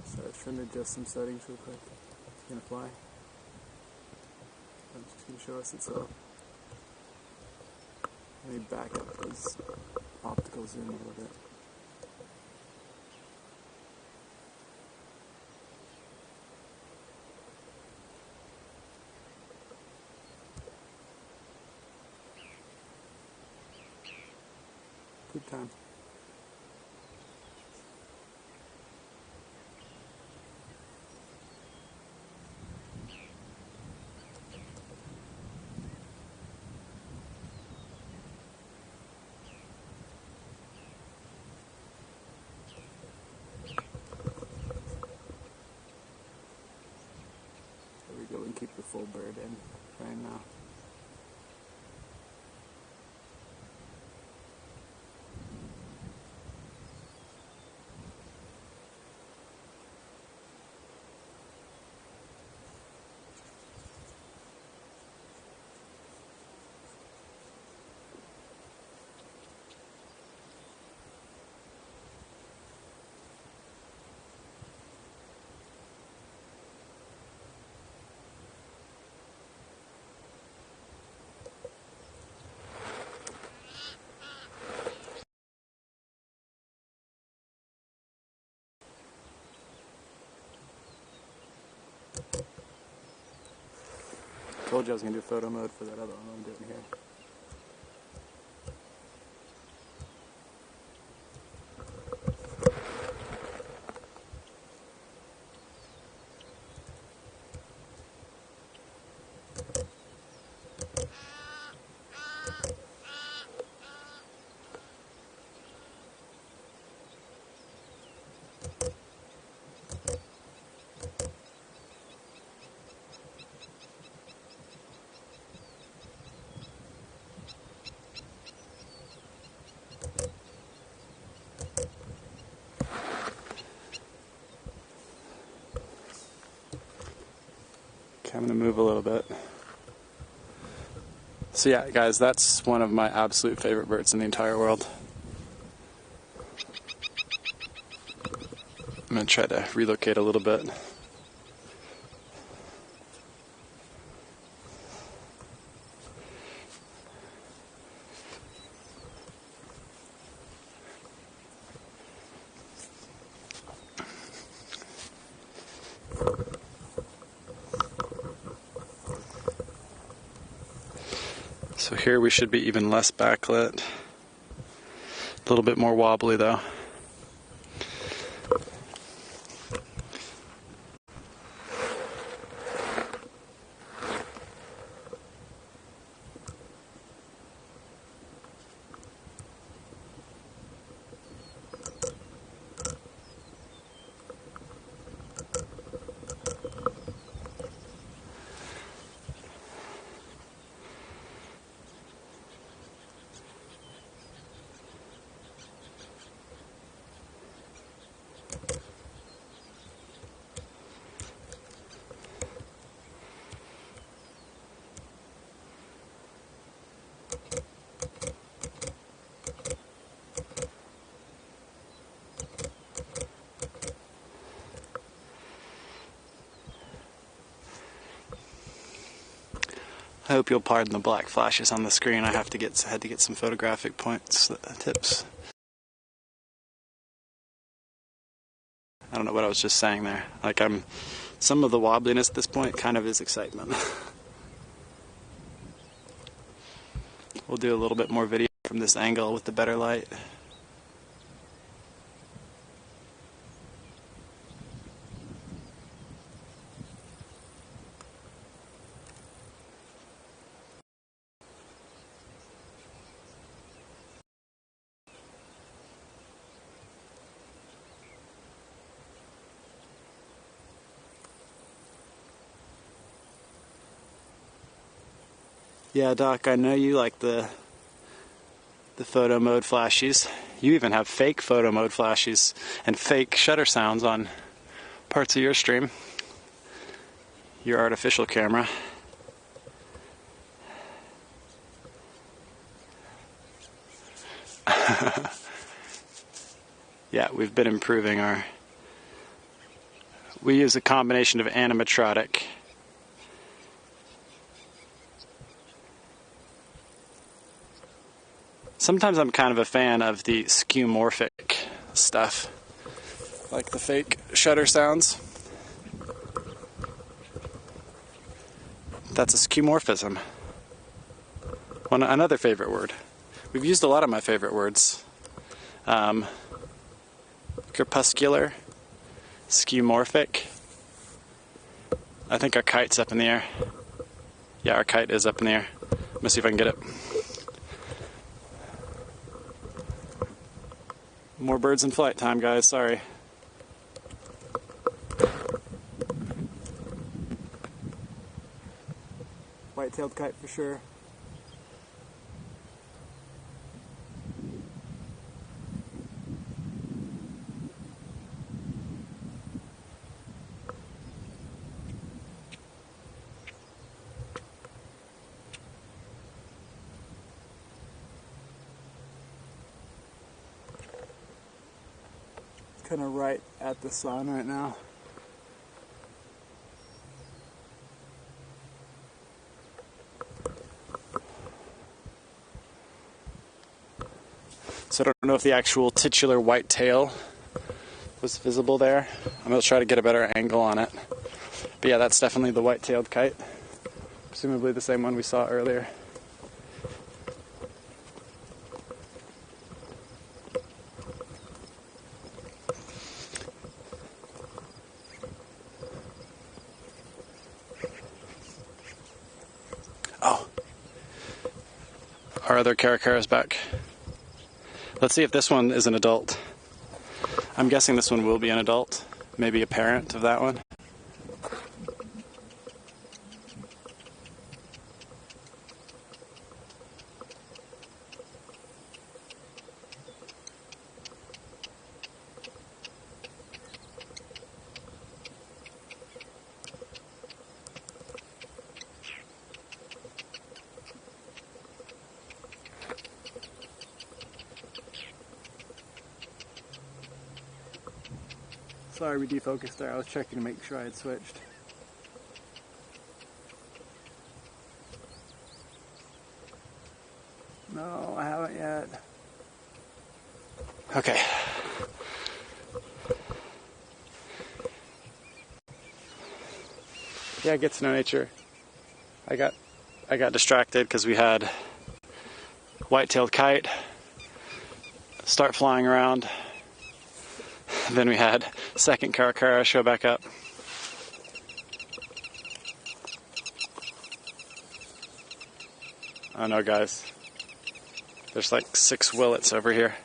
So I'm trying to adjust some settings real quick. It's gonna fly. I'm just gonna show us itself. Let me back up those optical zoom a little bit. Good time. full bird in frame now. Told you I was going to do photo mode for that other one. I'm doing here. Okay, I'm going to move a little bit. So yeah, guys, that's one of my absolute favorite birds in the entire world. I'm going to try to relocate a little bit. So here we should be even less backlit. A little bit more wobbly though. I hope you'll pardon the black flashes on the screen. I had to get some photographic tips. I don't know what I was just saying there. Like some of the wobbliness at this point kind of is excitement. We'll do a little bit more video from this angle with the better light. Yeah, Doc, I know you like the photo mode flashies. You even have fake photo mode flashies and fake shutter sounds on parts of your stream. Your artificial camera. Yeah, we've been improving our... We use a combination of animatronic Sometimes I'm kind of a fan of the skeuomorphic stuff, like the fake shutter sounds. That's a skeuomorphism. Another favorite word. We've used a lot of my favorite words. Crepuscular, skeuomorphic. I think our kite's up in the air. Yeah, our kite is up in the air. Let me see if I can get it. More birds in flight time, guys. Sorry. white-tailed kite for sure. Kind of right at the sun right now. So I don't know if the actual titular white tail was visible there. I'm going to try to get a better angle on it. But yeah, that's definitely the white-tailed kite. Presumably the same one we saw earlier. Oh. Our other caracara is back. Let's see if this one is an adult. I'm guessing this one will be an adult. Maybe a parent of that one. Sorry we defocused there, I was checking to make sure I had switched. No, I haven't yet. Okay. Yeah, get to know nature. I got distracted because we had white-tailed kite start flying around. Then we had second caracara show back up. Oh no, guys. There's like 6 willets over here.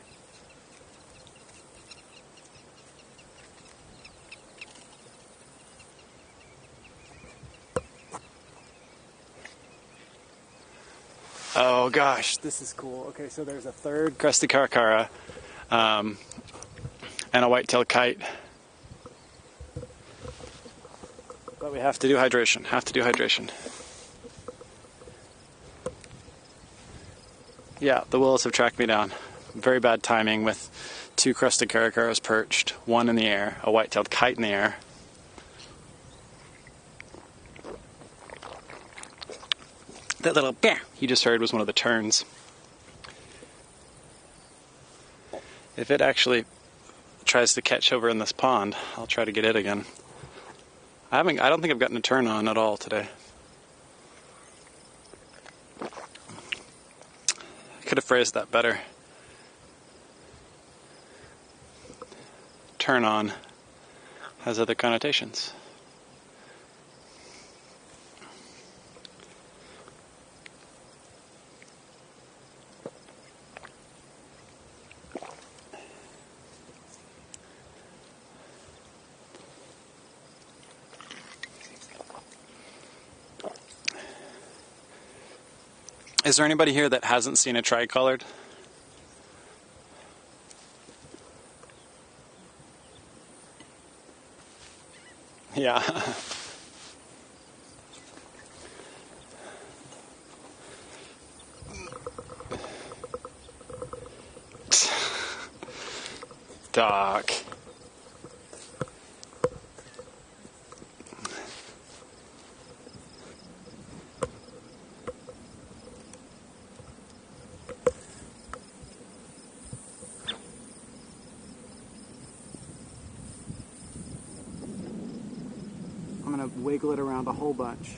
Oh gosh, this is cool. Okay, so there's a third crested caracara and a white-tailed kite. But we have to do hydration. Yeah, the willows have tracked me down. Very bad timing with 2 crested caracaras perched, 1 in the air, a white-tailed kite in the air. That little "bah" you just heard was one of the terns. If it actually tries to catch over in this pond, I'll try to get it again. I don't think I've gotten a turn on at all today. I could have phrased that better. Turn on has other connotations. Is there anybody here that hasn't seen a tricolored? Yeah. Doc. I'm gonna wiggle it around a whole bunch.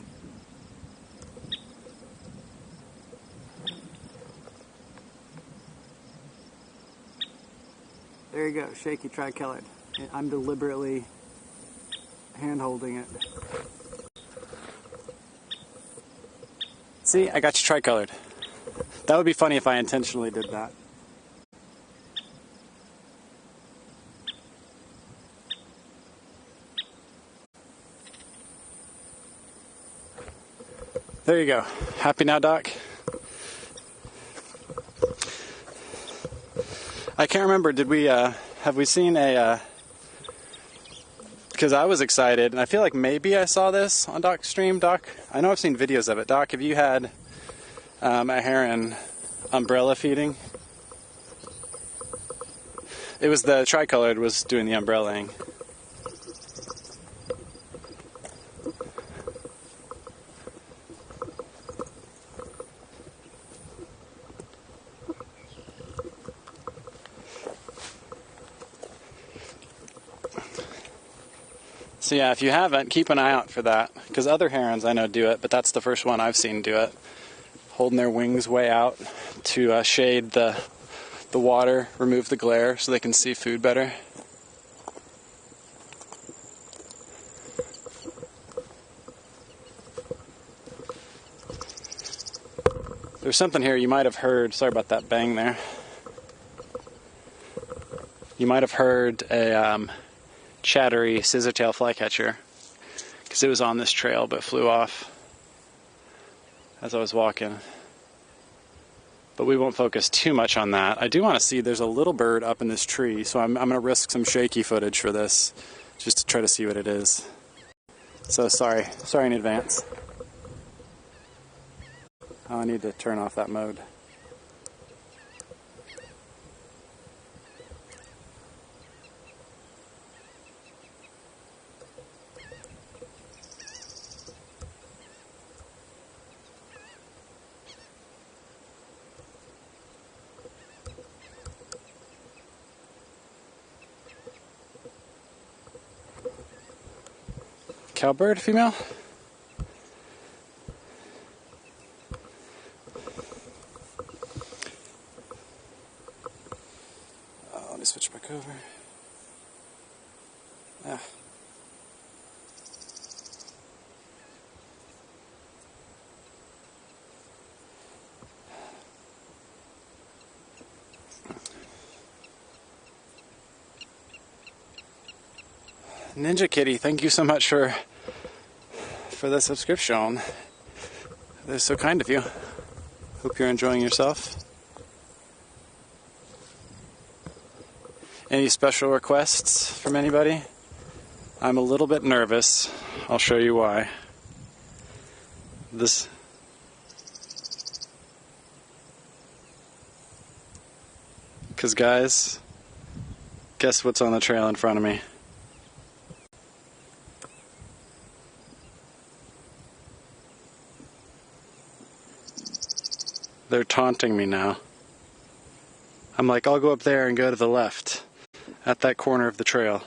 There you go, shaky tricolored. I'm deliberately hand-holding it. See, I got you tricolored. That would be funny if I intentionally did that. There you go. Happy now, Doc? I can't remember, did we, have we seen a, because I was excited, and I feel like maybe I saw this on Doc's stream. Doc, I know I've seen videos of it. Doc, have you had a heron umbrella feeding? It was the tricolored was doing the umbrellaing. So yeah, if you haven't, keep an eye out for that, because other herons I know do it, but that's the first one I've seen do it. Holding their wings way out to shade the water, remove the glare so they can see food better. There's something here you might have heard, sorry about that bang there. You might have heard a chattery scissortail flycatcher, because it was on this trail but flew off as I was walking. But we won't focus too much on that. I do want to see, there's a little bird up in this tree, so I'm going to risk some shaky footage for this, just to try to see what it is. So sorry in advance. Oh, I need to turn off that mode. Cowbird, female? Oh, let me switch back over. Ah. Ninja Kitty, thank you so much for the subscription. That's so kind of you. Hope you're enjoying yourself. Any special requests from anybody? I'm a little bit nervous. I'll show you why. Because guys, guess what's on the trail in front of me? They're taunting me now. I'm like, I'll go up there and go to the left, at that corner of the trail.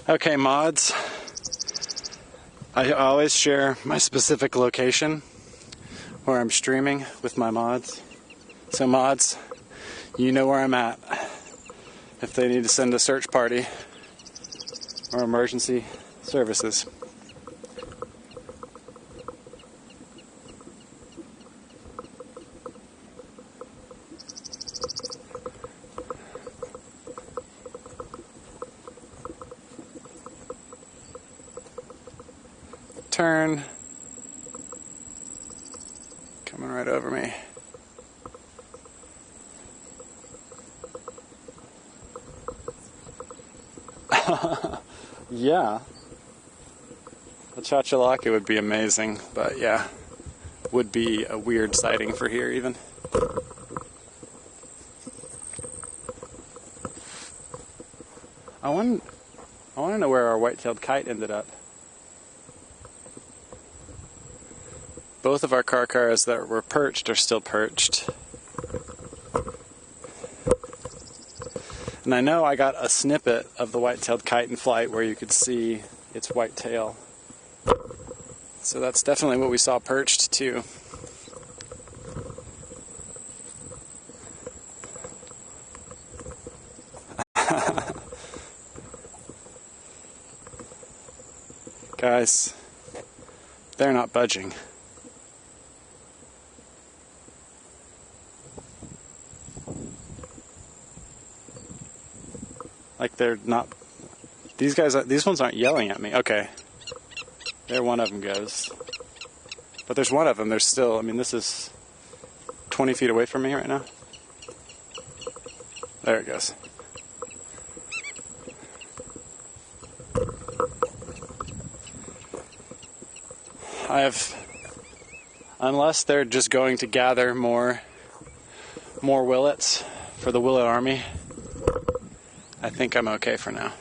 Okay, mods. I always share my specific location where I'm streaming with my mods. So mods, you know where I'm at. If they need to send a search party or emergency services. Turn. Coming right over me. Yeah. A chachalaka would be amazing, but yeah, would be a weird sighting for here even. I want to know where our white-tailed kite ended up. Both of our carcaras that were perched are still perched. And I know I got a snippet of the white-tailed kite in flight where you could see its white tail. So that's definitely what we saw perched too. Guys, they're not budging. Like they're not These ones aren't yelling at me. Okay. There one of them goes. But there's one of them. There's still, I mean, this is 20 feet away from me right now. There it goes. Unless they're just going to gather more willets for the willet army, I think I'm okay for now.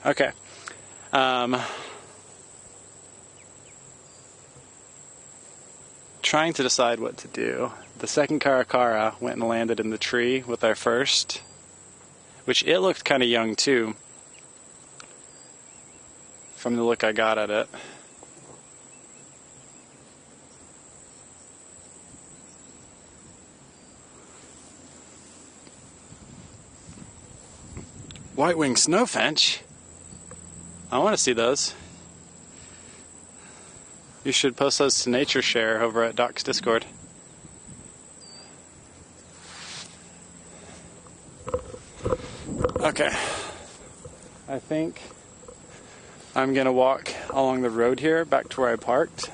Okay. Trying to decide what to do. The second caracara went and landed in the tree with our first, which it looked kind of young too, from the look I got at it. White-winged snowfinch? I want to see those. You should post those to Nature Share over at Doc's Discord. Okay. I think I'm going to walk along the road here back to where I parked,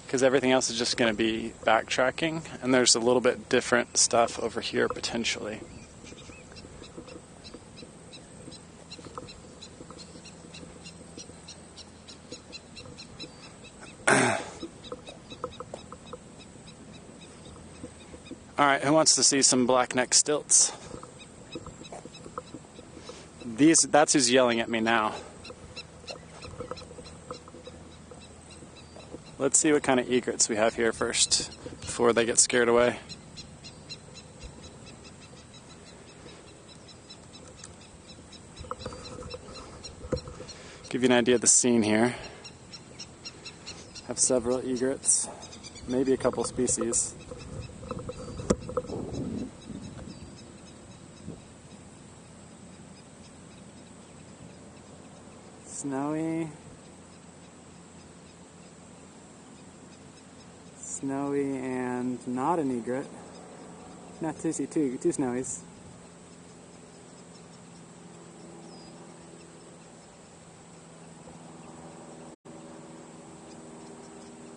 because everything else is just going to be backtracking, and there's a little bit different stuff over here potentially. Alright, who wants to see some blackneck stilts? That's who's yelling at me now. Let's see what kind of egrets we have here first, before they get scared away. Give you an idea of the scene here. Have several egrets, maybe a couple species. Snowy and not an egret. Not two snowies.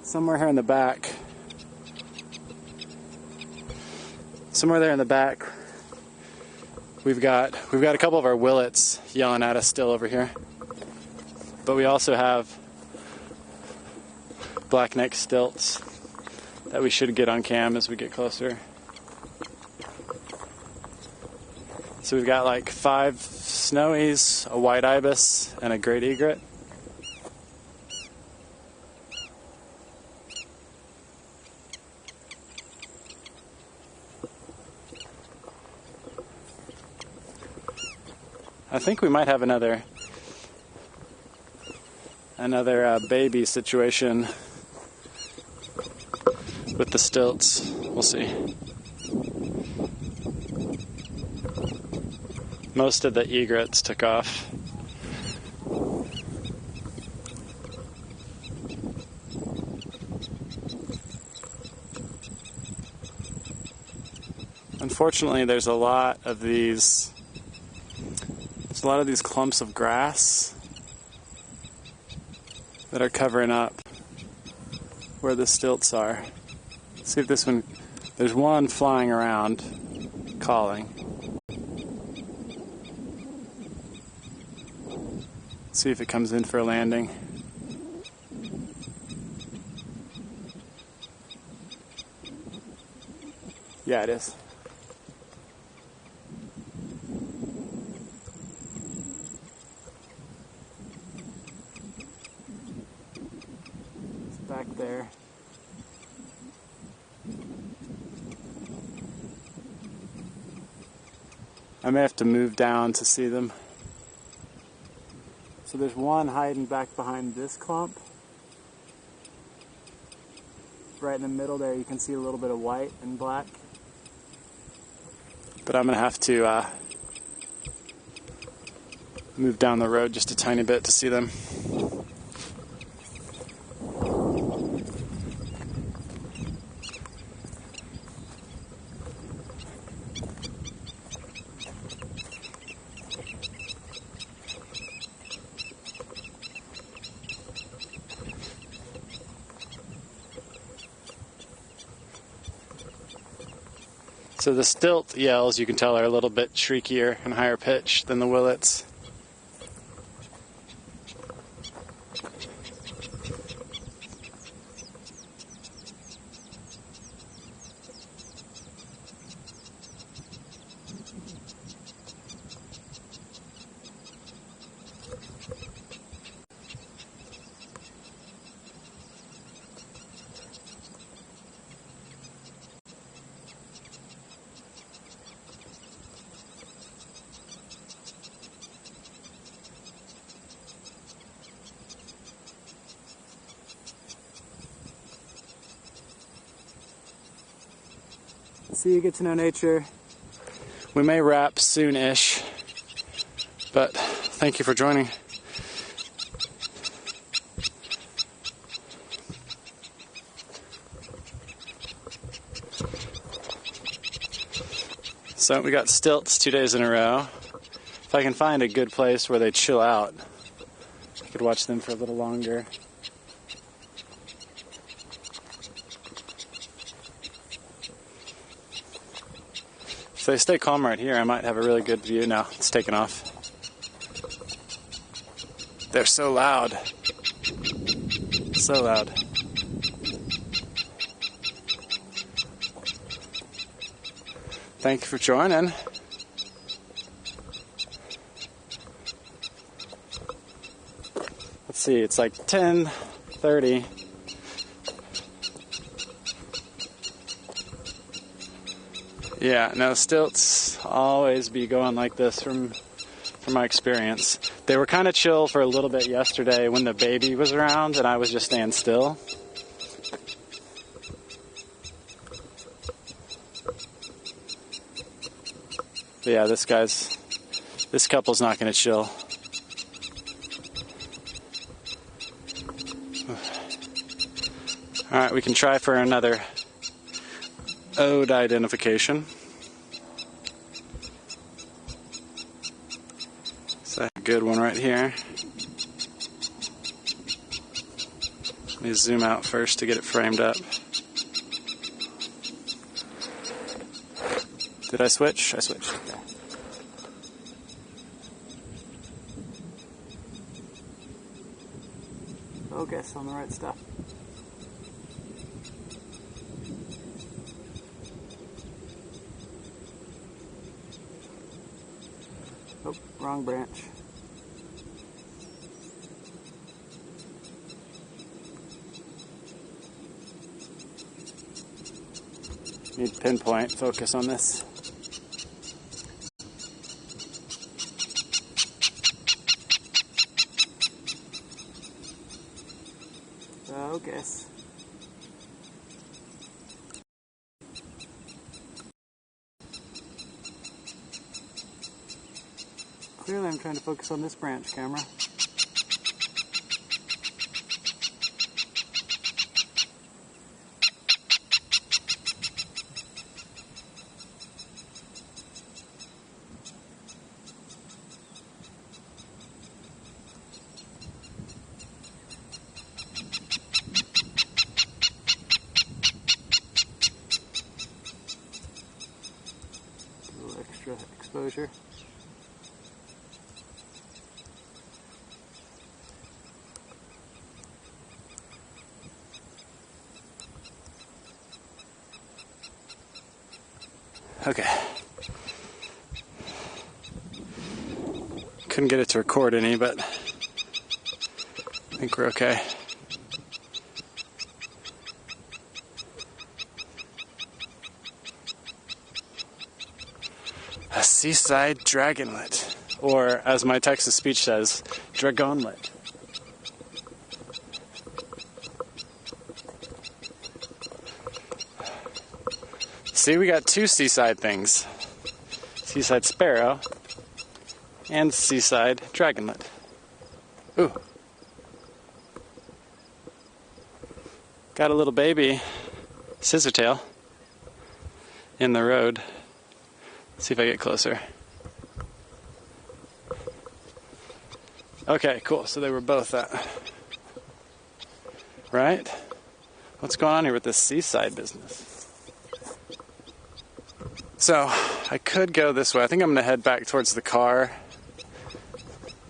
Somewhere here in the back. Somewhere there in the back. We've got a couple of our willets yelling at us still over here. But we also have blackneck stilts that we should get on cam as we get closer. So we've got like 5 snowies, a white ibis, and a great egret. I think we might have another baby situation with the stilts. We'll see. Most of the egrets took off. Unfortunately, there's a lot of these clumps of grass that are covering up where the stilts are. See if this one, there's one flying around calling. See if it comes in for a landing. Yeah, it is. It's back there. I may have to move down to see them. So there's one hiding back behind this clump. Right in the middle there you can see a little bit of white and black. But I'm going to have to move down the road just a tiny bit to see them. So the stilt yells, you can tell, are a little bit shriekier and higher pitched than the willets. See you get to know nature. We may wrap soon-ish, but thank you for joining. So we got stilts 2 days in a row. If I can find a good place where they chill out, I could watch them for a little longer. If they stay calm right here, I might have a really good view. Now it's taken off. They're so loud. So loud. Thank you for joining. Let's see, it's like 10:30. Yeah, no, stilts always be going like this from my experience. They were kind of chill for a little bit yesterday when the baby was around and I was just staying still. But yeah, this couple's not going to chill. All right, we can try for another ode identification. So a good one right here. Let me zoom out first to get it framed up. Did I switch? I switched. Okay. Focus on the right stuff. Oh, wrong branch. Need pinpoint focus on this. Focus. Clearly I'm trying to focus on this branch, camera. A little extra exposure. Okay. Couldn't get it to record any, but I think we're okay. A seaside dragonlet, or as my Texas speech says, dragonlet. See, we got two seaside things. Seaside sparrow and seaside dragonlet. Ooh. Got a little baby scissortail in the road. Let's see if I get closer. Okay, cool. So they were both that. Right? What's going on here with this seaside business? So I could go this way. I think I'm going to head back towards the car.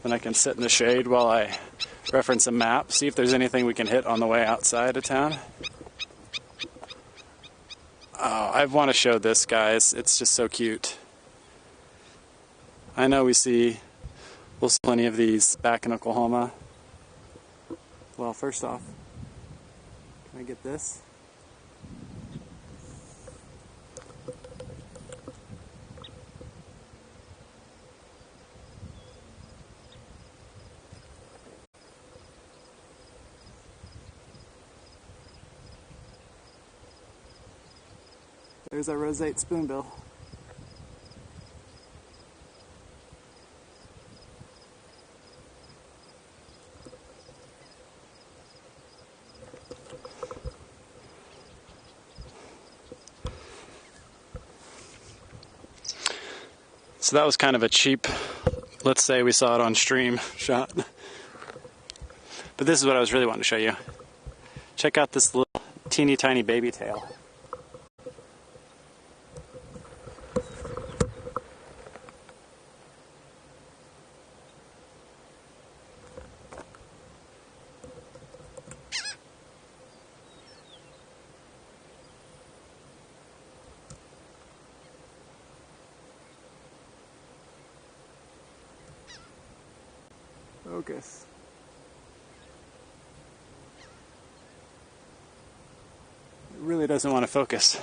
Then I can sit in the shade while I reference a map, see if there's anything we can hit on the way outside of town. Oh, I want to show this, guys. It's just so cute. I know we'll see plenty of these back in Oklahoma. Well, first off, can I get this? There's our roseate spoonbill. So that was kind of a cheap, let's say we saw it on stream shot. But this is what I was really wanting to show you. Check out this little teeny tiny baby tail. Focus. It really doesn't want to focus.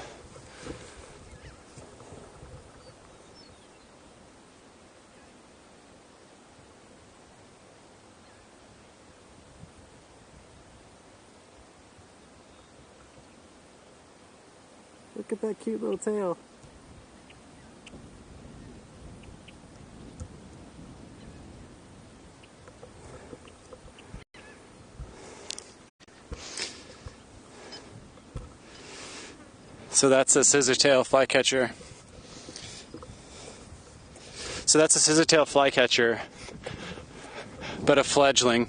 Look at that cute little tail. So that's a scissortail flycatcher. But a fledgling.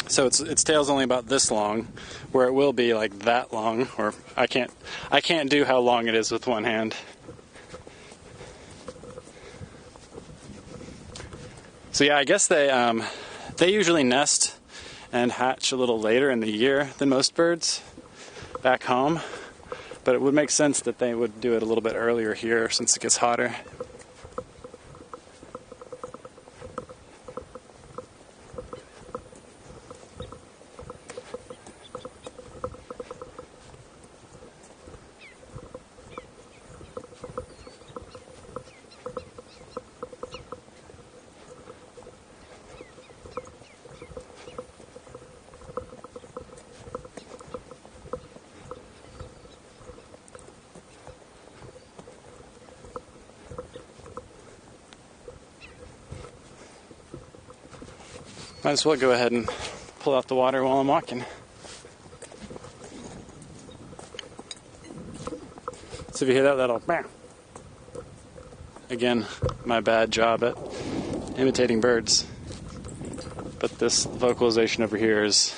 So its tail's only about this long, where it will be like that long. Or I can't do how long it is with one hand. So yeah, I guess they usually nest and hatch a little later in the year than most birds back home. But it would make sense that they would do it a little bit earlier here since it gets hotter. Might as well go ahead and pull out the water while I'm walking. So if you hear that, that'll bam. Again, my bad job at imitating birds. But this vocalization over here is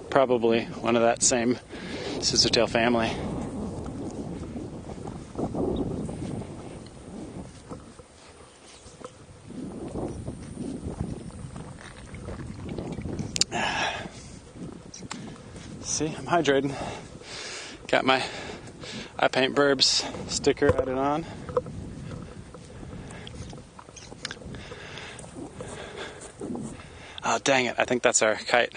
probably one of that same scissortail family. See, I'm hydrating. Got my I Paint Burbs sticker added on. Oh, dang it. I think that's our kite.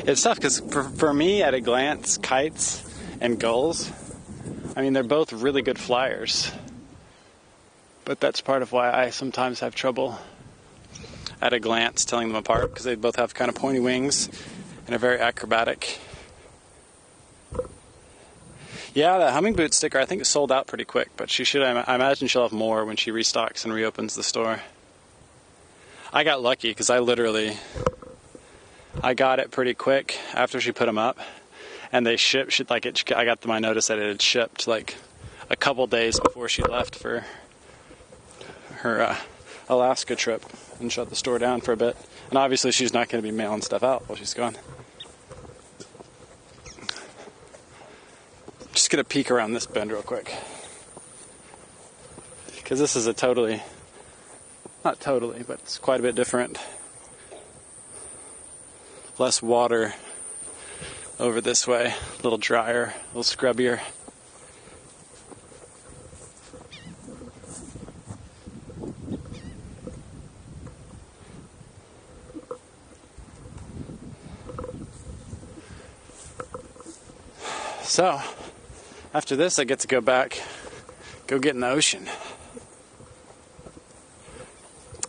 It's tough because for me, at a glance, kites and gulls, I mean, they're both really good flyers. But that's part of why I sometimes have trouble at a glance telling them apart, because they both have kind of pointy wings and are very acrobatic. Yeah, that Hummingboot sticker I think is sold out pretty quick, but she should. I imagine she'll have more when she restocks and reopens the store. I got lucky because I got it pretty quick after she put them up, and they shipped. I got my notice that it had shipped like a couple days before she left for her Alaska trip and shut the store down for a bit. And obviously she's not going to be mailing stuff out while she's gone. Just just gonna peek around this bend real quick, because this is a totally, not totally, but it's quite a bit different. Less water over this way, a little drier, a little scrubbier. So, after this, I get to go back, go get in the ocean.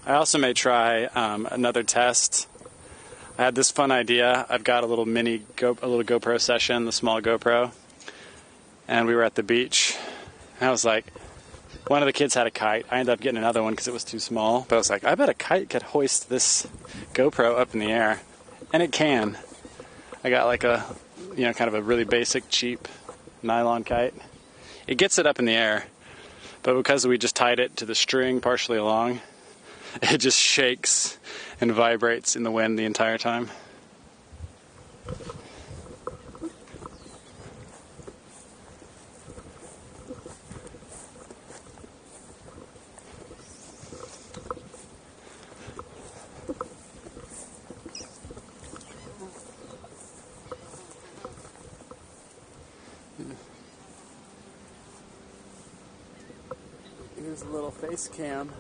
I also may try another test. I had this fun idea. I've got a little GoPro session, the small GoPro, and we were at the beach. And I was like, one of the kids had a kite. I ended up getting another one because it was too small. But I was like, I bet a kite could hoist this GoPro up in the air, and it can. I got like a, kind of a really basic, cheap nylon kite. It gets it up in the air, but because we just tied it to the string partially along, it just shakes and vibrates in the wind the entire time. Here's a little face cam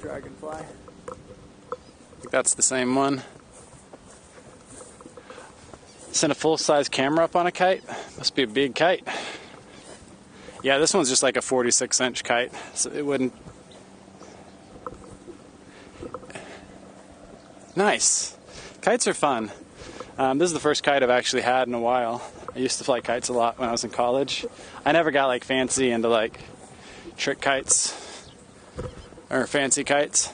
dragonfly. I think that's the same one. Send a full-size camera up on a kite. Must be a big kite. Yeah, this one's just like a 46-inch kite, so it wouldn't. Nice. Kites are fun. This is the first kite I've actually had in a while. I used to fly kites a lot when I was in college. I never got like fancy into like trick kites or fancy kites.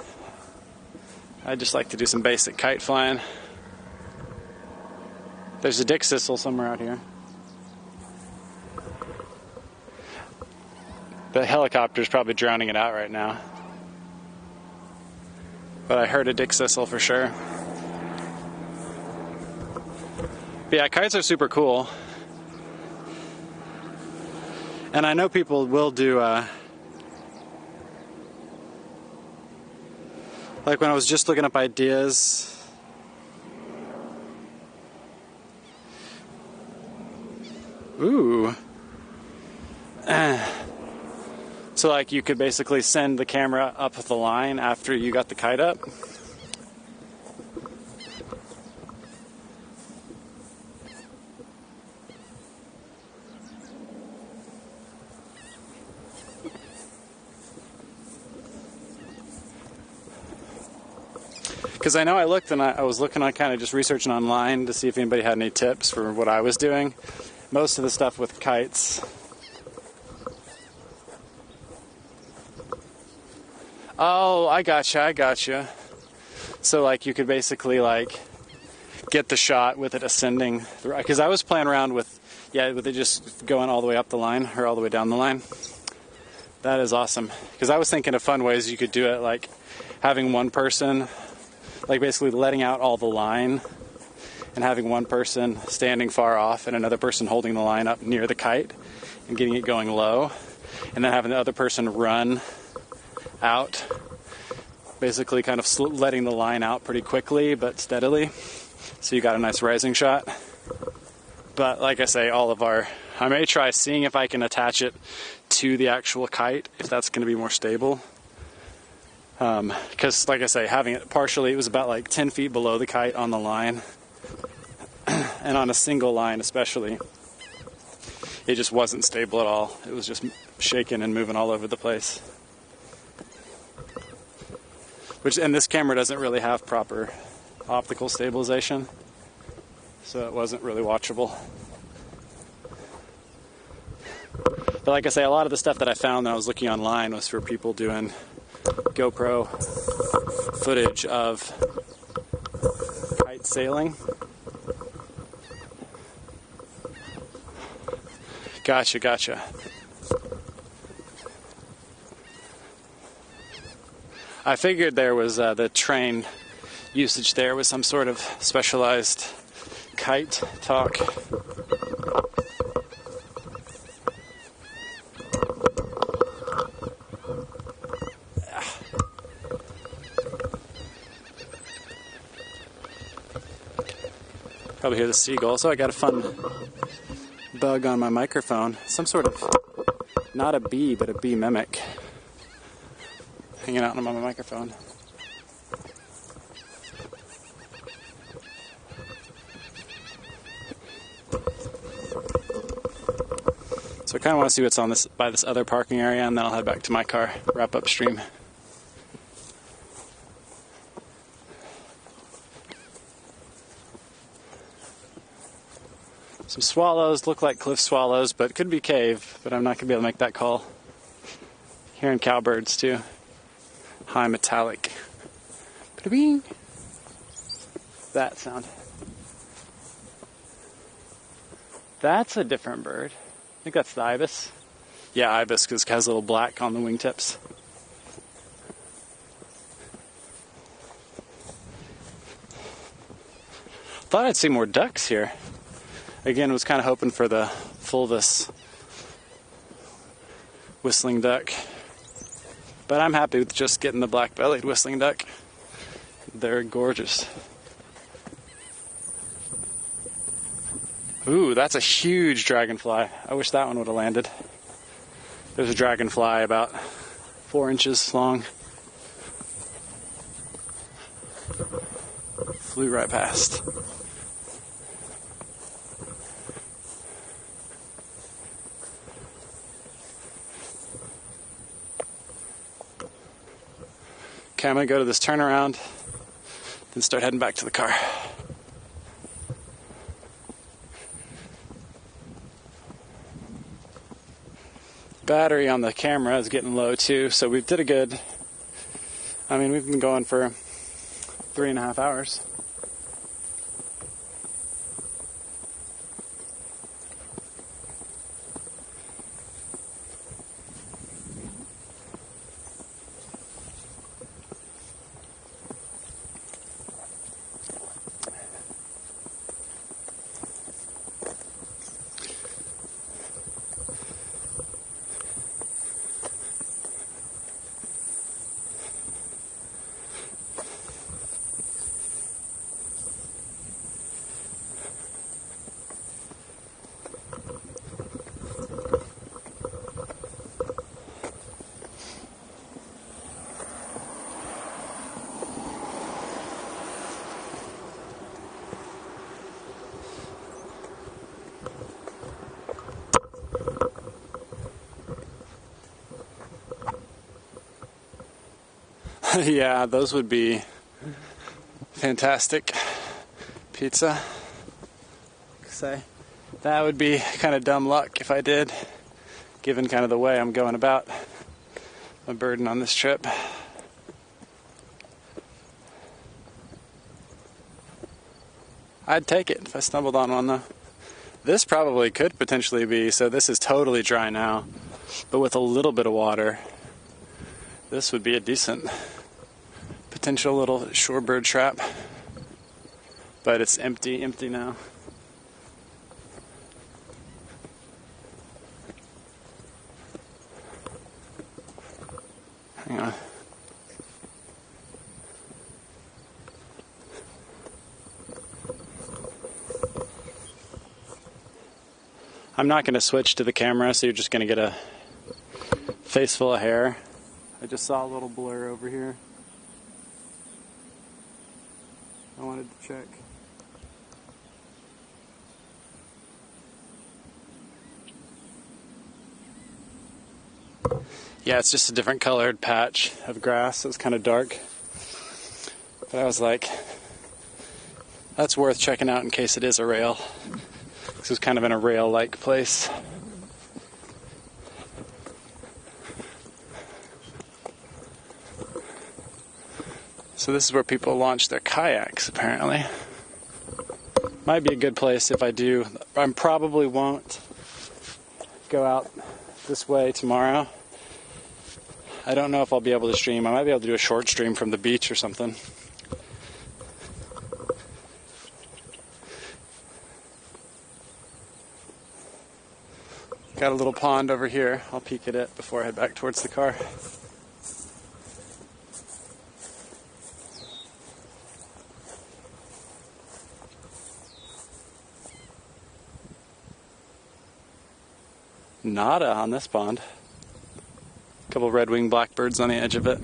I just like to do some basic kite flying. There's a dick sisal somewhere out here. The helicopter's probably drowning it out right now. But I heard a dick sisal for sure. But yeah, kites are super cool. And I know people will do like when I was just looking up ideas, so like you could basically send the camera up the line after you got the kite up. Because I know I looked and I was looking on kind of just researching online to see if anybody had any tips for what I was doing. Most of the stuff with kites. Oh, I gotcha. So like you could basically like get the shot with it ascending. Because I was playing around with it just going all the way up the line or all the way down the line. That is awesome. Because I was thinking of fun ways you could do it, like having one person, like basically letting out all the line and having one person standing far off and another person holding the line up near the kite and getting it going low, and then having the other person run out, basically kind of letting the line out pretty quickly but steadily, so you got a nice rising shot. But like I say, I may try seeing if I can attach it to the actual kite, if that's going to be more stable. Because like I say, having it partially, it was about like 10 feet below the kite on the line, and on a single line especially, it just wasn't stable at all. It was just shaking and moving all over the place. And this camera doesn't really have proper optical stabilization, so it wasn't really watchable. But like I say, a lot of the stuff that I found when I was looking online was for people doing GoPro footage of kite sailing. Gotcha. I figured there was the train usage there was some sort of specialized kite talk. Probably hear the seagulls. So I got a fun bug on my microphone. Some sort of, not a bee, but a bee mimic hanging out on my microphone. So I kind of want to see what's on this by this other parking area, and then I'll head back to my car, wrap up stream. Some swallows look like cliff swallows, but it could be cave, but I'm not going to be able to make that call. Hearing cowbirds too. High metallic. Ba-da-bing. That sound. That's a different bird. I think that's the ibis. Yeah, ibis, because it has a little black on the wingtips. Thought I'd see more ducks here. Again, was kind of hoping for the fulvous whistling duck. But I'm happy with just getting the black-bellied whistling duck. They're gorgeous. Ooh, that's a huge dragonfly. I wish that one would have landed. There's a dragonfly about 4 inches long. Flew right past. Okay, I'm going to go to this turnaround, then start heading back to the car. Battery on the camera is getting low too, so we did a good, we've been going for 3.5 hours. Yeah, those would be fantastic. Pizza. Say, that would be kind of dumb luck if I did, given kind of the way I'm going about my burden on this trip. I'd take it if I stumbled on one though. This probably could potentially be, so this is totally dry now, but with a little bit of water, this would be a decent potential little shorebird trap. But it's empty now. Hang on. I'm not going to switch to the camera, so you're just going to get a face full of hair. I just saw a little blur over here. I wanted to check. Yeah, it's just a different colored patch of grass. It was kind of dark. But I was like, that's worth checking out in case it is a rail. This was kind of in a rail-like place. So this is where people launch their kayaks, apparently. Might be a good place if I do. I probably won't go out this way tomorrow. I don't know if I'll be able to stream. I might be able to do a short stream from the beach or something. Got a little pond over here. I'll peek at it before I head back towards the car. Nada on this pond. A couple red-winged blackbirds on the edge of it.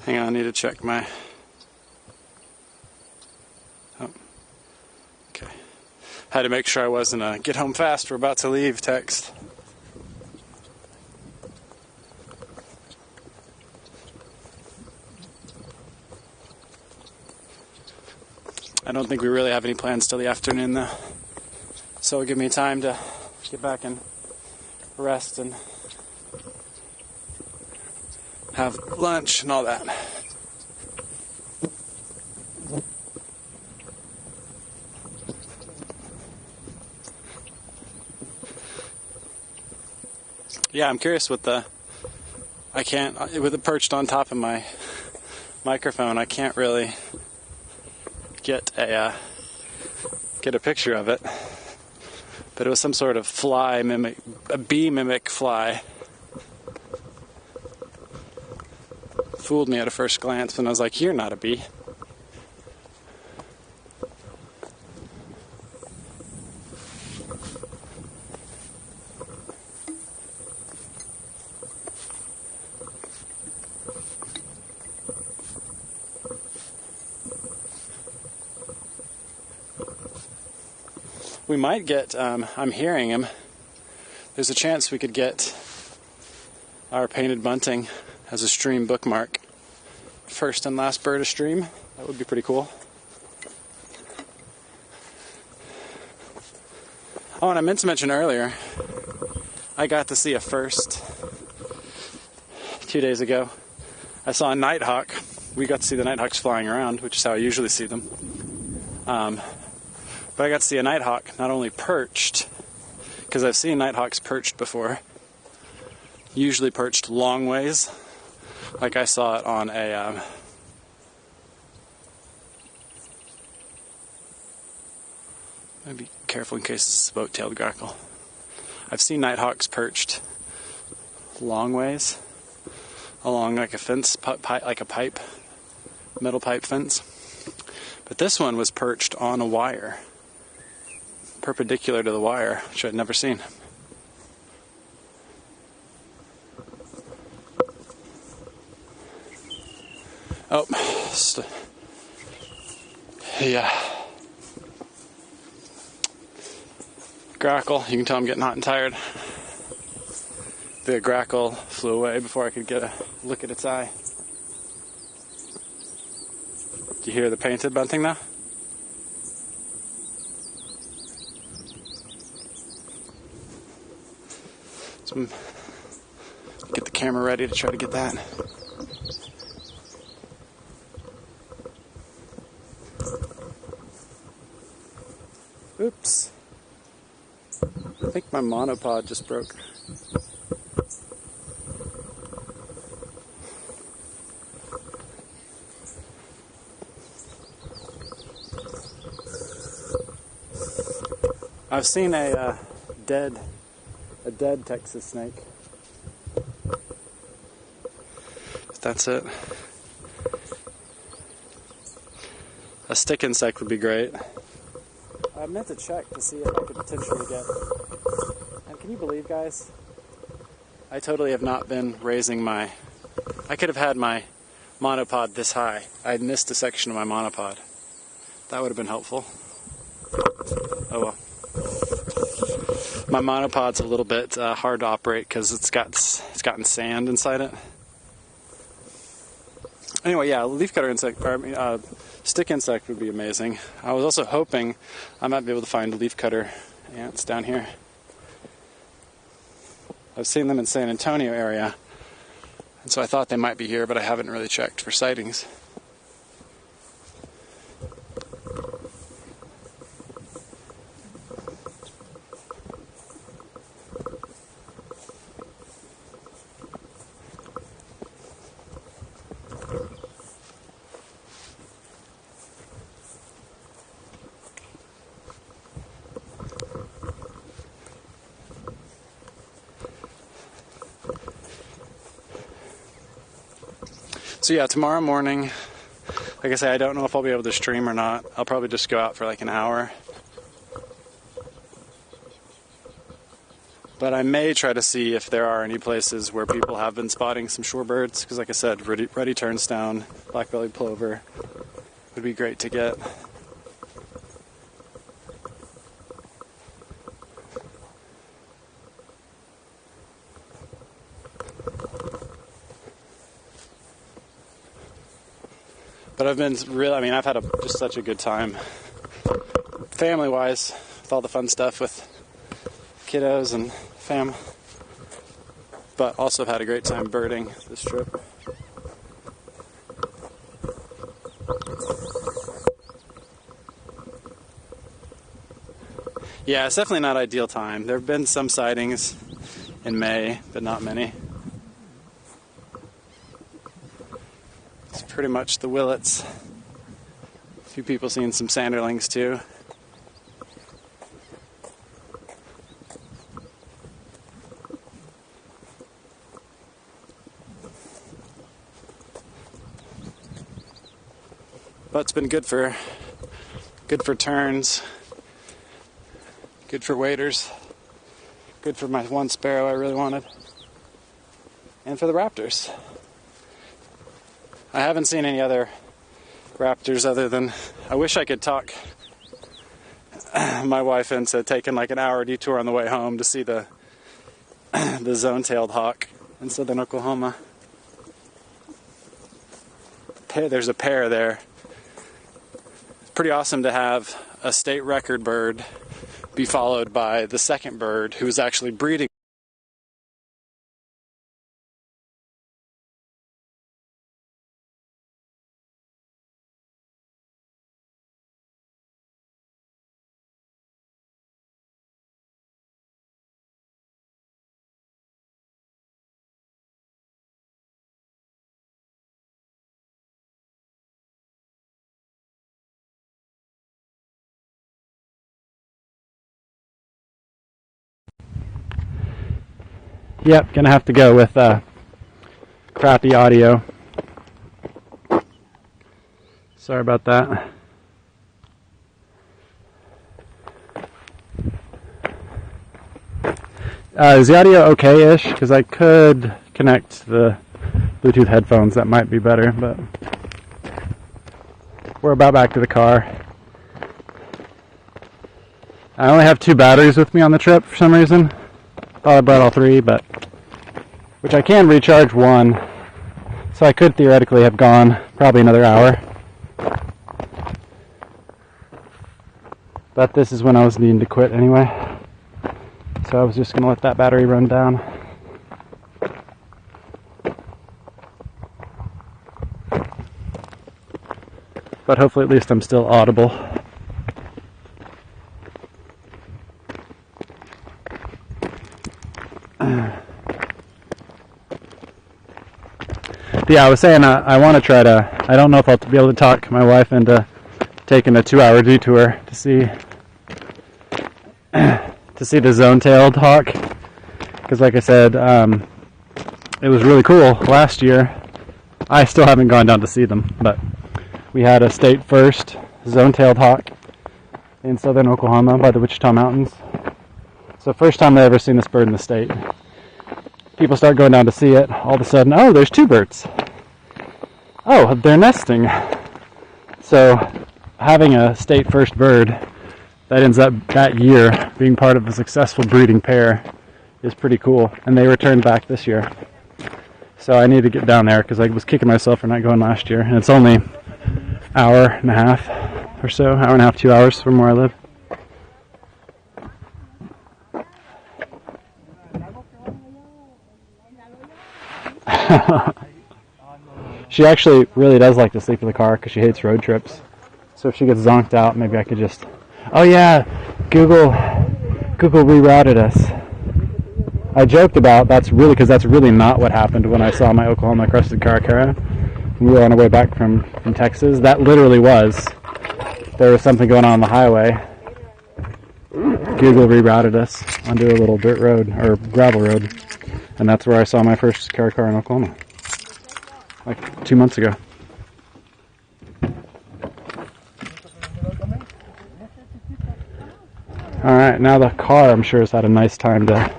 Hang on, I need to check my... Oh. Okay. Had to make sure I wasn't a get home fast, we're about to leave text. I don't think we really have any plans till the afternoon though. So it'll give me time to get back and rest and have lunch and all that. Yeah, I'm curious with the, with it perched on top of my microphone, I can't really get a picture of it. But it was some sort of fly mimic, a bee mimic fly. Fooled me at a first glance when I was like, you're not a bee. We might get, I'm hearing him, there's a chance we could get our painted bunting as a stream bookmark. First and last bird of stream. That would be pretty cool. Oh, and I meant to mention earlier, I got to see a first 2 days ago. I saw a nighthawk. We got to see the nighthawks flying around, which is how I usually see them. But I got to see a nighthawk not only perched, because I've seen nighthawks perched before, usually perched long ways, like I saw it on a be careful in case this is a boat-tailed grackle. I've seen nighthawks perched long ways along like a fence, like a pipe, metal pipe fence. But this one was perched on a wire, perpendicular to the wire, which I'd never seen. Oh, yeah. Grackle, you can tell I'm getting hot and tired. The grackle flew away before I could get a look at its eye. Do you hear the painted bunting now? So get the camera ready to try to get that. Oops. I think my monopod just broke. I've seen a dead Texas snake. That's it. A stick insect would be great. I meant to check to see if I could potentially get... And can you believe, guys? I totally have not been raising my... I could have had my monopod this high. I had missed a section of my monopod. That would have been helpful. Oh well. My monopod's a little bit hard to operate because it's gotten sand inside it. Anyway, yeah, leafcutter insect, stick insect would be amazing. I was also hoping I might be able to find leafcutter ants down here. I've seen them in San Antonio area, and so I thought they might be here, but I haven't really checked for sightings. So yeah, tomorrow morning, like I say, I don't know if I'll be able to stream or not. I'll probably just go out for like an hour. But I may try to see if there are any places where people have been spotting some shorebirds, because like I said, ruddy turnstone, black-bellied plover would be great to get. But I've been really, I've had just such a good time, family-wise, with all the fun stuff with kiddos and fam. But also have had a great time birding this trip. Yeah, it's definitely not ideal time. There have been some sightings in May, but not many. It's pretty much the Willets. A few people seeing some sanderlings too. But it's been good for terns, good for waders, good for my one sparrow I really wanted, and for the raptors. I haven't seen any other raptors other than, I wish I could talk my wife into taking like an hour detour on the way home to see the zone-tailed hawk in southern Oklahoma. There's a pair there. Pretty awesome to have a state record bird be followed by the second bird who is actually breeding. Yep, gonna have to go with crappy audio. Sorry about that. Is the audio okay-ish? Because I could connect the Bluetooth headphones. That might be better, but we're about back to the car. I only have 2 batteries with me on the trip for some reason. Thought I brought all 3, but which I can recharge 1, so I could theoretically have gone probably another hour. But this is when I was needing to quit anyway, so I was just gonna let that battery run down. But hopefully at least I'm still audible. Yeah, I was saying I want to try to, I don't know if I'll be able to talk my wife into taking a 2-hour detour to see the zone-tailed hawk, because like I said, it was really cool last year. I still haven't gone down to see them, but we had a state first zone-tailed hawk in southern Oklahoma by the Wichita Mountains. So first time I've ever seen this bird in the state. People start going down to see it. All of a sudden, oh, there's 2 birds. Oh, they're nesting. So having a state first bird that ends up that year being part of a successful breeding pair is pretty cool. And they returned back this year. So I need to get down there because I was kicking myself for not going last year. And it's only an hour and a half or so, hour and a half, 2 hours from where I live. She actually really does like to sleep in the car because she hates road trips. So if she gets zonked out, maybe I could just... Oh yeah, Google rerouted us. I joked about that's really not what happened when I saw my Oklahoma crested caracara. We were on our way back from Texas. That literally was. There was something going on the highway. Google rerouted us onto a little dirt road, or gravel road. And that's where I saw my first caracara in Oklahoma. like 2 months ago. All right, now the car, I'm sure, has had a nice time to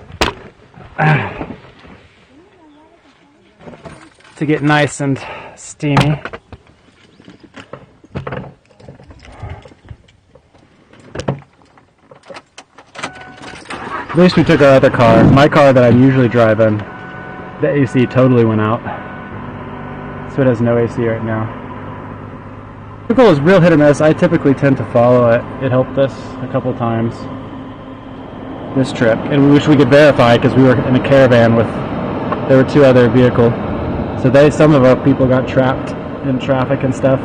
get nice and steamy. At least we took our other car. My car that I usually drive in, the AC totally went out. So it has no AC right now. Vehicle is real hit or miss. I typically tend to follow it. It helped us a couple times this trip. And we wish we could verify because we were in a caravan with, there were 2 other vehicles. So some of our people got trapped in traffic and stuff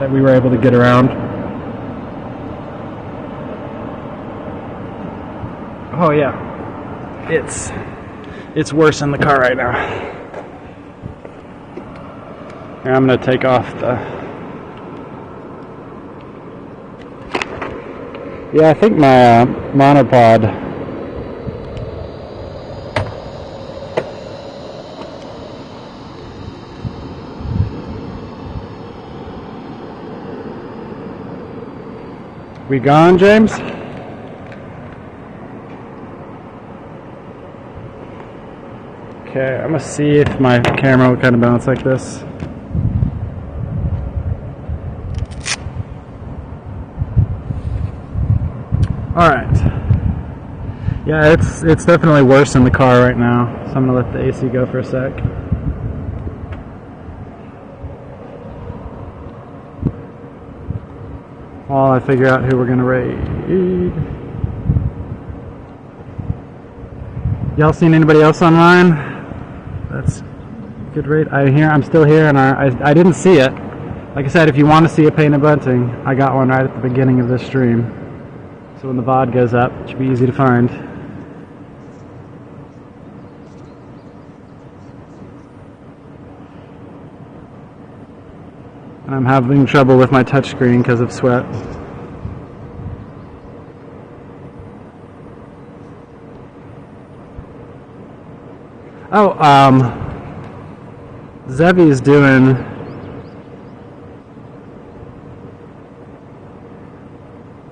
that we were able to get around. Oh yeah, it's worse in the car right now. Here, I'm gonna take off the. Yeah, I think my monopod. We gone, James? Okay, I'm gonna see if my camera will kind of bounce like this. All right. Yeah, it's definitely worse in the car right now. So I'm gonna let the AC go for a sec. While I figure out who we're gonna raid. Y'all seen anybody else online? That's good raid. I'm still here, and I didn't see it. Like I said, if you want to see a painted bunting, I got one right at the beginning of this stream. So when the VOD goes up, it should be easy to find. And I'm having trouble with my touchscreen because of sweat. Oh, Zevy's doing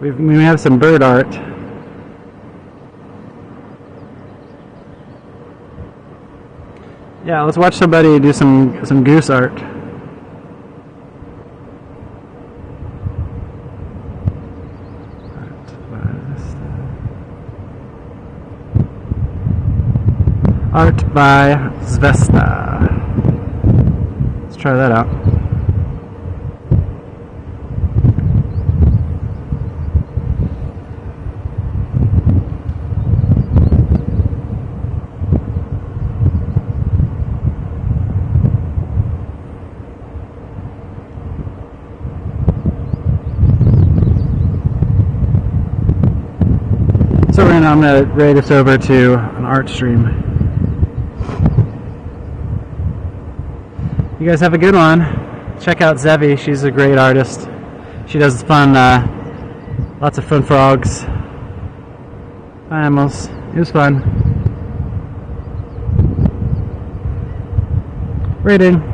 we have some bird art. Yeah, let's watch somebody do some goose art. Art by Zvesta. Let's try that out. So right now I'm going to raid this over to an art stream. You guys have a good one. Check out Zevy. She's a great artist. She does fun, lots of fun frogs, animals. It was fun. Rating.